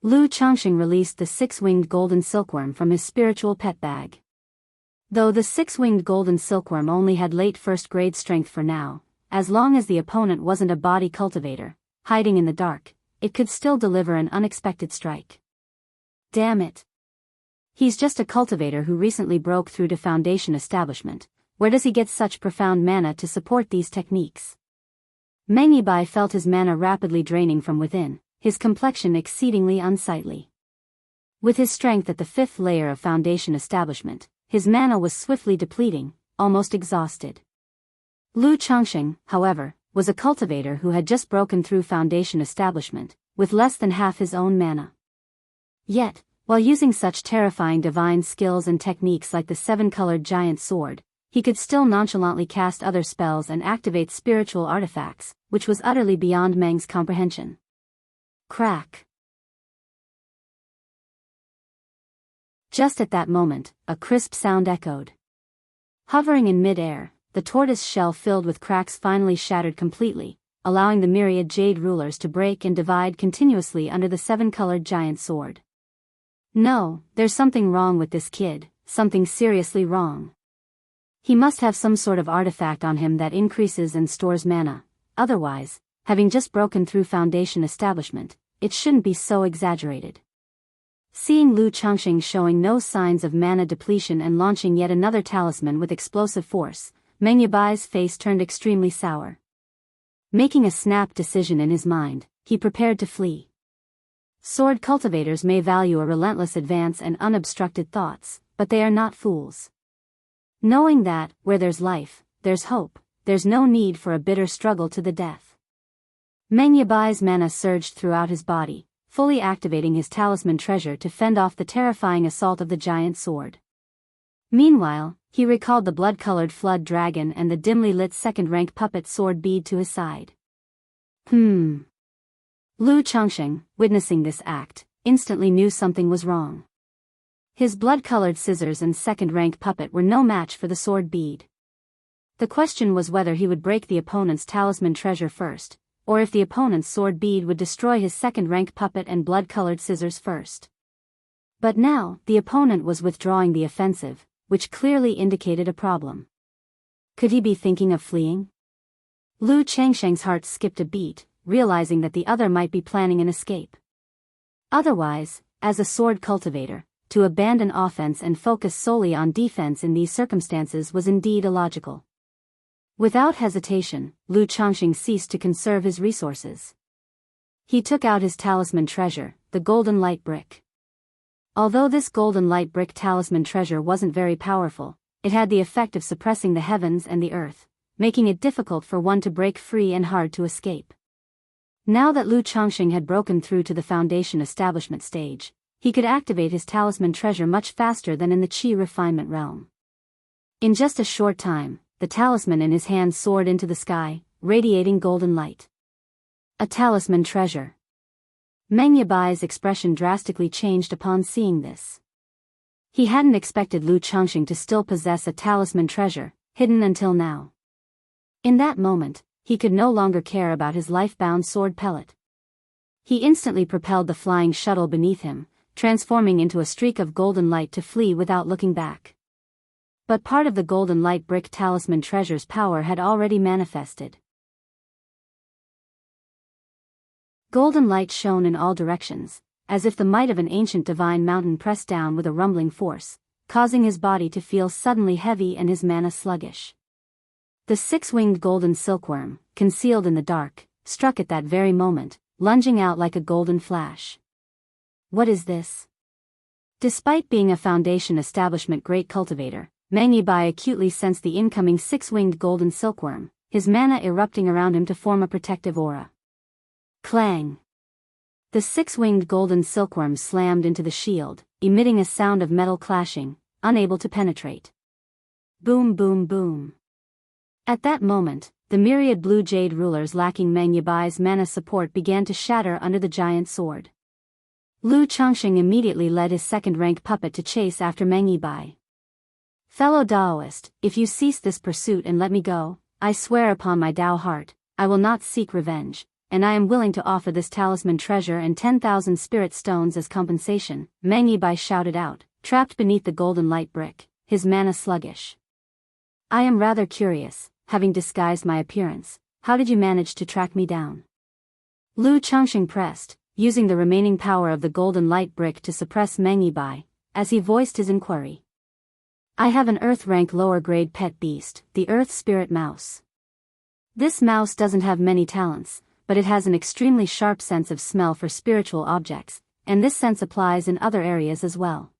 Lu Changsheng released the 6-winged golden silkworm from his spiritual pet bag. Though the 6-winged golden silkworm only had late first-grade strength for now, as long as the opponent wasn't a body cultivator, hiding in the dark, it could still deliver an unexpected strike. Damn it. He's just a cultivator who recently broke through to Foundation establishment. Where does he get such profound mana to support these techniques? Meng Yibai felt his mana rapidly draining from within, his complexion exceedingly unsightly. With his strength at the 5th layer of Foundation establishment, his mana was swiftly depleting, almost exhausted. Lu Changsheng, however, was a cultivator who had just broken through Foundation establishment, with less than half his own mana. Yet, while using such terrifying divine skills and techniques like the 7-colored giant sword, he could still nonchalantly cast other spells and activate spiritual artifacts, which was utterly beyond Meng's comprehension. Crack. Just at that moment, a crisp sound echoed. Hovering in mid-air, the tortoise shell filled with cracks finally shattered completely, allowing the myriad jade rulers to break and divide continuously under the 7-colored giant sword. No, there's something wrong with this kid, something seriously wrong. He must have some sort of artifact on him that increases and stores mana, otherwise, having just broken through Foundation establishment, it shouldn't be so exaggerated. Seeing Lu Changxing showing no signs of mana depletion and launching yet another talisman with explosive force, Meng Yibai's face turned extremely sour. Making a snap decision in his mind, he prepared to flee. Sword cultivators may value a relentless advance and unobstructed thoughts, but they are not fools. Knowing that, where there's life, there's hope, there's no need for a bitter struggle to the death. Meng Yibai's mana surged throughout his body, fully activating his talisman treasure to fend off the terrifying assault of the giant sword. Meanwhile, he recalled the blood-colored flood dragon and the dimly lit second-rank puppet sword bead to his side. Lu Changxing, witnessing this act, instantly knew something was wrong. His blood-colored scissors and second-rank puppet were no match for the sword bead. The question was whether he would break the opponent's talisman treasure first, or if the opponent's sword bead would destroy his second-rank puppet and blood-colored scissors first. But now, the opponent was withdrawing the offensive, which clearly indicated a problem. Could he be thinking of fleeing? Lu Changsheng's heart skipped a beat, realizing that the other might be planning an escape. Otherwise, as a sword cultivator, to abandon offense and focus solely on defense in these circumstances was indeed illogical. Without hesitation, Lu Changxing ceased to conserve his resources. He took out his talisman treasure, the golden light brick. Although this golden light brick talisman treasure wasn't very powerful, it had the effect of suppressing the heavens and the earth, making it difficult for one to break free and hard to escape. Now that Lu Changxing had broken through to the foundation establishment stage, he could activate his talisman treasure much faster than in the Qi refinement realm. In just a short time, the talisman in his hand soared into the sky, radiating golden light. A talisman treasure. Meng Yibai's expression drastically changed upon seeing this. He hadn't expected Lu Changxing to still possess a talisman treasure, hidden until now. In that moment, he could no longer care about his life-bound sword pellet. He instantly propelled the flying shuttle beneath him, transforming into a streak of golden light to flee without looking back. But part of the golden light brick talisman treasure's power had already manifested. Golden light shone in all directions, as if the might of an ancient divine mountain pressed down with a rumbling force, causing his body to feel suddenly heavy and his mana sluggish. The six-winged golden silkworm, concealed in the dark, struck at that very moment, lunging out like a golden flash. What is this? Despite being a Foundation establishment great cultivator, Meng Yibai acutely sensed the incoming six-winged golden silkworm, his mana erupting around him to form a protective aura. Clang! The six-winged golden silkworm slammed into the shield, emitting a sound of metal clashing, unable to penetrate. Boom boom boom. At that moment, the myriad blue jade rulers lacking Meng Yibai's mana support began to shatter under the giant sword. Lu Changxing immediately led his second-rank puppet to chase after Meng Yibai. Fellow Daoist, if you cease this pursuit and let me go, I swear upon my Dao heart, I will not seek revenge, and I am willing to offer this talisman treasure and 10,000 spirit stones as compensation, Meng Yibai shouted out, trapped beneath the golden light brick, his mana sluggish. I am rather curious, having disguised my appearance, how did you manage to track me down? Lu Changxing pressed, using the remaining power of the golden light brick to suppress Meng Yibai, as he voiced his inquiry. I have an Earth-rank lower-grade pet beast, the Earth Spirit Mouse. This mouse doesn't have many talents, but it has an extremely sharp sense of smell for spiritual objects, and this sense applies in other areas as well.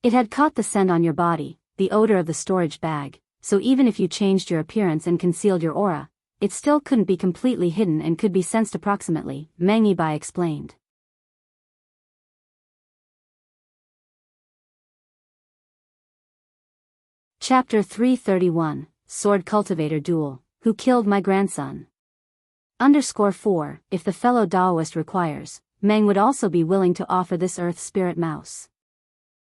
It had caught the scent on your body, the odor of the storage bag, so even if you changed your appearance and concealed your aura, it still couldn't be completely hidden and could be sensed approximately, Meng Yibai explained. Chapter 331, Sword Cultivator Duel, Who Killed My Grandson? _4, if the fellow Daoist requires, Meng would also be willing to offer this Earth Spirit Mouse.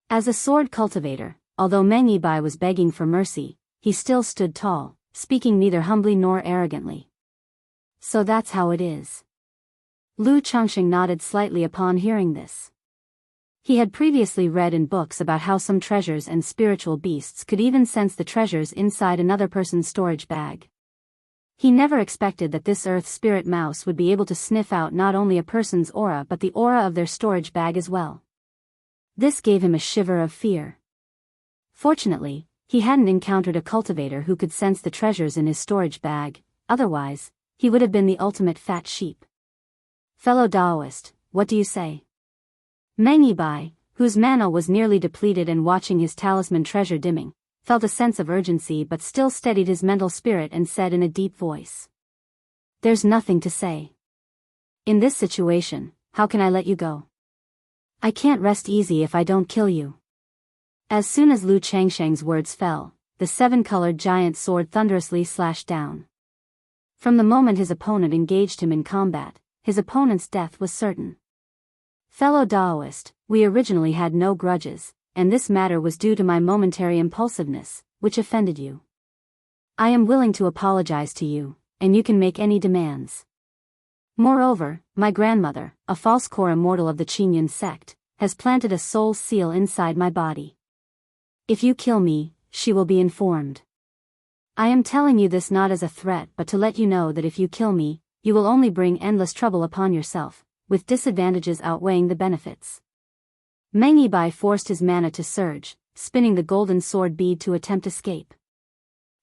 As a sword cultivator, although Meng Yibai was begging for mercy, he still stood tall, speaking neither humbly nor arrogantly. So that's how it is. Lu Changxing nodded slightly upon hearing this. He had previously read in books about how some treasures and spiritual beasts could even sense the treasures inside another person's storage bag. He never expected that this earth spirit mouse would be able to sniff out not only a person's aura but the aura of their storage bag as well. This gave him a shiver of fear. Fortunately, he hadn't encountered a cultivator who could sense the treasures in his storage bag, otherwise, he would have been the ultimate fat sheep. Fellow Daoist, what do you say? Meng Yibai, whose mana was nearly depleted and watching his talisman treasure dimming, felt a sense of urgency but still steadied his mental spirit and said in a deep voice. There's nothing to say. In this situation, how can I let you go? I can't rest easy if I don't kill you. As soon as Lu Changsheng's words fell, the seven-colored giant sword thunderously slashed down. From the moment his opponent engaged him in combat, his opponent's death was certain. Fellow Daoist, we originally had no grudges, and this matter was due to my momentary impulsiveness, which offended you. I am willing to apologize to you, and you can make any demands. Moreover, my grandmother, a false core immortal of the Qingyun sect, has planted a soul seal inside my body. If you kill me, she will be informed. I am telling you this not as a threat but to let you know that if you kill me, you will only bring endless trouble upon yourself, with disadvantages outweighing the benefits. Meng Yibai forced his mana to surge, spinning the golden sword bead to attempt escape.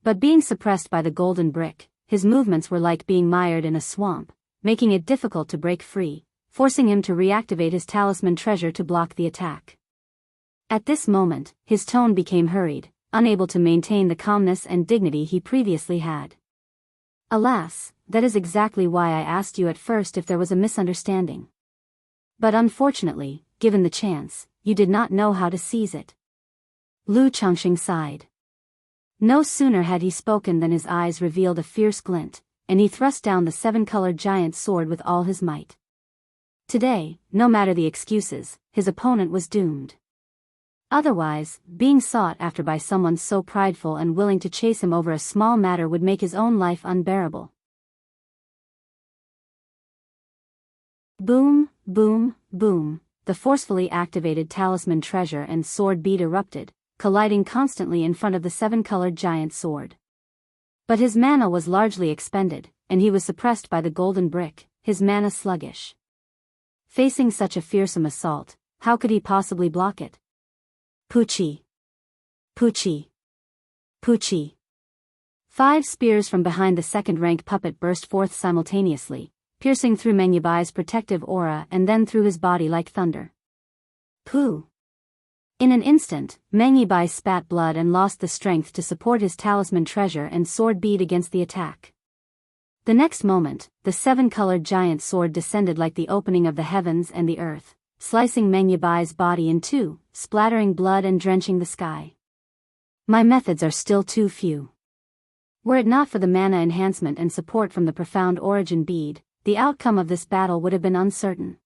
But being suppressed by the golden brick, his movements were like being mired in a swamp, making it difficult to break free, forcing him to reactivate his talisman treasure to block the attack. At this moment, his tone became hurried, unable to maintain the calmness and dignity he previously had. Alas, that is exactly why I asked you at first if there was a misunderstanding. But unfortunately, given the chance, you did not know how to seize it. Lu Changsheng sighed. No sooner had he spoken than his eyes revealed a fierce glint, and he thrust down the seven-colored giant sword with all his might. Today, no matter the excuses, his opponent was doomed. Otherwise, being sought after by someone so prideful and willing to chase him over a small matter would make his own life unbearable. Boom, boom, boom, the forcefully activated talisman treasure and sword bead erupted, colliding constantly in front of the seven-colored giant sword. But his mana was largely expended, and he was suppressed by the golden brick, his mana sluggish. Facing such a fearsome assault, how could he possibly block it? Puchi! Puchi! Puchi! 5 spears from behind the second-rank puppet burst forth simultaneously, piercing through Meng Yibai's protective aura and then through his body like thunder. Pooh! In an instant, Meng Yibai spat blood and lost the strength to support his talisman treasure and sword bead against the attack. The next moment, the seven-colored giant sword descended like the opening of the heavens and the earth, slicing Meng Yibai's body in two, splattering blood and drenching the sky. My methods are still too few. Were it not for the mana enhancement and support from the profound origin bead, the outcome of this battle would have been uncertain.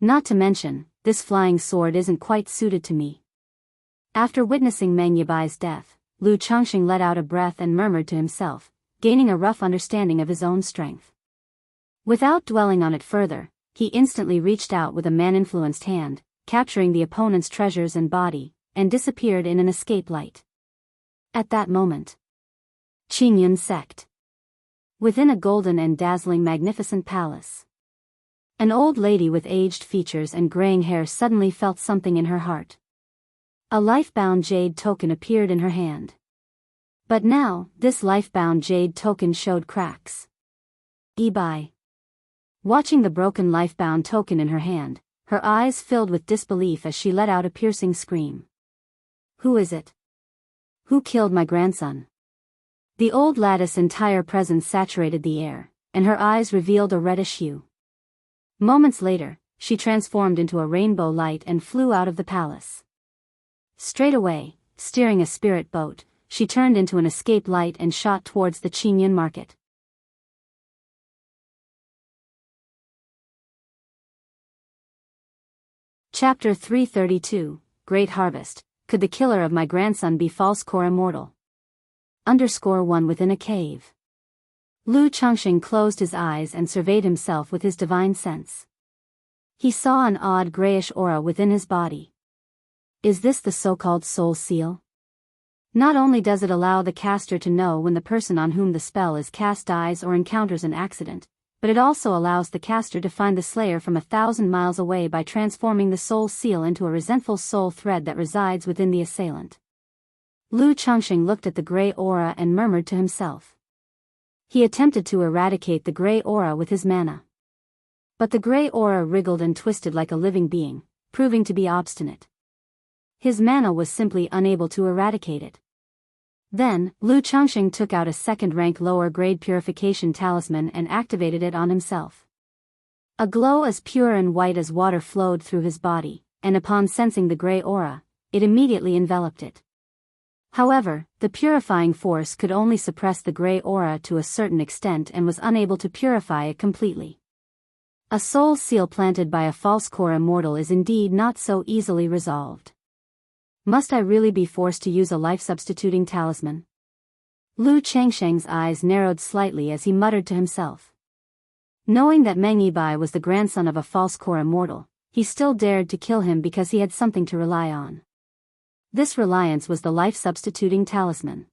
Not to mention, this flying sword isn't quite suited to me. After witnessing Meng Yibai's death, Lu Changsheng let out a breath and murmured to himself, gaining a rough understanding of his own strength. Without dwelling on it further, he instantly reached out with a man-influenced hand, capturing the opponent's treasures and body, and disappeared in an escape light. At that moment, Qingyun sect. Within a golden and dazzling magnificent palace. An old lady with aged features and graying hair suddenly felt something in her heart. A life-bound jade token appeared in her hand. But now, this life-bound jade token showed cracks. Yibai. Watching the broken life-bound token in her hand, her eyes filled with disbelief as she let out a piercing scream. Who is it? Who killed my grandson? The old lady's entire presence saturated the air, and her eyes revealed a reddish hue. Moments later, she transformed into a rainbow light and flew out of the palace. Straight away, steering a spirit boat, she turned into an escape light and shot towards the Qingyun market. Chapter 332, Great Harvest. Could the killer of my grandson be false core immortal? _1 within a cave. Lu Changsheng closed his eyes and surveyed himself with his divine sense. He saw an odd grayish aura within his body. Is this the so-called soul seal? Not only does it allow the caster to know when the person on whom the spell is cast dies or encounters an accident, but it also allows the caster to find the slayer from 1,000 miles away by transforming the soul seal into a resentful soul thread that resides within the assailant. Lu Changxing looked at the gray aura and murmured to himself. He attempted to eradicate the gray aura with his mana. But the gray aura wriggled and twisted like a living being, proving to be obstinate. His mana was simply unable to eradicate it. Then, Lu Changxing took out a second-rank lower-grade purification talisman and activated it on himself. A glow as pure and white as water flowed through his body, and upon sensing the gray aura, it immediately enveloped it. However, the purifying force could only suppress the gray aura to a certain extent and was unable to purify it completely. A soul seal planted by a false core immortal is indeed not so easily resolved. Must I really be forced to use a life-substituting talisman? Lu Changsheng's eyes narrowed slightly as he muttered to himself. Knowing that Meng Yibai was the grandson of a false core immortal, he still dared to kill him because he had something to rely on. This reliance was the life-substituting talisman.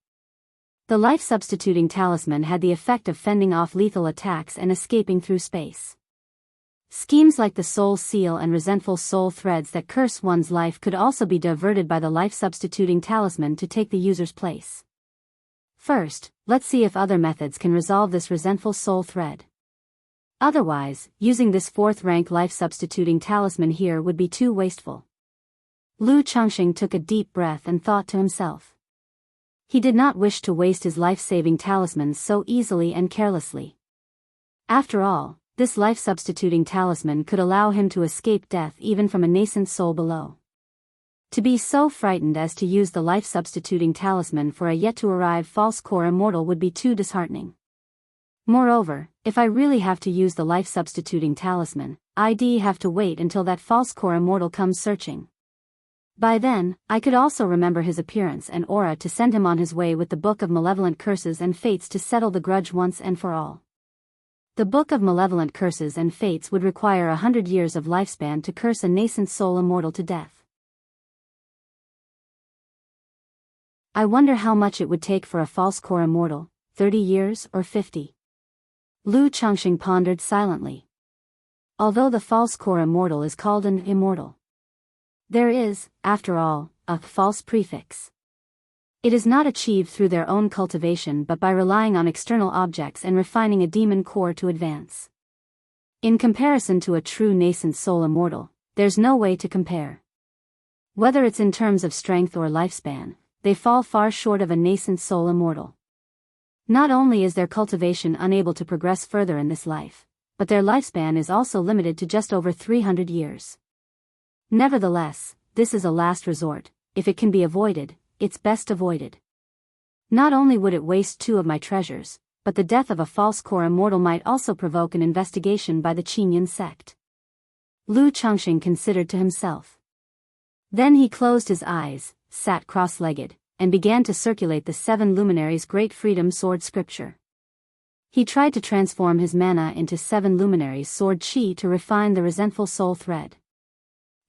The life-substituting talisman had the effect of fending off lethal attacks and escaping through space. Schemes like the soul seal and resentful soul threads that curse one's life could also be diverted by the life-substituting talisman to take the user's place. First, let's see if other methods can resolve this resentful soul thread. Otherwise, using this fourth-rank life-substituting talisman here would be too wasteful. Lu Changxing took a deep breath and thought to himself. He did not wish to waste his life-saving talismans so easily and carelessly. After all, this life-substituting talisman could allow him to escape death even from a nascent soul below. To be so frightened as to use the life-substituting talisman for a yet-to-arrive false core immortal would be too disheartening. Moreover, if I really have to use the life-substituting talisman, I'd have to wait until that false core immortal comes searching. By then, I could also remember his appearance and aura to send him on his way with the Book of Malevolent Curses and Fates to settle the grudge once and for all. The Book of Malevolent Curses and Fates would require 100 years of lifespan to curse a nascent soul immortal to death. I wonder how much it would take for a false core immortal, 30 years or 50. Lu Changxing pondered silently. Although the false core immortal is called an immortal, there is, after all, a false prefix. It is not achieved through their own cultivation but by relying on external objects and refining a demon core to advance. In comparison to a true nascent soul immortal, there's no way to compare. Whether it's in terms of strength or lifespan, they fall far short of a nascent soul immortal. Not only is their cultivation unable to progress further in this life, but their lifespan is also limited to just over 300 years. Nevertheless, this is a last resort. If it can be avoided, it's best avoided. Not only would it waste 2 of my treasures, but the death of a false core immortal might also provoke an investigation by the Qinyan sect. Lu Changxing considered to himself. Then he closed his eyes, sat cross-legged, and began to circulate the 7 luminaries' Great Freedom Sword scripture. He tried to transform his mana into 7 luminaries' sword chi to refine the resentful soul thread.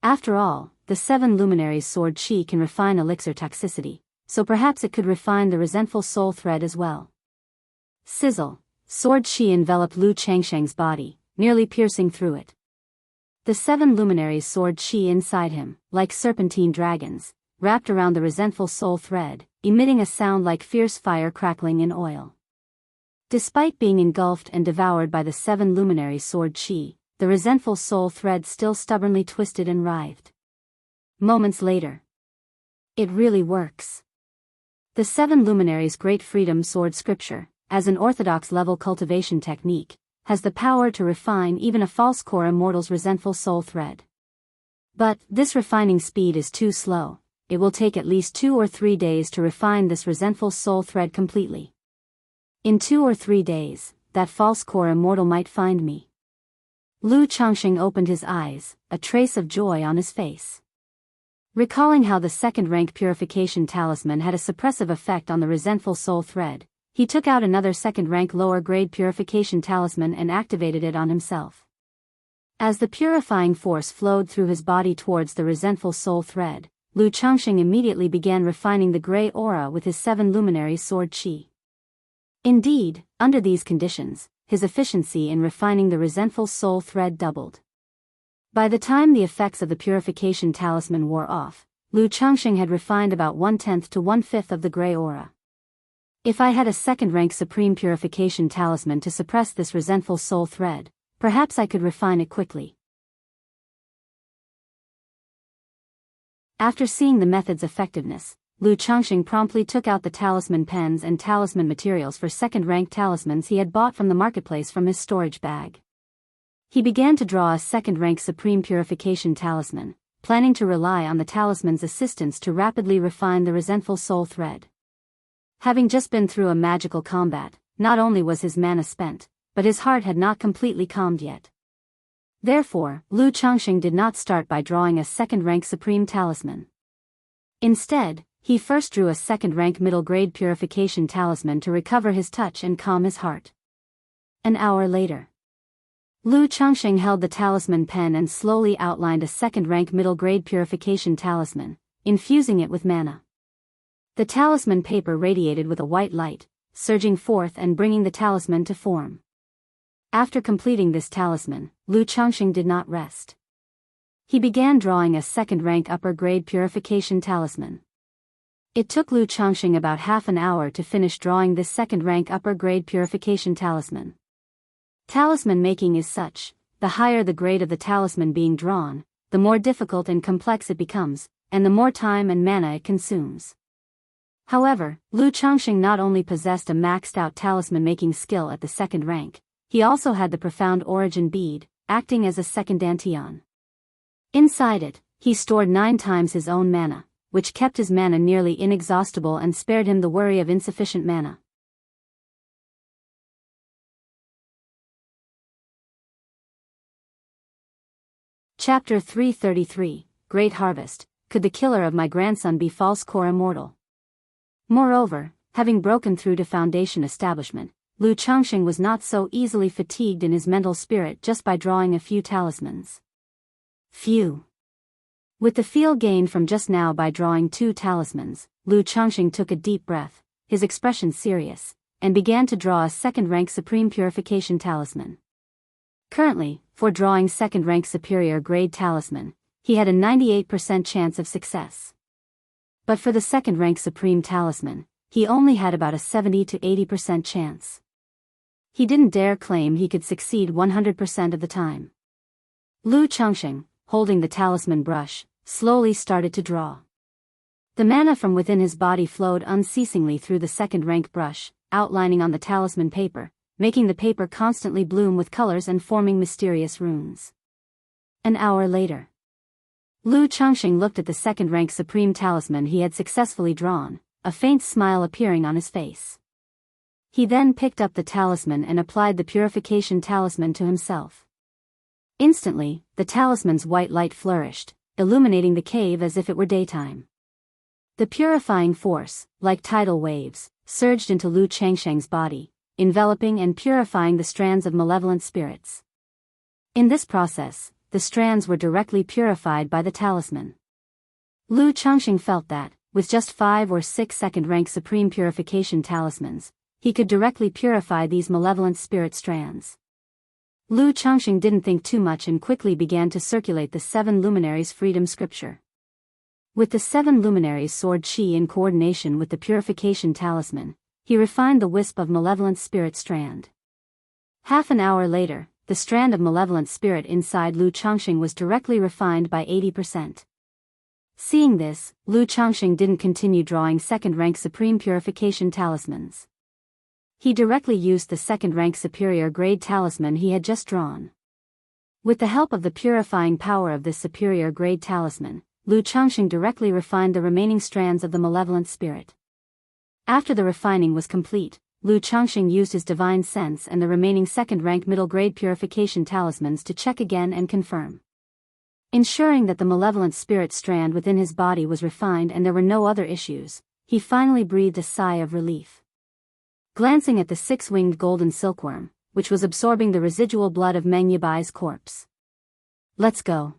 After all, the 7 luminaries' sword chi can refine elixir toxicity, so perhaps it could refine the resentful soul thread as well. Sizzle, sword chi enveloped Lu Changsheng's body, nearly piercing through it. The 7 luminaries' sword chi inside him, like serpentine dragons, wrapped around the resentful soul thread, emitting a sound like fierce fire crackling in oil. Despite being engulfed and devoured by the 7 luminaries' sword chi, the resentful soul thread still stubbornly twisted and writhed. Moments later. It really works. The 7 luminaries' Great Freedom Sword scripture, as an orthodox level cultivation technique, has the power to refine even a false core immortal's resentful soul thread. But this refining speed is too slow. It will take at least 2 or 3 days to refine this resentful soul thread completely. In 2 or 3 days, that false core immortal might find me. Lu Changxing opened his eyes, a trace of joy on his face. Recalling how the second-rank purification talisman had a suppressive effect on the resentful soul thread, he took out another second-rank lower-grade purification talisman and activated it on himself. As the purifying force flowed through his body towards the resentful soul thread, Lu Changxing immediately began refining the gray aura with his 7 luminary sword qi. Indeed, under these conditions, his efficiency in refining the resentful soul thread doubled. By the time the effects of the purification talisman wore off, Lu Changxing had refined about 1/10 to 1/5 of the gray aura. If I had a second-rank supreme purification talisman to suppress this resentful soul thread, perhaps I could refine it quickly. After seeing the method's effectiveness, Lu Changxing promptly took out the talisman pens and talisman materials for second-rank talismans he had bought from the marketplace from his storage bag. He began to draw a second-rank supreme purification talisman, planning to rely on the talisman's assistance to rapidly refine the resentful soul thread. Having just been through a magical combat, not only was his mana spent, but his heart had not completely calmed yet. Therefore, Lu Changxing did not start by drawing a second-rank supreme talisman. Instead, he first drew a second-rank middle-grade purification talisman to recover his touch and calm his heart. An hour later, Lu Changxing held the talisman pen and slowly outlined a second-rank middle-grade purification talisman, infusing it with mana. The talisman paper radiated with a white light, surging forth and bringing the talisman to form. After completing this talisman, Lu Changxing did not rest. He began drawing a second-rank upper-grade purification talisman. It took Lu Changxing about half an hour to finish drawing this second-rank upper-grade purification talisman. Talisman making is such, the higher the grade of the talisman being drawn, the more difficult and complex it becomes, and the more time and mana it consumes. However, Lu Changxing not only possessed a maxed-out talisman-making skill at the second rank, he also had the profound origin bead, acting as a second dantian. Inside it, he stored 9 times his own mana, which kept his mana nearly inexhaustible and spared him the worry of insufficient mana. Chapter 333, Great Harvest. Could the killer of my grandson be false core immortal? Moreover, having broken through to foundation establishment, Lu Changxing was not so easily fatigued in his mental spirit just by drawing a few talismans. Phew! With the feel gained from just now by drawing 2 talismans, Lu Changxing took a deep breath, his expression serious, and began to draw a second-rank supreme purification talisman. Currently, for drawing second-rank superior grade talisman, he had a 98% chance of success. But for the second-rank supreme talisman, he only had about a 70 to 80% chance. He didn't dare claim he could succeed 100% of the time. Lu Changxing, holding the talisman brush, slowly started to draw. The mana from within his body flowed unceasingly through the second-rank brush, outlining on the talisman paper, making the paper constantly bloom with colors and forming mysterious runes. An hour later, Lu Changxing looked at the second-rank supreme talisman he had successfully drawn, a faint smile appearing on his face. He then picked up the talisman and applied the purification talisman to himself. Instantly, the talisman's white light flourished, illuminating the cave as if it were daytime. The purifying force, like tidal waves, surged into Lu Changxing's body, enveloping and purifying the strands of malevolent spirits. In this process, the strands were directly purified by the talisman. Lu Changxing felt that, with just 5 or 6 second-rank supreme purification talismans, he could directly purify these malevolent spirit strands. Lu Changxing didn't think too much and quickly began to circulate the 7 luminaries' freedom scripture. With the 7 luminaries' sword qi in coordination with the purification talisman, he refined the wisp of malevolent spirit strand. Half an hour later, the strand of malevolent spirit inside Lu Changxing was directly refined by 80%. Seeing this, Lu Changxing didn't continue drawing second-rank supreme purification talismans. He directly used the second-rank superior grade talisman he had just drawn. With the help of the purifying power of this superior grade talisman, Lu Changxing directly refined the remaining strands of the malevolent spirit. After the refining was complete, Lu Changxing used his divine sense and the remaining second-rank middle-grade purification talismans to check again and confirm. Ensuring that the malevolent spirit strand within his body was refined and there were no other issues, he finally breathed a sigh of relief. Glancing at the 6-winged golden silkworm, which was absorbing the residual blood of Meng Yibai's corpse. "Let's go."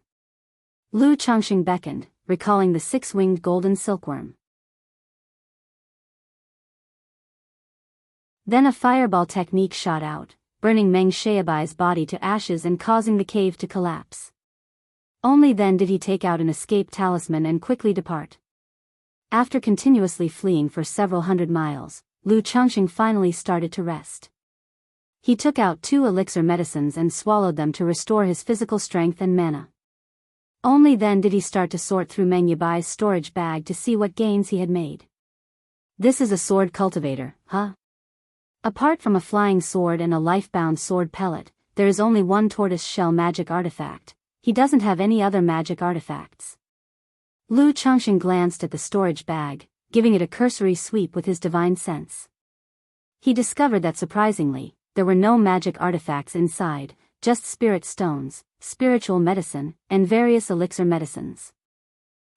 Lu Changxing beckoned, recalling the six-winged golden silkworm. Then a fireball technique shot out, burning Meng Xiaobai's body to ashes and causing the cave to collapse. Only then did he take out an escape talisman and quickly depart. After continuously fleeing for several hundred miles, Lu Changxing finally started to rest. He took out 2 elixir medicines and swallowed them to restore his physical strength and mana. Only then did he start to sort through Meng Yibai's storage bag to see what gains he had made. This is a sword cultivator, huh? Apart from a flying sword and a life-bound sword pellet, there is only one tortoise shell magic artifact. He doesn't have any other magic artifacts. Lu Changxing glanced at the storage bag, giving it a cursory sweep with his divine sense. He discovered that surprisingly, there were no magic artifacts inside, just spirit stones, spiritual medicine, and various elixir medicines.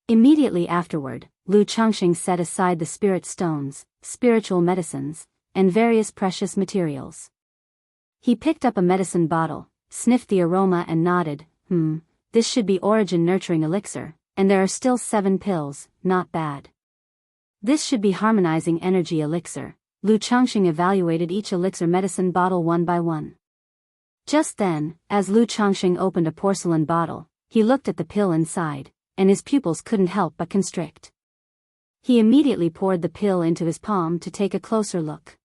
Immediately afterward, Lu Changxing set aside the spirit stones, spiritual medicines, and various precious materials. He picked up a medicine bottle, sniffed the aroma and nodded, this should be origin nurturing elixir, and there are still 7 pills, not bad. This should be harmonizing energy elixir. Lu Changxing evaluated each elixir medicine bottle one by one. Just then, as Lu Changxing opened a porcelain bottle, he looked at the pill inside, and his pupils couldn't help but constrict. He immediately poured the pill into his palm to take a closer look.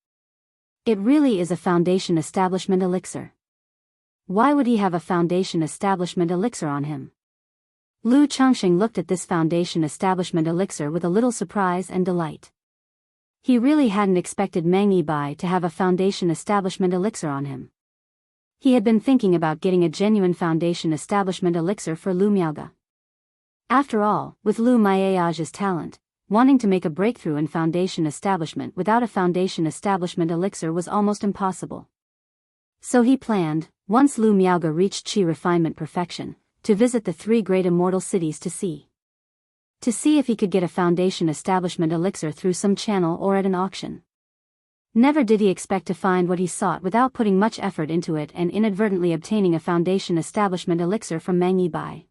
It really is a foundation establishment elixir. Why would he have a foundation establishment elixir on him? Lu Changxing looked at this foundation establishment elixir with a little surprise and delight. He really hadn't expected Meng Yibai to have a foundation establishment elixir on him. He had been thinking about getting a genuine foundation establishment elixir for Lu Miaoge. After all, with Lu Miaoge's talent, wanting to make a breakthrough in foundation establishment without a foundation establishment elixir was almost impossible. So he planned, once Lu Miaoge reached Qi refinement perfection, to visit the 3 great immortal cities to see if he could get a foundation establishment elixir through some channel or at an auction. Never did he expect to find what he sought without putting much effort into it and inadvertently obtaining a foundation establishment elixir from Meng Yibai.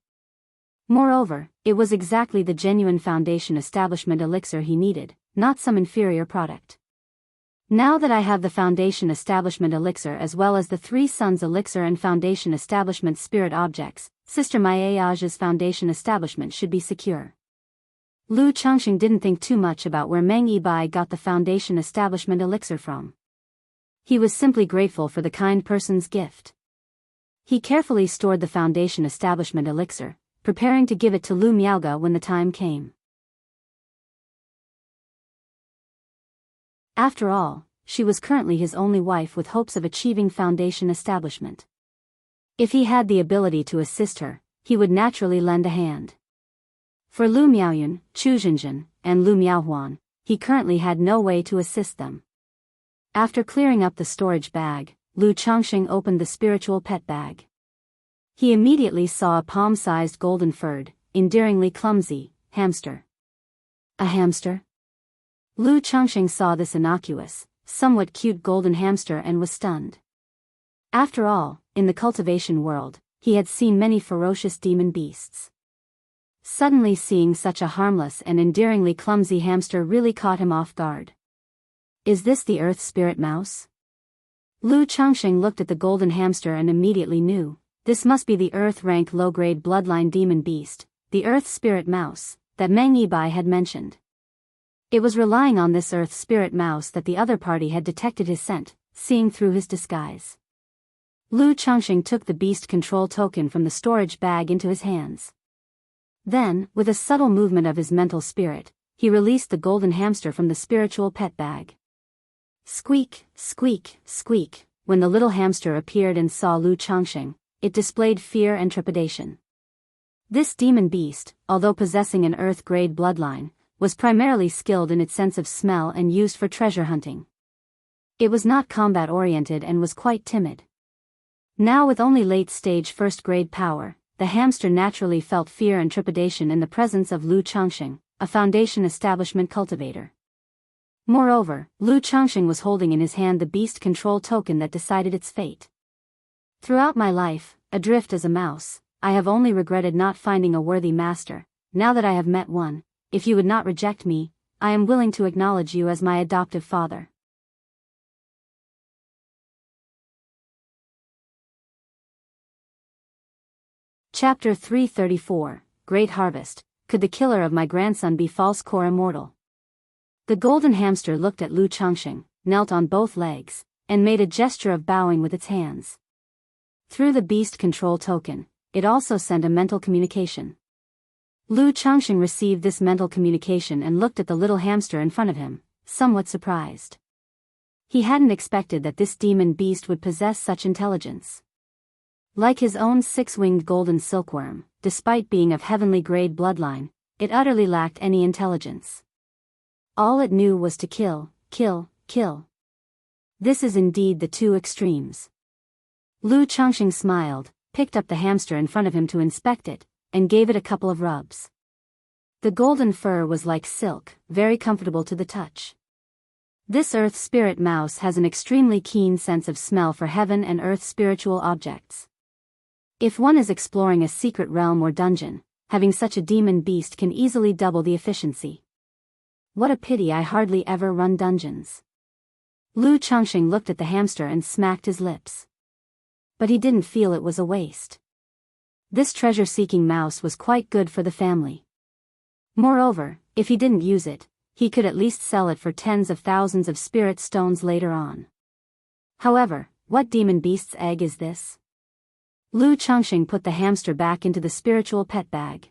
Moreover, it was exactly the genuine foundation establishment elixir he needed, not some inferior product. Now that I have the foundation establishment elixir as well as the 3 suns elixir and foundation establishment spirit objects, Sister Miaoge's foundation establishment should be secure. Lu Changxing didn't think too much about where Meng Yibai got the foundation establishment elixir from. He was simply grateful for the kind person's gift. He carefully stored the foundation establishment elixir, preparing to give it to Lu Miaoge when the time came. After all, she was currently his only wife with hopes of achieving foundation establishment. If he had the ability to assist her, he would naturally lend a hand. For Lu Miaoyun, Chu Zhenjin, and Lu Miaohuan, he currently had no way to assist them. After clearing up the storage bag, Lu Changxing opened the spiritual pet bag. He immediately saw a palm-sized golden-furred, endearingly clumsy, hamster. A hamster? Lu Changxing saw this innocuous, somewhat cute golden hamster and was stunned. After all, in the cultivation world, he had seen many ferocious demon beasts. Suddenly seeing such a harmless and endearingly clumsy hamster really caught him off guard. Is this the Earth Spirit Mouse? Lu Changxing looked at the golden hamster and immediately knew, this must be the Earth-rank low-grade bloodline demon beast, the Earth Spirit Mouse, that Meng Yibai had mentioned. It was relying on this Earth Spirit Mouse that the other party had detected his scent, seeing through his disguise. Lu Changxing took the beast control token from the storage bag into his hands. Then, with a subtle movement of his mental spirit, he released the golden hamster from the spiritual pet bag. Squeak, squeak, squeak, when the little hamster appeared and saw Lu Changxing, it displayed fear and trepidation. This demon beast, although possessing an Earth-grade bloodline, was primarily skilled in its sense of smell and used for treasure hunting. It was not combat-oriented and was quite timid. Now with only late-stage first-grade power, the hamster naturally felt fear and trepidation in the presence of Lu Changxing, a foundation establishment cultivator. Moreover, Lu Changxing was holding in his hand the beast control token that decided its fate. Throughout my life, adrift as a mouse, I have only regretted not finding a worthy master. now that I have met one, if you would not reject me, I am willing to acknowledge you as my adoptive father. Chapter 334, Great Harvest. Could the killer of my grandson be false core immortal? The golden hamster looked at Lu Changxing, knelt on both legs, and made a gesture of bowing with its hands. Through the beast control token, it also sent a mental communication. Lu Changxing received this mental communication and looked at the little hamster in front of him, somewhat surprised. He hadn't expected that this demon beast would possess such intelligence. Like his own six-winged golden silkworm, despite being of heavenly grade bloodline, it utterly lacked any intelligence. All it knew was to kill, kill, kill. This is indeed the two extremes. Lu Changxing smiled, picked up the hamster in front of him to inspect it, and gave it a couple of rubs. The golden fur was like silk, very comfortable to the touch. This earth spirit mouse has an extremely keen sense of smell for heaven and earth spiritual objects. If one is exploring a secret realm or dungeon, having such a demon beast can easily double the efficiency. What a pity I hardly ever run dungeons. Lu Changxing looked at the hamster and smacked his lips. But he didn't feel it was a waste. This treasure-seeking mouse was quite good for the family. Moreover, if he didn't use it, he could at least sell it for tens of thousands of spirit stones later on. However, what demon beast's egg is this? Lu Changxing put the hamster back into the spiritual pet bag.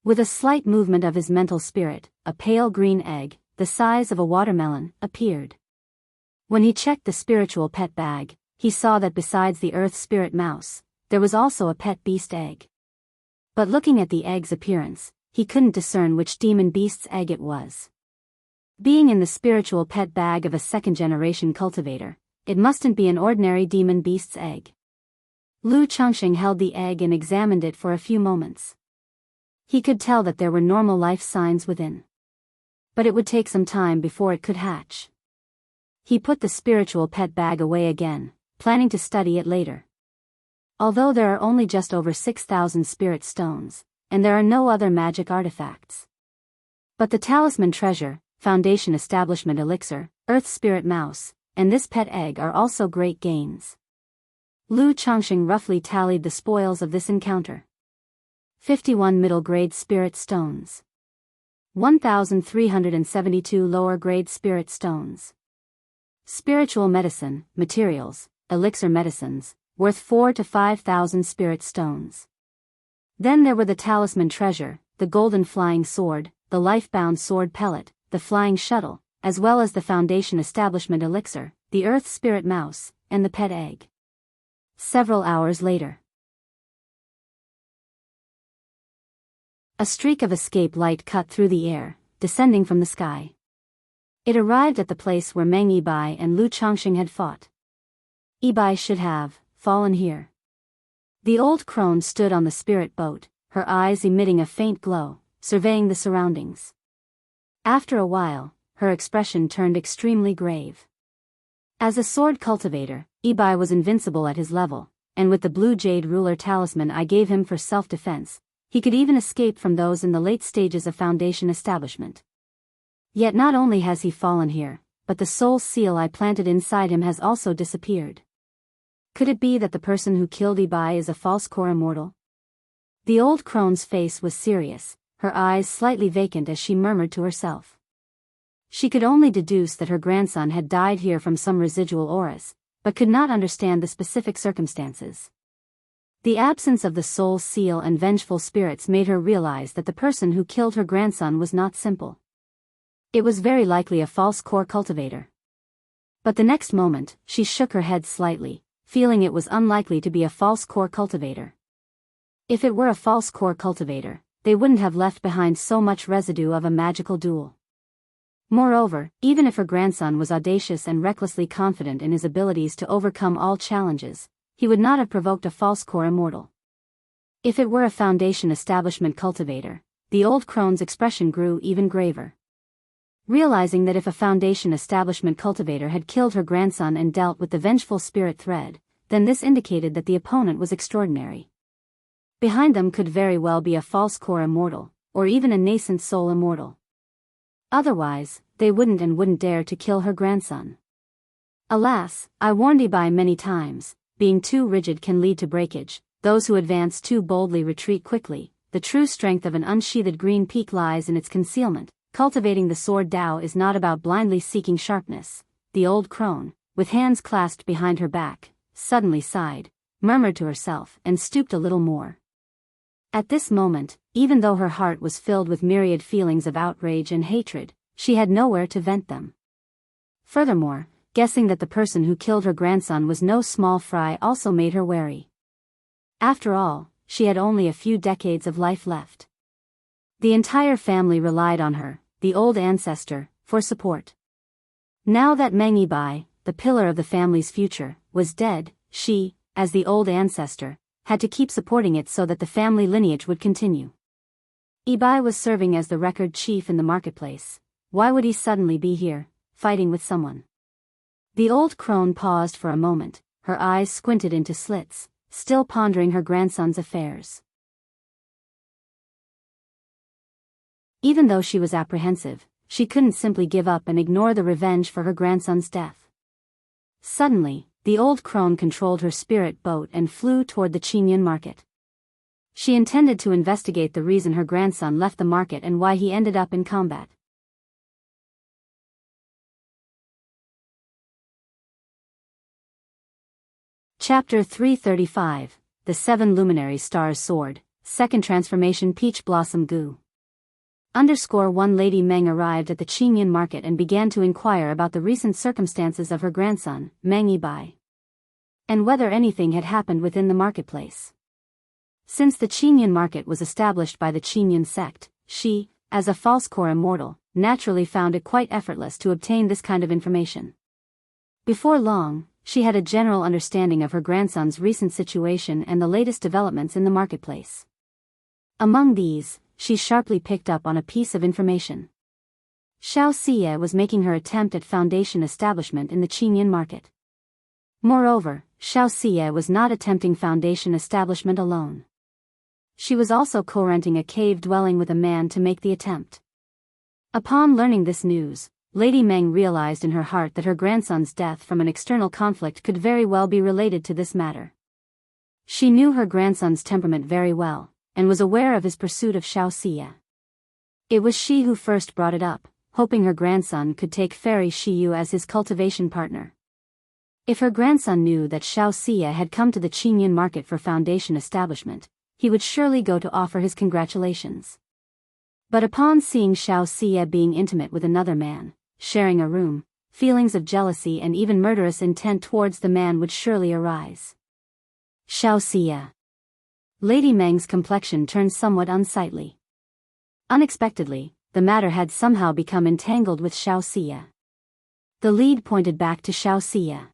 With a slight movement of his mental spirit, a pale green egg, the size of a watermelon, appeared. When he checked the spiritual pet bag, he saw that besides the earth spirit mouse, there was also a pet beast egg. But looking at the egg's appearance, he couldn't discern which demon beast's egg it was. Being in the spiritual pet bag of a second-generation cultivator, it mustn't be an ordinary demon beast's egg. Lu Changxing held the egg and examined it for a few moments. He could tell that there were normal life signs within. But it would take some time before it could hatch. He put the spiritual pet bag away again, planning to study it later. Although there are only just over 6,000 spirit stones, and there are no other magic artifacts. But the talisman treasure, foundation establishment elixir, earth spirit mouse, and this pet egg are also great gains. Lu Changxing roughly tallied the spoils of this encounter. 51 middle-grade spirit stones. 1,372 lower-grade spirit stones. Spiritual medicine, materials, elixir medicines, worth 4,000 to 5,000 spirit stones. Then there were the talisman treasure, the golden flying sword, the life-bound sword pellet, the flying shuttle, as well as the foundation establishment elixir, the earth spirit mouse, and the pet egg. Several hours later. A streak of escape light cut through the air, descending from the sky. It arrived at the place where Meng Yibai and Lu Changxing had fought. Yibai should have fallen here. The old crone stood on the spirit boat, her eyes emitting a faint glow, surveying the surroundings. After a while, her expression turned extremely grave. As a sword cultivator, Yibai was invincible at his level, and with the blue jade ruler talisman I gave him for self-defense, he could even escape from those in the late stages of foundation establishment. Yet not only has he fallen here, but the soul seal I planted inside him has also disappeared. Could it be that the person who killed Yibai is a false core immortal? The old crone's face was serious, her eyes slightly vacant as she murmured to herself. She could only deduce that her grandson had died here from some residual auras, but could not understand the specific circumstances. The absence of the soul seal and vengeful spirits made her realize that the person who killed her grandson was not simple. It was very likely a false core cultivator. But the next moment, she shook her head slightly, feeling it was unlikely to be a false core cultivator. If it were a false core cultivator, they wouldn't have left behind so much residue of a magical duel. Moreover, even if her grandson was audacious and recklessly confident in his abilities to overcome all challenges, he would not have provoked a false core immortal. If it were a foundation establishment cultivator, the old crone's expression grew even graver. Realizing that if a foundation establishment cultivator had killed her grandson and dealt with the vengeful spirit thread, then this indicated that the opponent was extraordinary. Behind them could very well be a false core immortal, or even a nascent soul immortal. Otherwise, they wouldn't dare to kill her grandson. Alas, I warned Ibai many times, being too rigid can lead to breakage, those who advance too boldly retreat quickly, the true strength of an unsheathed green peak lies in its concealment, cultivating the sword Dao is not about blindly seeking sharpness. The old crone, with hands clasped behind her back, suddenly sighed, murmured to herself and stooped a little more. At this moment, even though her heart was filled with myriad feelings of outrage and hatred, she had nowhere to vent them. Furthermore, guessing that the person who killed her grandson was no small fry also made her wary. After all, she had only a few decades of life left. The entire family relied on her, the old ancestor, for support. Now that Meng Yibai, the pillar of the family's future, was dead, she, as the old ancestor, had to keep supporting it so that the family lineage would continue. Yibai was serving as the record chief in the marketplace. Why would he suddenly be here, fighting with someone? The old crone paused for a moment, her eyes squinted into slits, still pondering her grandson's affairs. Even though she was apprehensive, she couldn't simply give up and ignore the revenge for her grandson's death. Suddenly, the old crone controlled her spirit boat and flew toward the Qingyun market. She intended to investigate the reason her grandson left the market and why he ended up in combat. Chapter 335, The Seven Luminary Stars Sword, Second Transformation Peach Blossom Gu. _1 Lady Meng arrived at the Qingyun market and began to inquire about the recent circumstances of her grandson, Meng Yibai, and whether anything had happened within the marketplace. Since the Qingyun market was established by the Qingyun sect, she, as a false core immortal, naturally found it quite effortless to obtain this kind of information. Before long, she had a general understanding of her grandson's recent situation and the latest developments in the marketplace. Among these, she sharply picked up on a piece of information. Xianxia was making her attempt at foundation establishment in the Qingyun market. Moreover, Xianxia was not attempting foundation establishment alone. She was also co-renting a cave dwelling with a man to make the attempt. Upon learning this news, Lady Meng realized in her heart that her grandson's death from an external conflict could very well be related to this matter. She knew her grandson's temperament very well, and was aware of his pursuit of Xianxia. It was she who first brought it up, hoping her grandson could take Fairy Shiyu as his cultivation partner. If her grandson knew that Xianxia had come to the Qingyun market for foundation establishment, he would surely go to offer his congratulations. But upon seeing Xianxia being intimate with another man, sharing a room, feelings of jealousy and even murderous intent towards the man would surely arise. Xianxia. Lady Meng's complexion turned somewhat unsightly. Unexpectedly, the matter had somehow become entangled with Xianxia. The lead pointed back to Xianxia.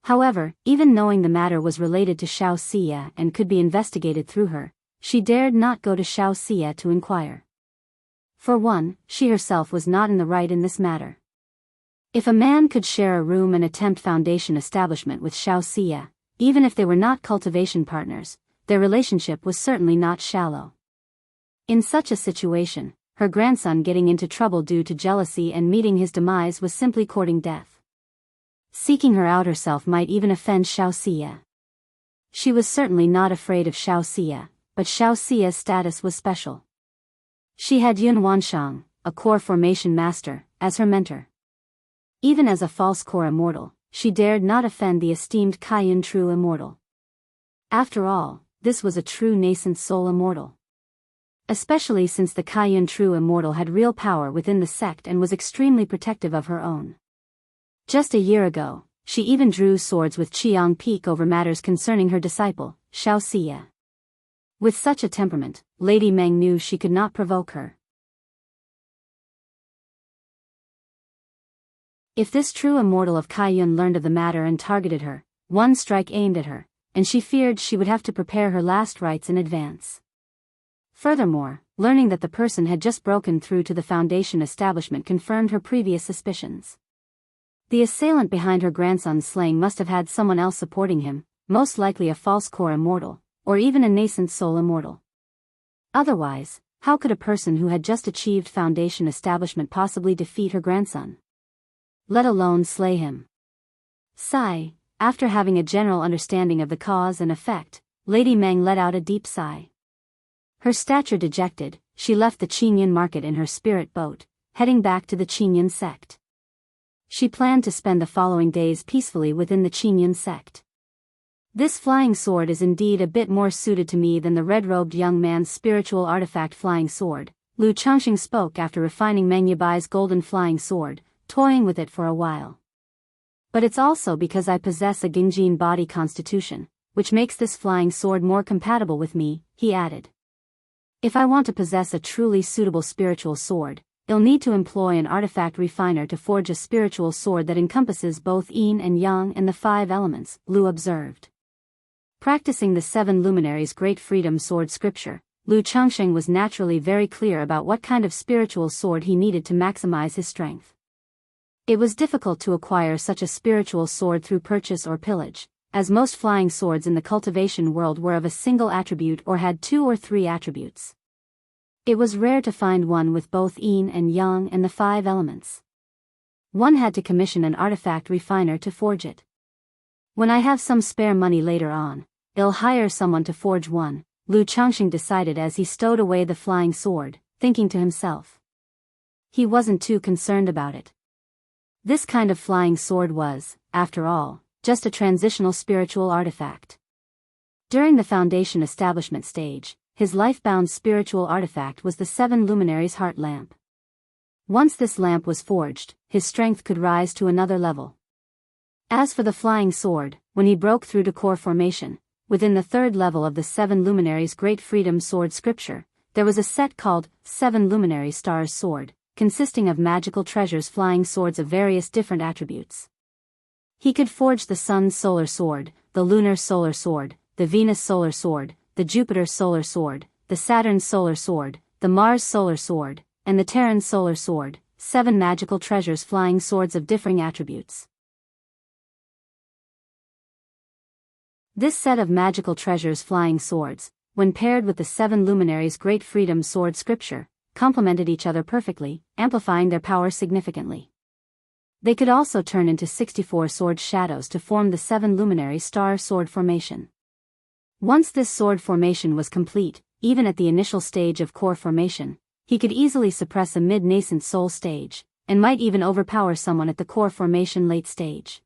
However, even knowing the matter was related to Xianxia and could be investigated through her, she dared not go to Xianxia to inquire. For one, she herself was not in the right in this matter. If a man could share a room and attempt foundation establishment with Xianxia, even if they were not cultivation partners, their relationship was certainly not shallow. In such a situation, her grandson getting into trouble due to jealousy and meeting his demise was simply courting death. Seeking her out herself might even offend Xianxia. She was certainly not afraid of Xianxia, but Xianxia's status was special. She had Yun Wanshang, a core formation master, as her mentor. Even as a false core immortal, she dared not offend the esteemed Kaiyun true immortal. After all, this was a true nascent soul immortal. Especially since the Kaiyun true immortal had real power within the sect and was extremely protective of her own. Just a year ago, she even drew swords with Qiang Peak over matters concerning her disciple, Xianxia. With such a temperament, Lady Meng knew she could not provoke her. If this true immortal of Kaiyun learned of the matter and targeted her, one strike aimed at her, and she feared she would have to prepare her last rites in advance. Furthermore, learning that the person had just broken through to the foundation establishment confirmed her previous suspicions. The assailant behind her grandson's slaying must have had someone else supporting him, most likely a false core immortal, or even a nascent soul immortal. Otherwise, How could a person who had just achieved foundation establishment possibly defeat her grandson? Let alone slay him. Sigh. After having a general understanding of the cause and effect, Lady Meng let out a deep sigh. Her stature dejected, she left the Qingyan market in her spirit boat, heading back to the Qingyan sect. She planned to spend the following days peacefully within the Qingyan sect. This flying sword is indeed a bit more suited to me than the red-robed young man's spiritual artifact flying sword, Lu Changxing spoke after refining Meng Yibai's golden flying sword, toying with it for a while. But it's also because I possess a Gingjin body constitution, which makes this flying sword more compatible with me, he added. If I want to possess a truly suitable spiritual sword, I'll need to employ an artifact refiner to forge a spiritual sword that encompasses both yin and yang and the 5 elements, Lu observed. Practicing the 7 luminaries' great freedom sword scripture, Lu Changxing was naturally very clear about what kind of spiritual sword he needed to maximize his strength. It was difficult to acquire such a spiritual sword through purchase or pillage, as most flying swords in the cultivation world were of a single attribute or had 2 or 3 attributes. It was rare to find one with both yin and yang and the 5 elements. One had to commission an artifact refiner to forge it. When I have some spare money later on, I'll hire someone to forge one, Lu Changxing decided as he stowed away the flying sword, thinking to himself. He wasn't too concerned about it. This kind of flying sword was, after all, just a transitional spiritual artifact. During the foundation establishment stage, his life-bound spiritual artifact was the 7 luminaries heart lamp. Once this lamp was forged, his strength could rise to another level. As for the flying sword, when he broke through to core formation, within the 3rd level of the 7 luminaries' great freedom sword scripture, there was a set called 7 luminary stars sword, consisting of magical treasures flying swords of various different attributes. He could forge the Sun's solar sword, the lunar solar sword, the Venus solar sword, the Jupiter solar sword, the Saturn solar sword, the Mars solar sword, and the Terran solar sword, 7 magical treasures flying swords of differing attributes. This set of magical treasures flying swords, when paired with the 7 luminaries' great freedom sword scripture, complemented each other perfectly, amplifying their power significantly. They could also turn into 64 sword shadows to form the 7 luminary star sword formation. Once this sword formation was complete, even at the initial stage of core formation, he could easily suppress a mid-nascent soul stage, and might even overpower someone at the core formation late stage.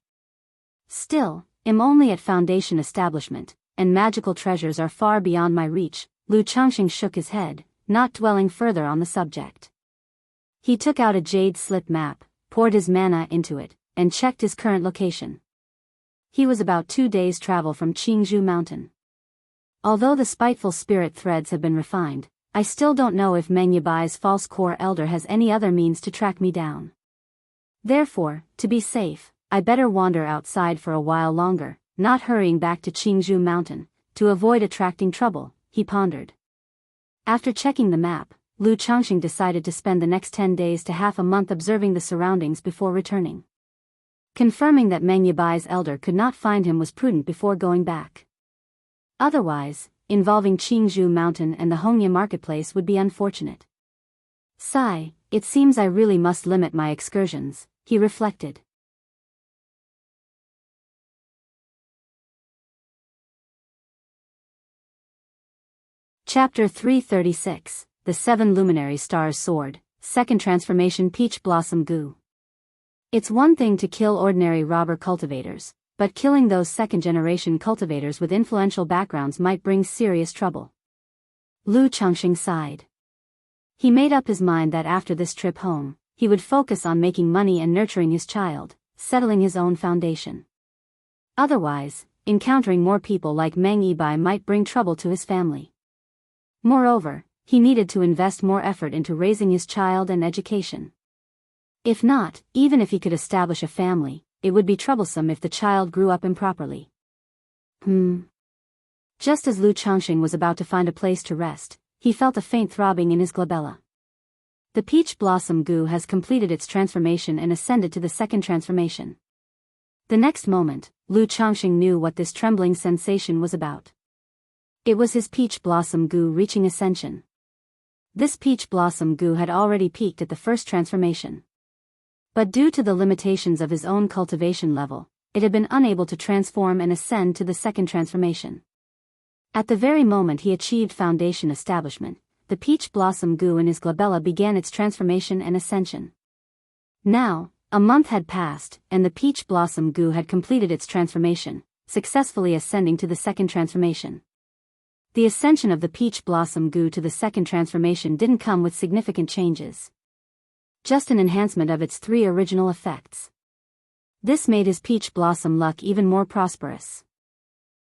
Still, I'm only at foundation establishment, and magical treasures are far beyond my reach, Lu Changxing shook his head, not dwelling further on the subject. He took out a jade slip map, poured his mana into it, and checked his current location. He was about 2 days' travel from Jianghu mountain. Although the spiteful spirit threads have been refined, I still don't know if Meng Yibai's false core elder has any other means to track me down. Therefore, to be safe, I better wander outside for a while longer, not hurrying back to Jianghu mountain, to avoid attracting trouble, he pondered. After checking the map, Lu Changxing decided to spend the next 10 days to half a month observing the surroundings before returning. Confirming that Meng Yibai's elder could not find him was prudent before going back. Otherwise, involving Jianghu mountain and the Hongya marketplace would be unfortunate. Sigh, it seems I really must limit my excursions, he reflected. Chapter 336, The 7 Luminary Stars Sword, Second Transformation Peach Blossom Goo. It's one thing to kill ordinary robber cultivators, but killing those second-generation cultivators with influential backgrounds might bring serious trouble. Lu Changxing sighed. He made up his mind that after this trip home, he would focus on making money and nurturing his child, settling his own foundation. Otherwise, encountering more people like Meng Yibai might bring trouble to his family. Moreover, he needed to invest more effort into raising his child and education. If not, even if he could establish a family, it would be troublesome if the child grew up improperly. Just as Lu Changxing was about to find a place to rest, he felt a faint throbbing in his glabella. The peach blossom goo has completed its transformation and ascended to the second transformation. The next moment, Lu Changxing knew what this trembling sensation was about. It was his peach blossom goo reaching ascension. This peach blossom goo had already peaked at the first transformation. But due to the limitations of his own cultivation level, it had been unable to transform and ascend to the second transformation. At the very moment he achieved foundation establishment, the peach blossom goo in his glabella began its transformation and ascension. Now, a month had passed, and the peach blossom goo had completed its transformation, successfully ascending to the second transformation. The ascension of the peach blossom goo to the second transformation didn't come with significant changes. Just an enhancement of its 3 original effects. This made his peach blossom luck even more prosperous.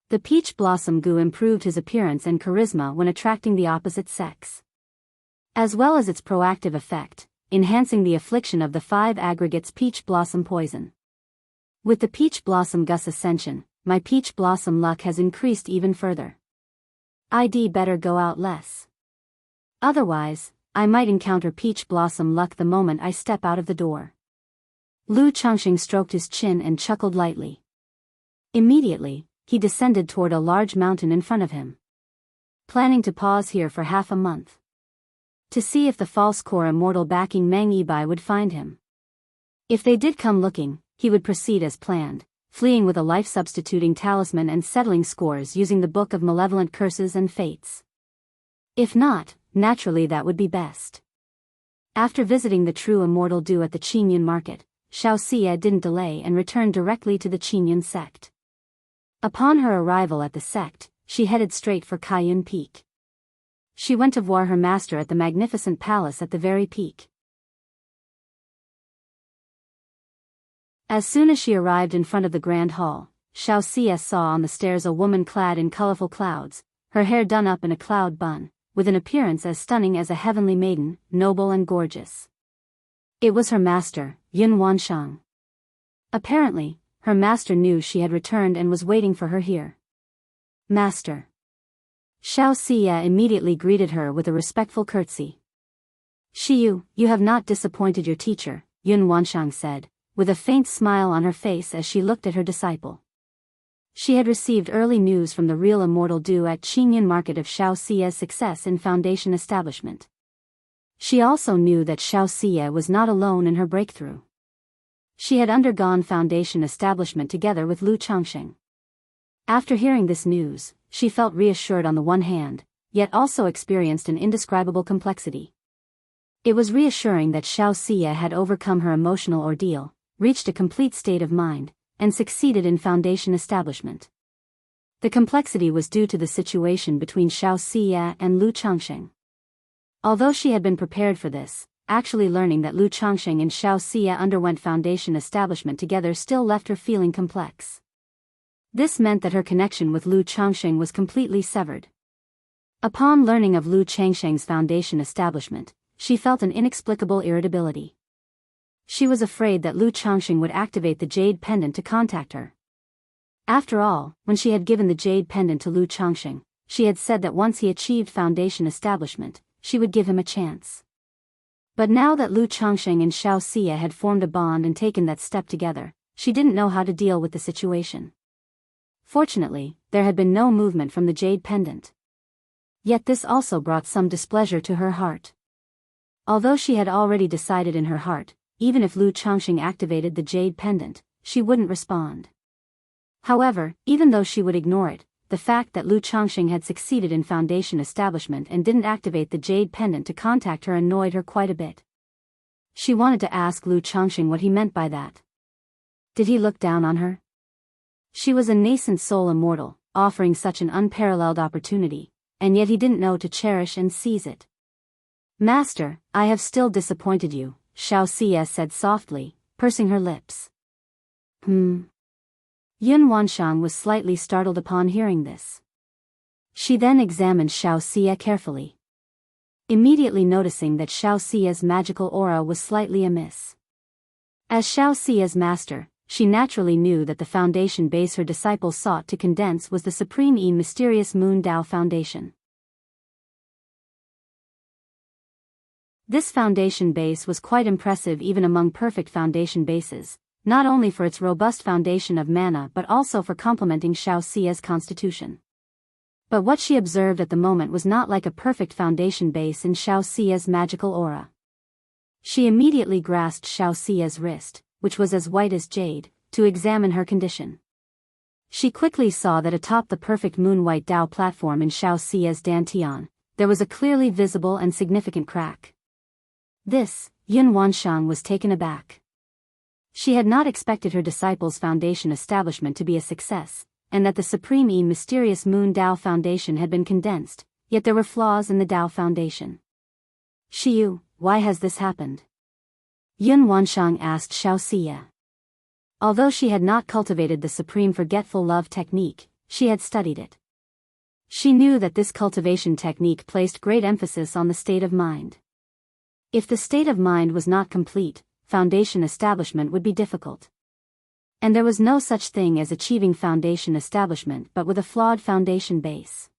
The peach blossom goo improved his appearance and charisma when attracting the opposite sex. As well as its proactive effect, enhancing the affliction of the 5 aggregates peach blossom poison. With the peach blossom gus ascension, my peach blossom luck has increased even further. I'd better go out less. Otherwise, I might encounter peach blossom luck the moment I step out of the door. Lu Changxing stroked his chin and chuckled lightly. Immediately, he descended toward a large mountain in front of him. Planning to pause here for half a month. To see if the false core immortal backing Meng Yibai would find him. If they did come looking, he would proceed as planned, fleeing with a life-substituting talisman and settling scores using the Book of Malevolent Curses and Fates. If not, naturally that would be best. After visiting the true immortal Du at the Qingyun market, Xianxia didn't delay and returned directly to the Qingyun sect. Upon her arrival at the sect, she headed straight for Kaiyun Peak. She went to voir her master at the magnificent palace at the very peak. As soon as she arrived in front of the grand hall, Xianxia saw on the stairs a woman clad in colorful clouds, her hair done up in a cloud bun, with an appearance as stunning as a heavenly maiden, noble and gorgeous. It was her master, Yun Wanshang. Apparently, her master knew she had returned and was waiting for her here. Master. Xianxia immediately greeted her with a respectful curtsy. Shiyu, you have not disappointed your teacher, Yun Wanshang said, with a faint smile on her face as she looked at her disciple. She had received early news from the real immortal Du at Qingyun market of Xiaoxia's success in foundation establishment. She also knew that Xiaoxia was not alone in her breakthrough. She had undergone foundation establishment together with Lu Changxing. After hearing this news, she felt reassured on the one hand, yet also experienced an indescribable complexity. It was reassuring that Xiaoxia had overcome her emotional ordeal, reached a complete state of mind, and succeeded in foundation establishment. The complexity was due to the situation between Xiaoxia and Lu Changxing. Although she had been prepared for this, actually learning that Lu Changxing and Xiaoxia underwent foundation establishment together still left her feeling complex. This meant that her connection with Lu Changxing was completely severed. Upon learning of Lu Changxing's foundation establishment, she felt an inexplicable irritability. She was afraid that Lu Changxing would activate the jade pendant to contact her. After all, when she had given the jade pendant to Lu Changxing, she had said that once he achieved foundation establishment, she would give him a chance. But now that Lu Changxing and Xiaoxia had formed a bond and taken that step together, she didn't know how to deal with the situation. Fortunately, there had been no movement from the jade pendant. Yet this also brought some displeasure to her heart. Although she had already decided in her heart, even if Lu Changxing activated the jade pendant, she wouldn't respond. However, even though she would ignore it, the fact that Lu Changxing had succeeded in foundation establishment and didn't activate the jade pendant to contact her annoyed her quite a bit. She wanted to ask Lu Changxing what he meant by that. Did he look down on her? She was a nascent soul immortal, offering such an unparalleled opportunity, and yet he didn't know to cherish and seize it. Master, I have still disappointed you, Xiaoxia said softly, pursing her lips. Yun Wanshang was slightly startled upon hearing this. She then examined Xiaoxia carefully. Immediately noticing that Xiaoxia's magical aura was slightly amiss. As Xiaoxia's master, she naturally knew that the foundation base her disciple sought to condense was the supreme mysterious Moon Dao Foundation. This foundation base was quite impressive even among perfect foundation bases, not only for its robust foundation of mana but also for complementing Xiaoxia's constitution. But what she observed at the moment was not like a perfect foundation base in Xiaoxia's magical aura. She immediately grasped Xiaoxia's wrist, which was as white as jade, to examine her condition. She quickly saw that atop the perfect moon-white Dao platform in Xiaoxia's dantian, there was a clearly visible and significant crack. This, Yun Wanshang was taken aback. She had not expected her disciple's foundation establishment to be a success, and that the supreme mysterious Moon Dao Foundation had been condensed, yet there were flaws in the Dao Foundation. Xiu, why has this happened? Yun Wanshang asked Xiaoxia. Although she had not cultivated the supreme forgetful love technique, she had studied it. She knew that this cultivation technique placed great emphasis on the state of mind. If the state of mind was not complete, foundation establishment would be difficult. And there was no such thing as achieving foundation establishment but with a flawed foundation base.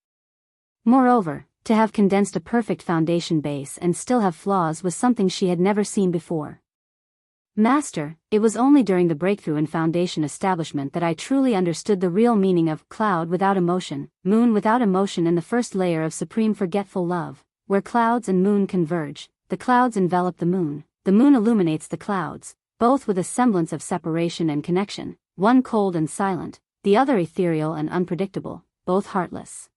Moreover, to have condensed a perfect foundation base and still have flaws was something she had never seen before. Master, it was only during the breakthrough in foundation establishment that I truly understood the real meaning of cloud without emotion, moon without emotion in the first layer of supreme forgetful love, where clouds and moon converge, the clouds envelop the moon illuminates the clouds, both with a semblance of separation and connection, one cold and silent, the other ethereal and unpredictable, both heartless.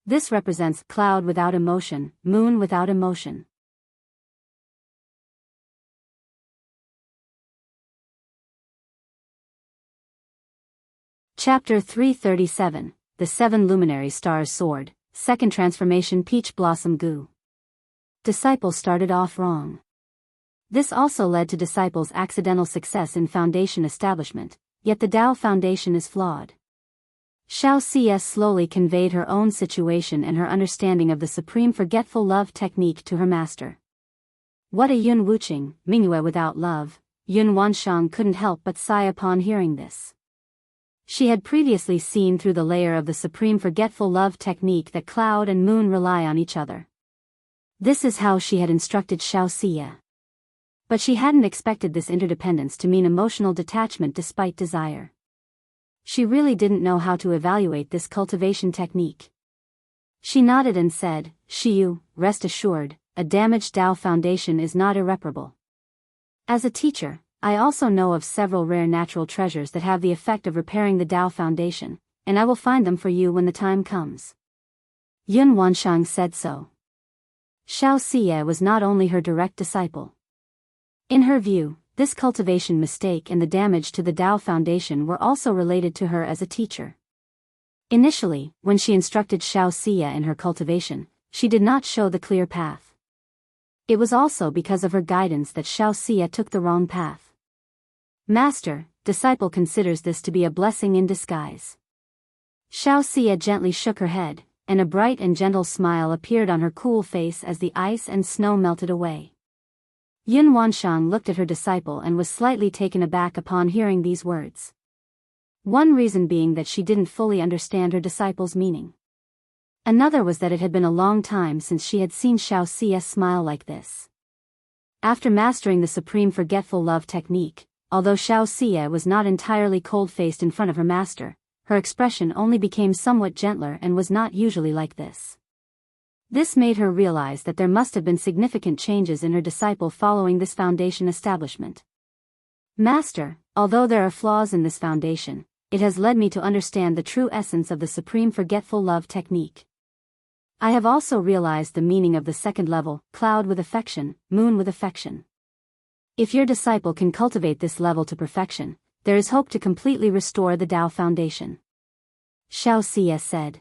This represents cloud without emotion, moon without emotion. Chapter 337, The Seven Luminary Stars Sword, Second Transformation Peach Blossom Gu. Disciple started off wrong. This also led to disciple's accidental success in foundation establishment, yet the Dao Foundation is flawed. Xiaoxia slowly conveyed her own situation and her understanding of the supreme forgetful love technique to her master. What a Yun Wuqing, Mingyue without love, Yun Wanshang couldn't help but sigh upon hearing this. She had previously seen through the layer of the supreme forgetful love technique that cloud and moon rely on each other. This is how she had instructed Xiaoxia. But she hadn't expected this interdependence to mean emotional detachment despite desire. She really didn't know how to evaluate this cultivation technique. She nodded and said, Xiu, rest assured, a damaged Dao foundation is not irreparable. As a teacher, I also know of several rare natural treasures that have the effect of repairing the Dao foundation, and I will find them for you when the time comes. Yun Wanshang said so. Xiaoxia was not only her direct disciple. In her view, this cultivation mistake and the damage to the Dao Foundation were also related to her as a teacher. Initially, when she instructed Xiaoxia in her cultivation, she did not show the clear path. It was also because of her guidance that Xiaoxia took the wrong path. Master, disciple considers this to be a blessing in disguise. Xiaoxia gently shook her head, and a bright and gentle smile appeared on her cool face as the ice and snow melted away. Yun Wanshang looked at her disciple and was slightly taken aback upon hearing these words. One reason being that she didn't fully understand her disciple's meaning. Another was that it had been a long time since she had seen Xiaoxia smile like this. After mastering the supreme forgetful love technique, although Xiaoxia was not entirely cold-faced in front of her master, her expression only became somewhat gentler and was not usually like this. This made her realize that there must have been significant changes in her disciple following this foundation establishment. Master, although there are flaws in this foundation, it has led me to understand the true essence of the supreme forgetful love technique. I have also realized the meaning of the second level, cloud with affection, moon with affection. If your disciple can cultivate this level to perfection, there is hope to completely restore the Dao Foundation. Xiaoxia said.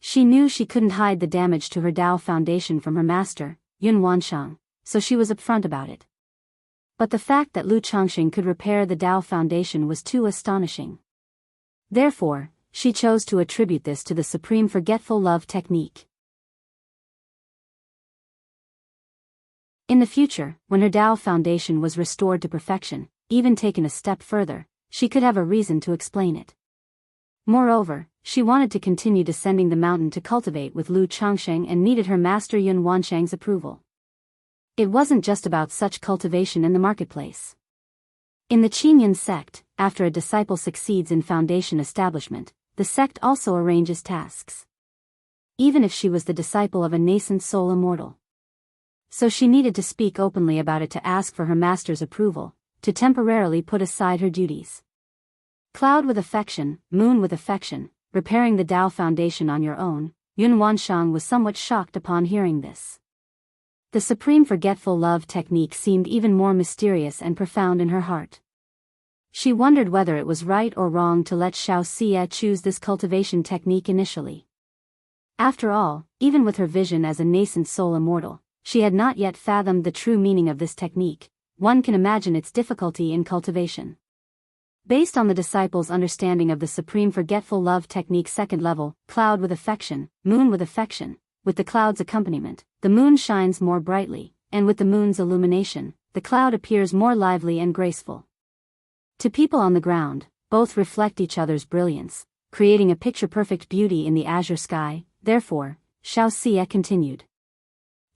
She knew she couldn't hide the damage to her Dao Foundation from her master, Yun Wanshang, so she was upfront about it. But the fact that Lu Changxing could repair the Dao Foundation was too astonishing. Therefore, she chose to attribute this to the supreme forgetful love technique. In the future, when her Dao Foundation was restored to perfection, even taken a step further, she could have a reason to explain it. Moreover, she wanted to continue descending the mountain to cultivate with Lu Changxing and needed her master Yun Wanshang's approval. It wasn't just about such cultivation in the marketplace. In the Qinyan sect, after a disciple succeeds in foundation establishment, the sect also arranges tasks. even if she was the disciple of a nascent soul immortal. So she needed to speak openly about it, to ask for her master's approval, to temporarily put aside her duties. Cloud with affection, moon with affection, repairing the Tao foundation on your own. Yun Wanshang was somewhat shocked upon hearing this. The supreme forgetful love technique seemed even more mysterious and profound in her heart. She wondered whether it was right or wrong to let Xianxia choose this cultivation technique initially. After all, even with her vision as a nascent soul immortal, she had not yet fathomed the true meaning of this technique. One can imagine its difficulty in cultivation. Based on the disciple's understanding of the supreme forgetful love technique second level, cloud with affection, moon with affection, with the cloud's accompaniment, the moon shines more brightly, and with the moon's illumination, the cloud appears more lively and graceful. To people on the ground, both reflect each other's brilliance, creating a picture-perfect beauty in the azure sky. Therefore, Xianxia continued.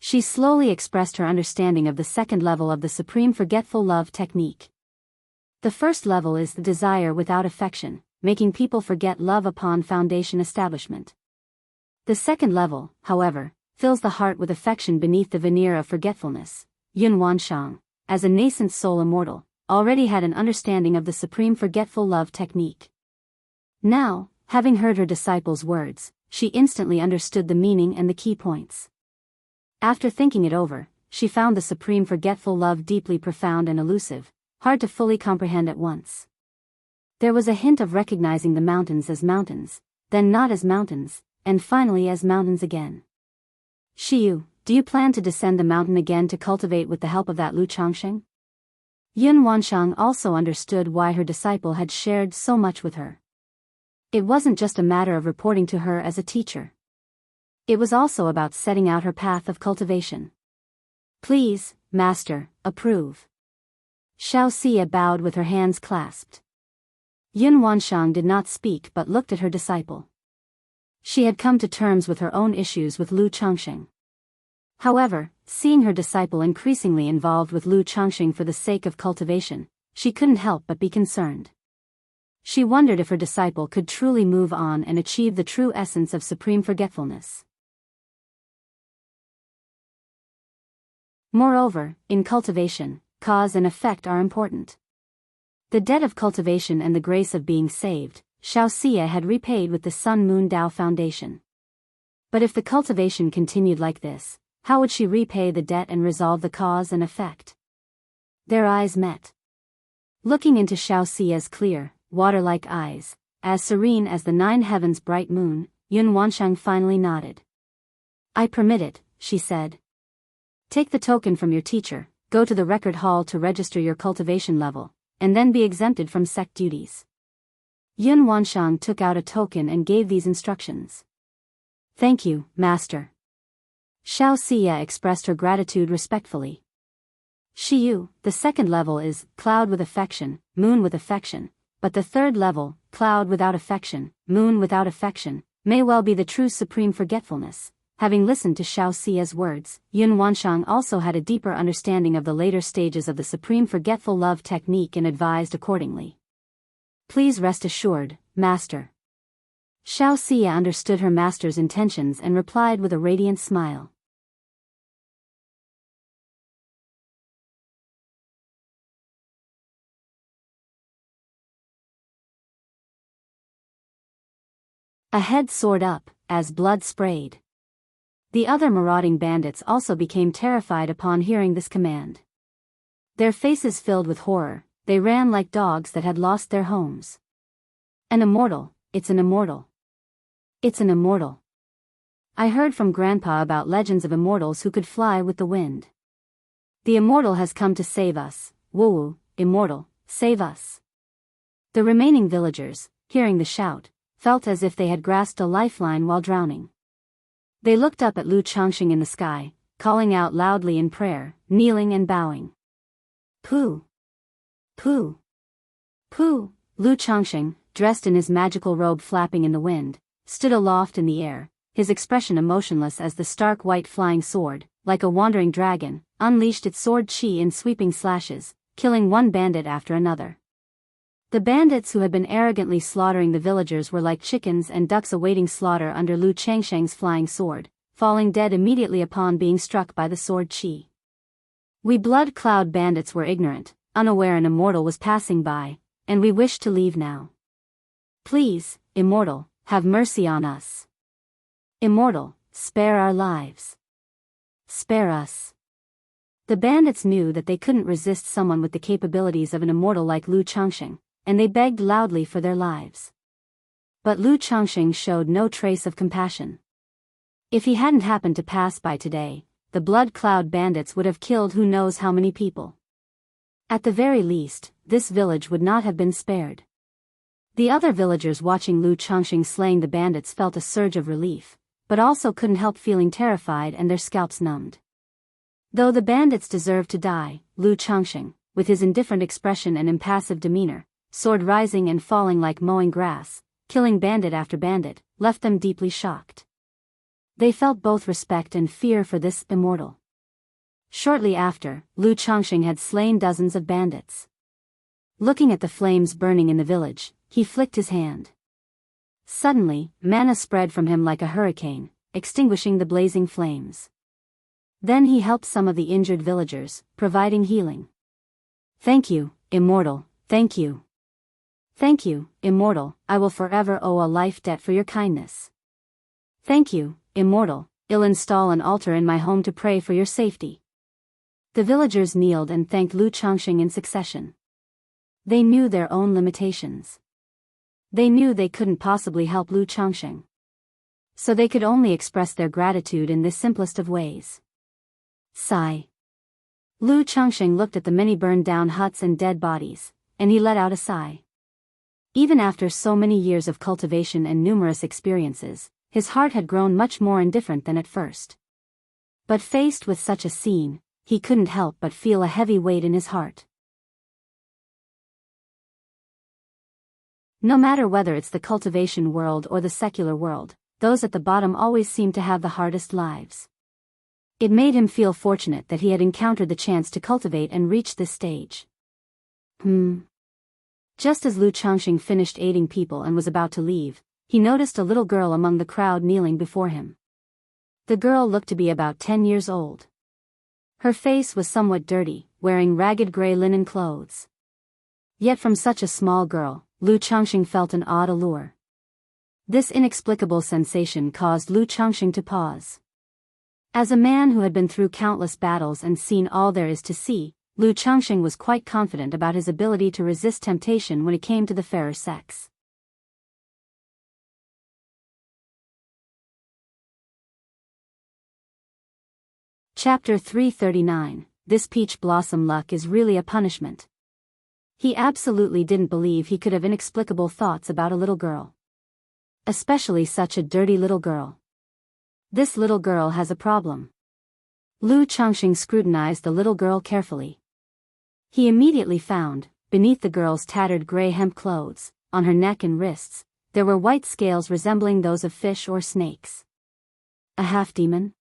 She slowly expressed her understanding of the second level of the supreme forgetful love technique. The first level is the desire without affection, making people forget love upon foundation establishment. The second level, however, fills the heart with affection beneath the veneer of forgetfulness. Yun Wanshang, as a nascent soul immortal, already had an understanding of the supreme forgetful love technique. Now, having heard her disciple's words, she instantly understood the meaning and the key points. After thinking it over, she found the supreme forgetful love deeply profound and elusive, hard to fully comprehend at once. There was a hint of recognizing the mountains as mountains, then not as mountains, and finally as mountains again. Shiyu, do you plan to descend the mountain again to cultivate with the help of that Lu Changsheng? Yun Wanshang also understood why her disciple had shared so much with her. It wasn't just a matter of reporting to her as a teacher. It was also about setting out her path of cultivation. Please, Master, approve. Xianxia bowed with her hands clasped. Yun Wanshang did not speak but looked at her disciple. She had come to terms with her own issues with Lu Changsheng. However, seeing her disciple increasingly involved with Lu Changsheng for the sake of cultivation, she couldn't help but be concerned. She wondered if her disciple could truly move on and achieve the true essence of supreme forgetfulness. Moreover, in cultivation, cause and effect are important. The debt of cultivation and the grace of being saved, Xianxia had repaid with the Sun-Moon Tao Foundation. But if the cultivation continued like this, how would she repay the debt and resolve the cause and effect? Their eyes met. Looking into Xianxia's clear, water-like eyes, as serene as the 9 heavens' bright moon, Yun Wanshang finally nodded. I permit it, she said. Take the token from your teacher, go to the record hall to register your cultivation level, and then be exempted from sect duties. Yun Wanshang took out a token and gave these instructions. Thank you, Master. Xianxia expressed her gratitude respectfully. Shiyu, the second level is cloud with affection, moon with affection, but the third level, cloud without affection, moon without affection, may well be the true supreme forgetfulness. Having listened to Xianxia's words, Yun Wanshang also had a deeper understanding of the later stages of the supreme forgetful love technique and advised accordingly. Please rest assured, Master. Xianxia understood her master's intentions and replied with a radiant smile. A head soared up, as blood sprayed. The other marauding bandits also became terrified upon hearing this command. Their faces filled with horror, they ran like dogs that had lost their homes. An immortal, it's an immortal. It's an immortal. I heard from Grandpa about legends of immortals who could fly with the wind. The immortal has come to save us. Woo, immortal, save us. The remaining villagers, hearing the shout, felt as if they had grasped a lifeline while drowning. They looked up at Lu Changsheng in the sky, calling out loudly in prayer, kneeling and bowing. Pooh! Pooh! Pooh! Lu Changsheng, dressed in his magical robe flapping in the wind, stood aloft in the air, his expression emotionless as the stark white flying sword, like a wandering dragon, unleashed its sword chi in sweeping slashes, killing one bandit after another. The bandits who had been arrogantly slaughtering the villagers were like chickens and ducks awaiting slaughter under Lu Changsheng's flying sword, falling dead immediately upon being struck by the sword chi. We Blood Cloud bandits were ignorant, unaware an Immortal was passing by, and we wished to leave now. Please, Immortal, have mercy on us. Immortal, spare our lives. Spare us. The bandits knew that they couldn't resist someone with the capabilities of an Immortal like Lu Changsheng, and they begged loudly for their lives. But Lu Changsheng showed no trace of compassion. If he hadn't happened to pass by today, the Blood Cloud bandits would have killed who knows how many people. At the very least, this village would not have been spared. The other villagers watching Lu Changsheng slaying the bandits felt a surge of relief, but also couldn't help feeling terrified and their scalps numbed. Though the bandits deserved to die, Lu Changsheng, with his indifferent expression and impassive demeanor, sword rising and falling like mowing grass, killing bandit after bandit, left them deeply shocked. They felt both respect and fear for this Immortal. Shortly after, Lu Changsheng had slain dozens of bandits. Looking at the flames burning in the village, he flicked his hand. Suddenly, mana spread from him like a hurricane, extinguishing the blazing flames. Then he helped some of the injured villagers, providing healing. Thank you, Immortal, thank you. Thank you, Immortal, I will forever owe a life debt for your kindness. Thank you, Immortal, I'll install an altar in my home to pray for your safety. The villagers kneeled and thanked Lu Changsheng in succession. They knew their own limitations. They knew they couldn't possibly help Lu Changsheng. So they could only express their gratitude in the simplest of ways. Sigh. Lu Changsheng looked at the many burned-down huts and dead bodies, and he let out a sigh. Even after so many years of cultivation and numerous experiences, his heart had grown much more indifferent than at first. But faced with such a scene, he couldn't help but feel a heavy weight in his heart. No matter whether it's the cultivation world or the secular world, those at the bottom always seem to have the hardest lives. It made him feel fortunate that he had encountered the chance to cultivate and reach this stage. Just as Lu Changsheng finished aiding people and was about to leave, he noticed a little girl among the crowd kneeling before him. The girl looked to be about 10 years old. Her face was somewhat dirty, wearing ragged gray linen clothes. Yet from such a small girl, Lu Changsheng felt an odd allure. This inexplicable sensation caused Lu Changsheng to pause. As a man who had been through countless battles and seen all there is to see, Lu Changsheng was quite confident about his ability to resist temptation when it came to the fairer sex. Chapter 339, This Peach Blossom Luck is Really a Punishment. He absolutely didn't believe he could have inexplicable thoughts about a little girl. Especially such a dirty little girl. This little girl has a problem. Lu Changsheng scrutinized the little girl carefully. He immediately found, beneath the girl's tattered gray hemp clothes, on her neck and wrists, there were white scales resembling those of fish or snakes. A half-demon?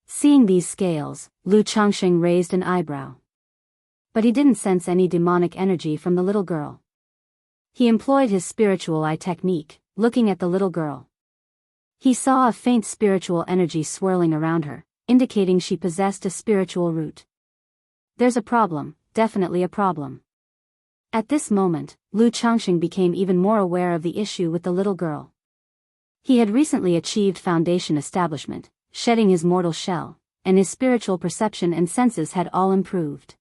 Seeing these scales, Lu Changsheng raised an eyebrow. But he didn't sense any demonic energy from the little girl. He employed his spiritual eye technique, looking at the little girl. He saw a faint spiritual energy swirling around her, indicating she possessed a spiritual root. There's a problem, definitely a problem. At this moment, Lu Changsheng became even more aware of the issue with the little girl. He had recently achieved foundation establishment, shedding his mortal shell, and his spiritual perception and senses had all improved.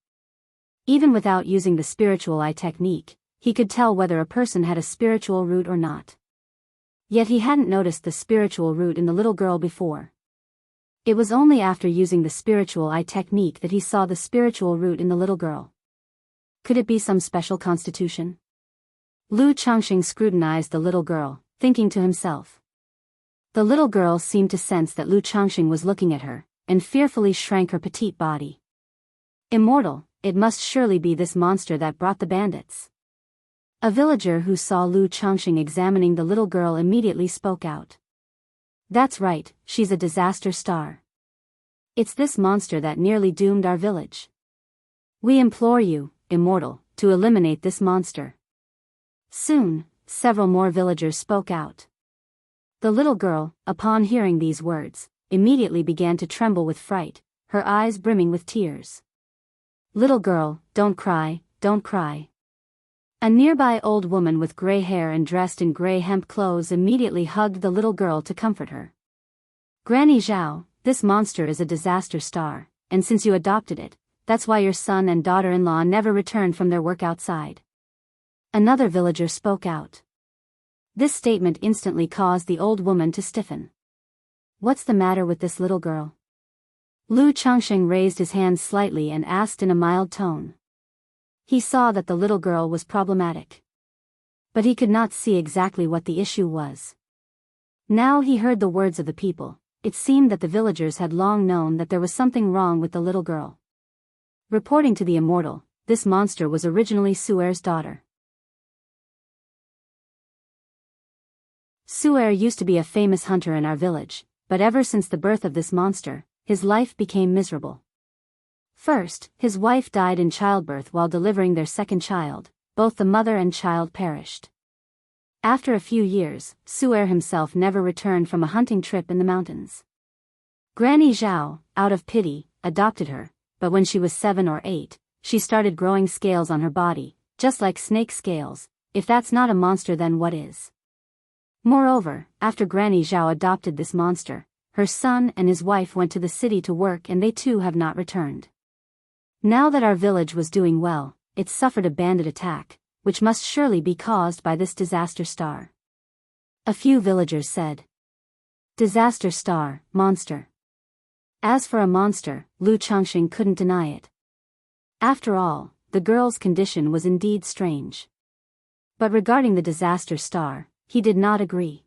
Even without using the spiritual eye technique, he could tell whether a person had a spiritual root or not. Yet he hadn't noticed the spiritual root in the little girl before. It was only after using the spiritual eye technique that he saw the spiritual root in the little girl. Could it be some special constitution? Lu Changsheng scrutinized the little girl, thinking to himself. The little girl seemed to sense that Lu Changsheng was looking at her, and fearfully shrank her petite body. Immortal, it must surely be this monster that brought the bandits. A villager who saw Lu Changsheng examining the little girl immediately spoke out. That's right, she's a disaster star. It's this monster that nearly doomed our village. We implore you, Immortal, to eliminate this monster. Soon, several more villagers spoke out. The little girl, upon hearing these words, immediately began to tremble with fright, her eyes brimming with tears. "Little girl, don't cry, don't cry." A nearby old woman with gray hair and dressed in gray hemp clothes immediately hugged the little girl to comfort her. "Granny Zhao, this monster is a disaster star, and since you adopted it, that's why your son and daughter-in-law never returned from their work outside." Another villager spoke out. This statement instantly caused the old woman to stiffen. "What's the matter with this little girl?" Lu Changsheng raised his hands slightly and asked in a mild tone. He saw that the little girl was problematic, but he could not see exactly what the issue was. Now he heard the words of the people. It seemed that the villagers had long known that there was something wrong with the little girl. Reporting to the Immortal, this monster was originally Suer's daughter. Suer used to be a famous hunter in our village, but ever since the birth of this monster, his life became miserable. First, his wife died in childbirth while delivering their second child. Both the mother and child perished. After a few years, Suer himself never returned from a hunting trip in the mountains. Granny Zhao, out of pity, adopted her, but when she was 7 or 8, she started growing scales on her body, just like snake scales. If that's not a monster, then what is? Moreover, after Granny Zhao adopted this monster, her son and his wife went to the city to work and they too have not returned. Now that our village was doing well, it suffered a bandit attack, which must surely be caused by this disaster star. A few villagers said. Disaster star, monster. As for a monster, Lu Changxing couldn't deny it. After all, the girl's condition was indeed strange. But regarding the disaster star, he did not agree.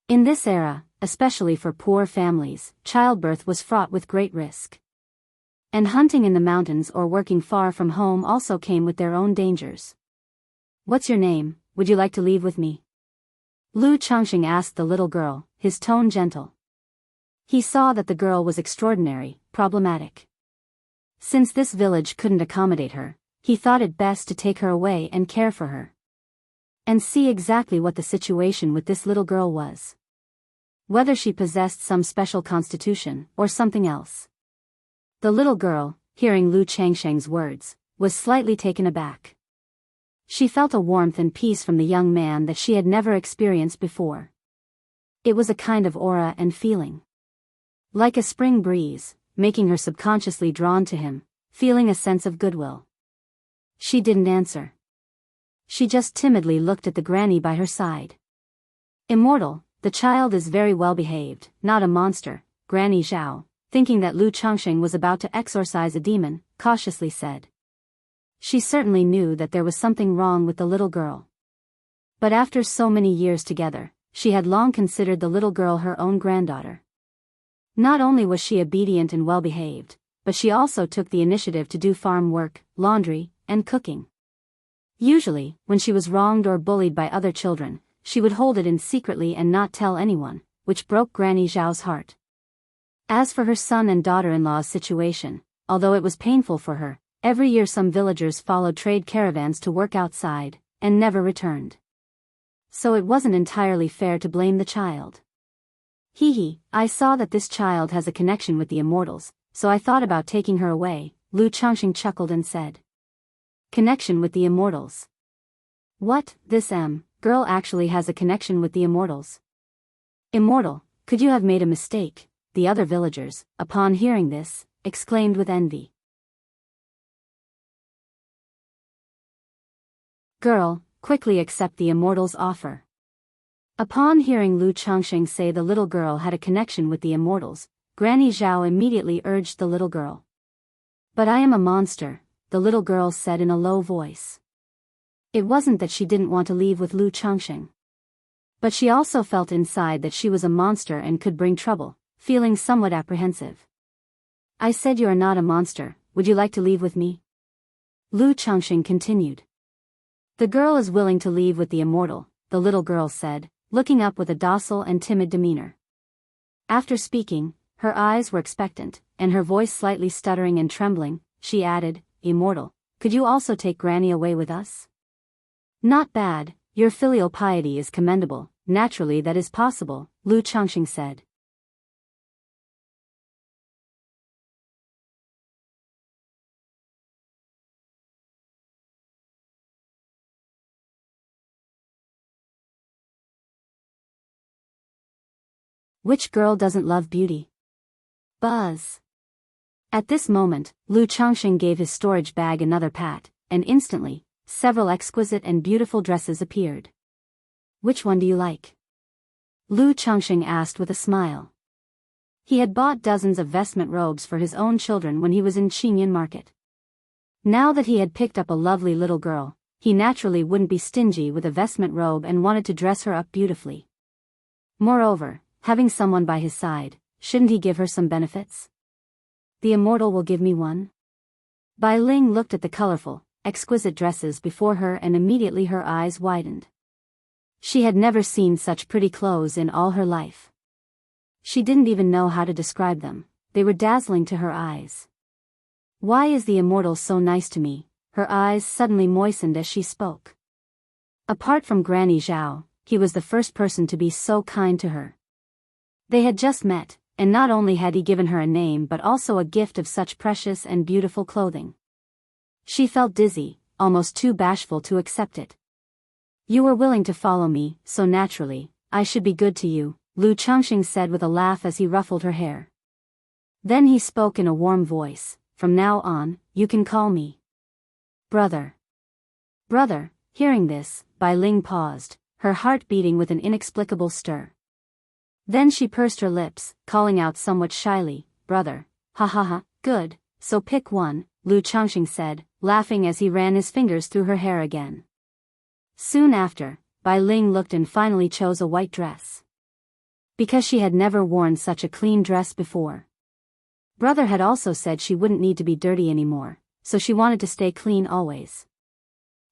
In this era, especially for poor families, childbirth was fraught with great risk. And hunting in the mountains or working far from home also came with their own dangers. "What's your name? Would you like to leave with me?" Lu Changxing asked the little girl, his tone gentle. He saw that the girl was extraordinary, problematic. Since this village couldn't accommodate her, he thought it best to take her away and care for her. And see exactly what the situation with this little girl was. Whether she possessed some special constitution or something else. The little girl, hearing Lu Changsheng's words, was slightly taken aback. She felt a warmth and peace from the young man that she had never experienced before. It was a kind of aura and feeling. Like a spring breeze, making her subconsciously drawn to him, feeling a sense of goodwill. She didn't answer. She just timidly looked at the granny by her side. "Immortal, the child is very well behaved, not a monster," Granny Zhao, thinking that Lu Changxing was about to exorcise a demon, cautiously said. She certainly knew that there was something wrong with the little girl. But after so many years together, she had long considered the little girl her own granddaughter. Not only was she obedient and well-behaved, but she also took the initiative to do farm work, laundry, and cooking. Usually, when she was wronged or bullied by other children, she would hold it in secretly and not tell anyone, which broke Granny Zhao's heart. As for her son and daughter-in-law's situation, although it was painful for her, every year some villagers followed trade caravans to work outside, and never returned. So it wasn't entirely fair to blame the child. I saw that this child has a connection with the Immortals, so I thought about taking her away," Lu Changxing chuckled and said. "Connection with the Immortals? What, this girl actually has a connection with the Immortals?" "Immortal, could you have made a mistake?" The other villagers, upon hearing this, exclaimed with envy. "Girl, quickly accept the Immortal's offer." Upon hearing Lu Changxing say the little girl had a connection with the Immortals, Granny Zhao immediately urged the little girl. "But I am a monster," the little girl said in a low voice. It wasn't that she didn't want to leave with Lu Changxing. But she also felt inside that she was a monster and could bring trouble, feeling somewhat apprehensive. "I said you are not a monster, would you like to leave with me?" Lu Changxing continued. "The girl is willing to leave with the Immortal," the little girl said, looking up with a docile and timid demeanor. After speaking, her eyes were expectant, and her voice slightly stuttering and trembling, she added, "Immortal, could you also take Granny away with us?" Not bad, your filial piety is commendable, naturally that is possible, Lu Changxing said. Which girl doesn't love beauty? Buzz. At this moment, Lu Changxing gave his storage bag another pat, and instantly, several exquisite and beautiful dresses appeared. Which one do you like? Lu Changxing asked with a smile. He had bought dozens of vestment robes for his own children when he was in Qingyan Market. Now that he had picked up a lovely little girl, he naturally wouldn't be stingy with a vestment robe and wanted to dress her up beautifully. Moreover, having someone by his side, shouldn't he give her some benefits? The Immortal will give me one? Bai Ling looked at the colorful, exquisite dresses before her and immediately her eyes widened. She had never seen such pretty clothes in all her life. She didn't even know how to describe them, they were dazzling to her eyes. Why is the Immortal so nice to me? Her eyes suddenly moistened as she spoke. Apart from Granny Zhao, he was the first person to be so kind to her. They had just met, and not only had he given her a name but also a gift of such precious and beautiful clothing. She felt dizzy, almost too bashful to accept it. You were willing to follow me, so naturally, I should be good to you, Lu Changxing said with a laugh as he ruffled her hair. Then he spoke in a warm voice, from now on, you can call me brother. Brother, hearing this, Bai Ling paused, her heart beating with an inexplicable stir. Then she pursed her lips, calling out somewhat shyly, brother, ha ha ha, good, so pick one, Lu Changxing said, laughing as he ran his fingers through her hair again. Soon after, Bai Ling looked and finally chose a white dress. Because she had never worn such a clean dress before. Brother had also said she wouldn't need to be dirty anymore, so she wanted to stay clean always.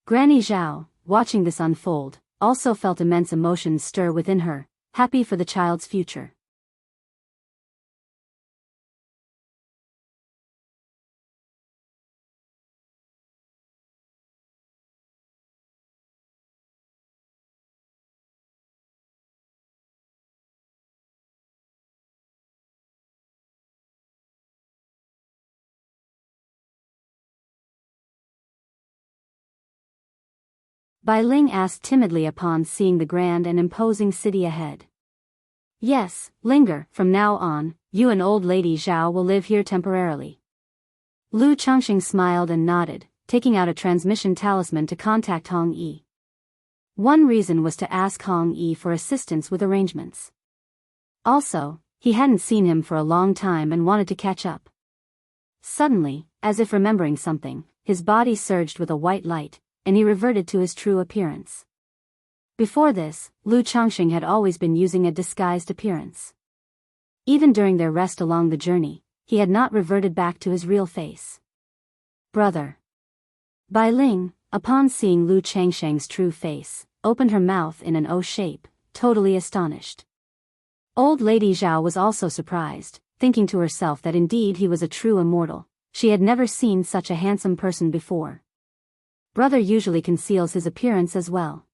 Granny Zhao, watching this unfold, also felt immense emotions stir within her, happy for the child's future. Bai Ling asked timidly upon seeing the grand and imposing city ahead. Yes, linger, from now on, you and old lady Zhao will live here temporarily. Lu Changxing smiled and nodded, taking out a transmission talisman to contact Hong Yi. One reason was to ask Hong Yi for assistance with arrangements. Also, he hadn't seen him for a long time and wanted to catch up. Suddenly, as if remembering something, his body surged with a white light, and he reverted to his true appearance. Before this, Lu Changxing had always been using a disguised appearance. Even during their rest along the journey, he had not reverted back to his real face. Brother. Bai Ling, upon seeing Lu Changxing's true face, opened her mouth in an O shape, totally astonished. Old Lady Zhao was also surprised, thinking to herself that indeed he was a true immortal. She had never seen such a handsome person before. Brother usually conceals his appearance as well.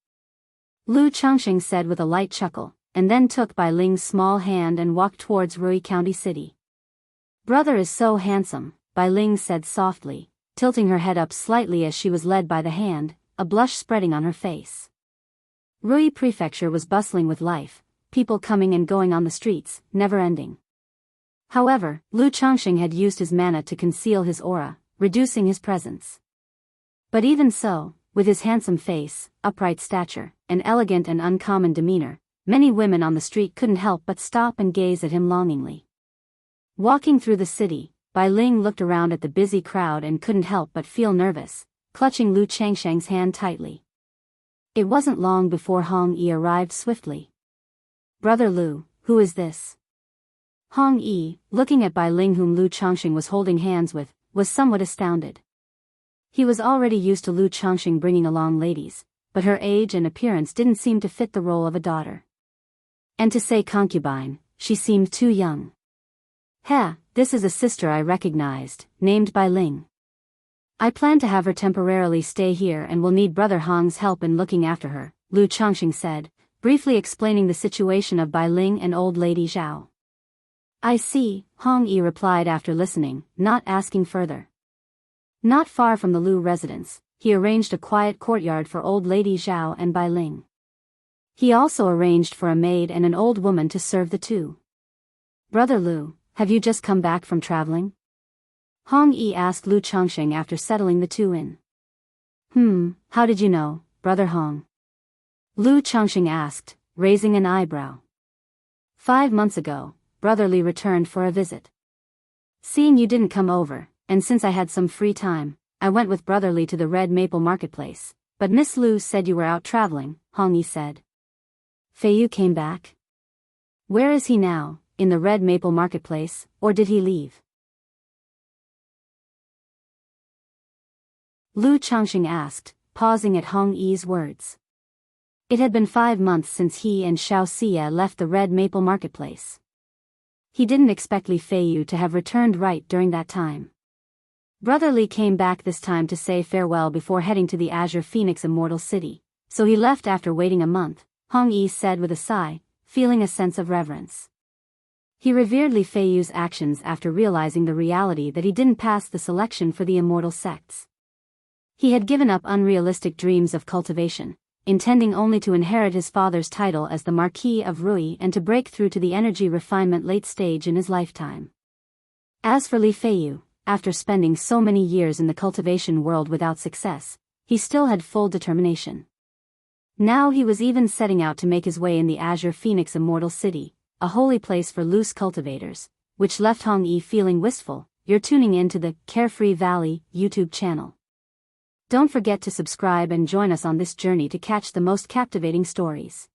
Lu Changxing said with a light chuckle, and then took Bai Ling's small hand and walked towards Rui County City. Brother is so handsome, Bai Ling said softly, tilting her head up slightly as she was led by the hand, a blush spreading on her face. Rui Prefecture was bustling with life, people coming and going on the streets, never ending. However, Lu Changxing had used his mana to conceal his aura, reducing his presence. But even so, with his handsome face, upright stature, and elegant and uncommon demeanor, many women on the street couldn't help but stop and gaze at him longingly. Walking through the city, Bai Ling looked around at the busy crowd and couldn't help but feel nervous, clutching Lu Changxing's hand tightly. It wasn't long before Hong Yi arrived swiftly. Brother Lu, who is this? Hong Yi, looking at Bai Ling whom Lu Changxing was holding hands with, was somewhat astounded. He was already used to Lu Changxing bringing along ladies, but her age and appearance didn't seem to fit the role of a daughter. And to say concubine, she seemed too young. This is a sister I recognized, named Bai Ling. I plan to have her temporarily stay here and will need Brother Hong's help in looking after her, Lu Chongqing said, briefly explaining the situation of Bai Ling and old lady Zhao. I see, Hong Yi replied after listening, not asking further. Not far from the Lu residence, he arranged a quiet courtyard for old lady Zhao and Bai Ling. He also arranged for a maid and an old woman to serve the two. Brother Lu, have you just come back from traveling? Hong Yi asked Lu Chongqing after settling the two in. How did you know, Brother Hong? Lu Chongqing asked, raising an eyebrow. 5 months ago, Brother Li returned for a visit. Seeing you didn't come over, and since I had some free time, I went with Brother Li to the Red Maple Marketplace, but Miss Lu said you were out traveling, Hong Yi said. Fei Yu came back? Where is he now, in the Red Maple Marketplace, or did he leave? Lu Chongqing asked, pausing at Hong Yi's words. It had been 5 months since he and Xiao Xia left the Red Maple Marketplace. He didn't expect Li Feiyu to have returned right during that time. Brother Li came back this time to say farewell before heading to the Azure Phoenix Immortal City, so he left after waiting a month, Hong Yi said with a sigh, feeling a sense of reverence. He revered Li Feiyu's actions after realizing the reality that he didn't pass the selection for the immortal sects. He had given up unrealistic dreams of cultivation, intending only to inherit his father's title as the Marquis of Rui and to break through to the energy refinement late stage in his lifetime. As for Li Feiyu, after spending so many years in the cultivation world without success, he still had full determination. Now he was even setting out to make his way in the Azure Phoenix Immortal City, a holy place for loose cultivators, which left Hong Yi feeling wistful. You're tuning in to the Carefree Valley YouTube channel. Don't forget to subscribe and join us on this journey to catch the most captivating stories.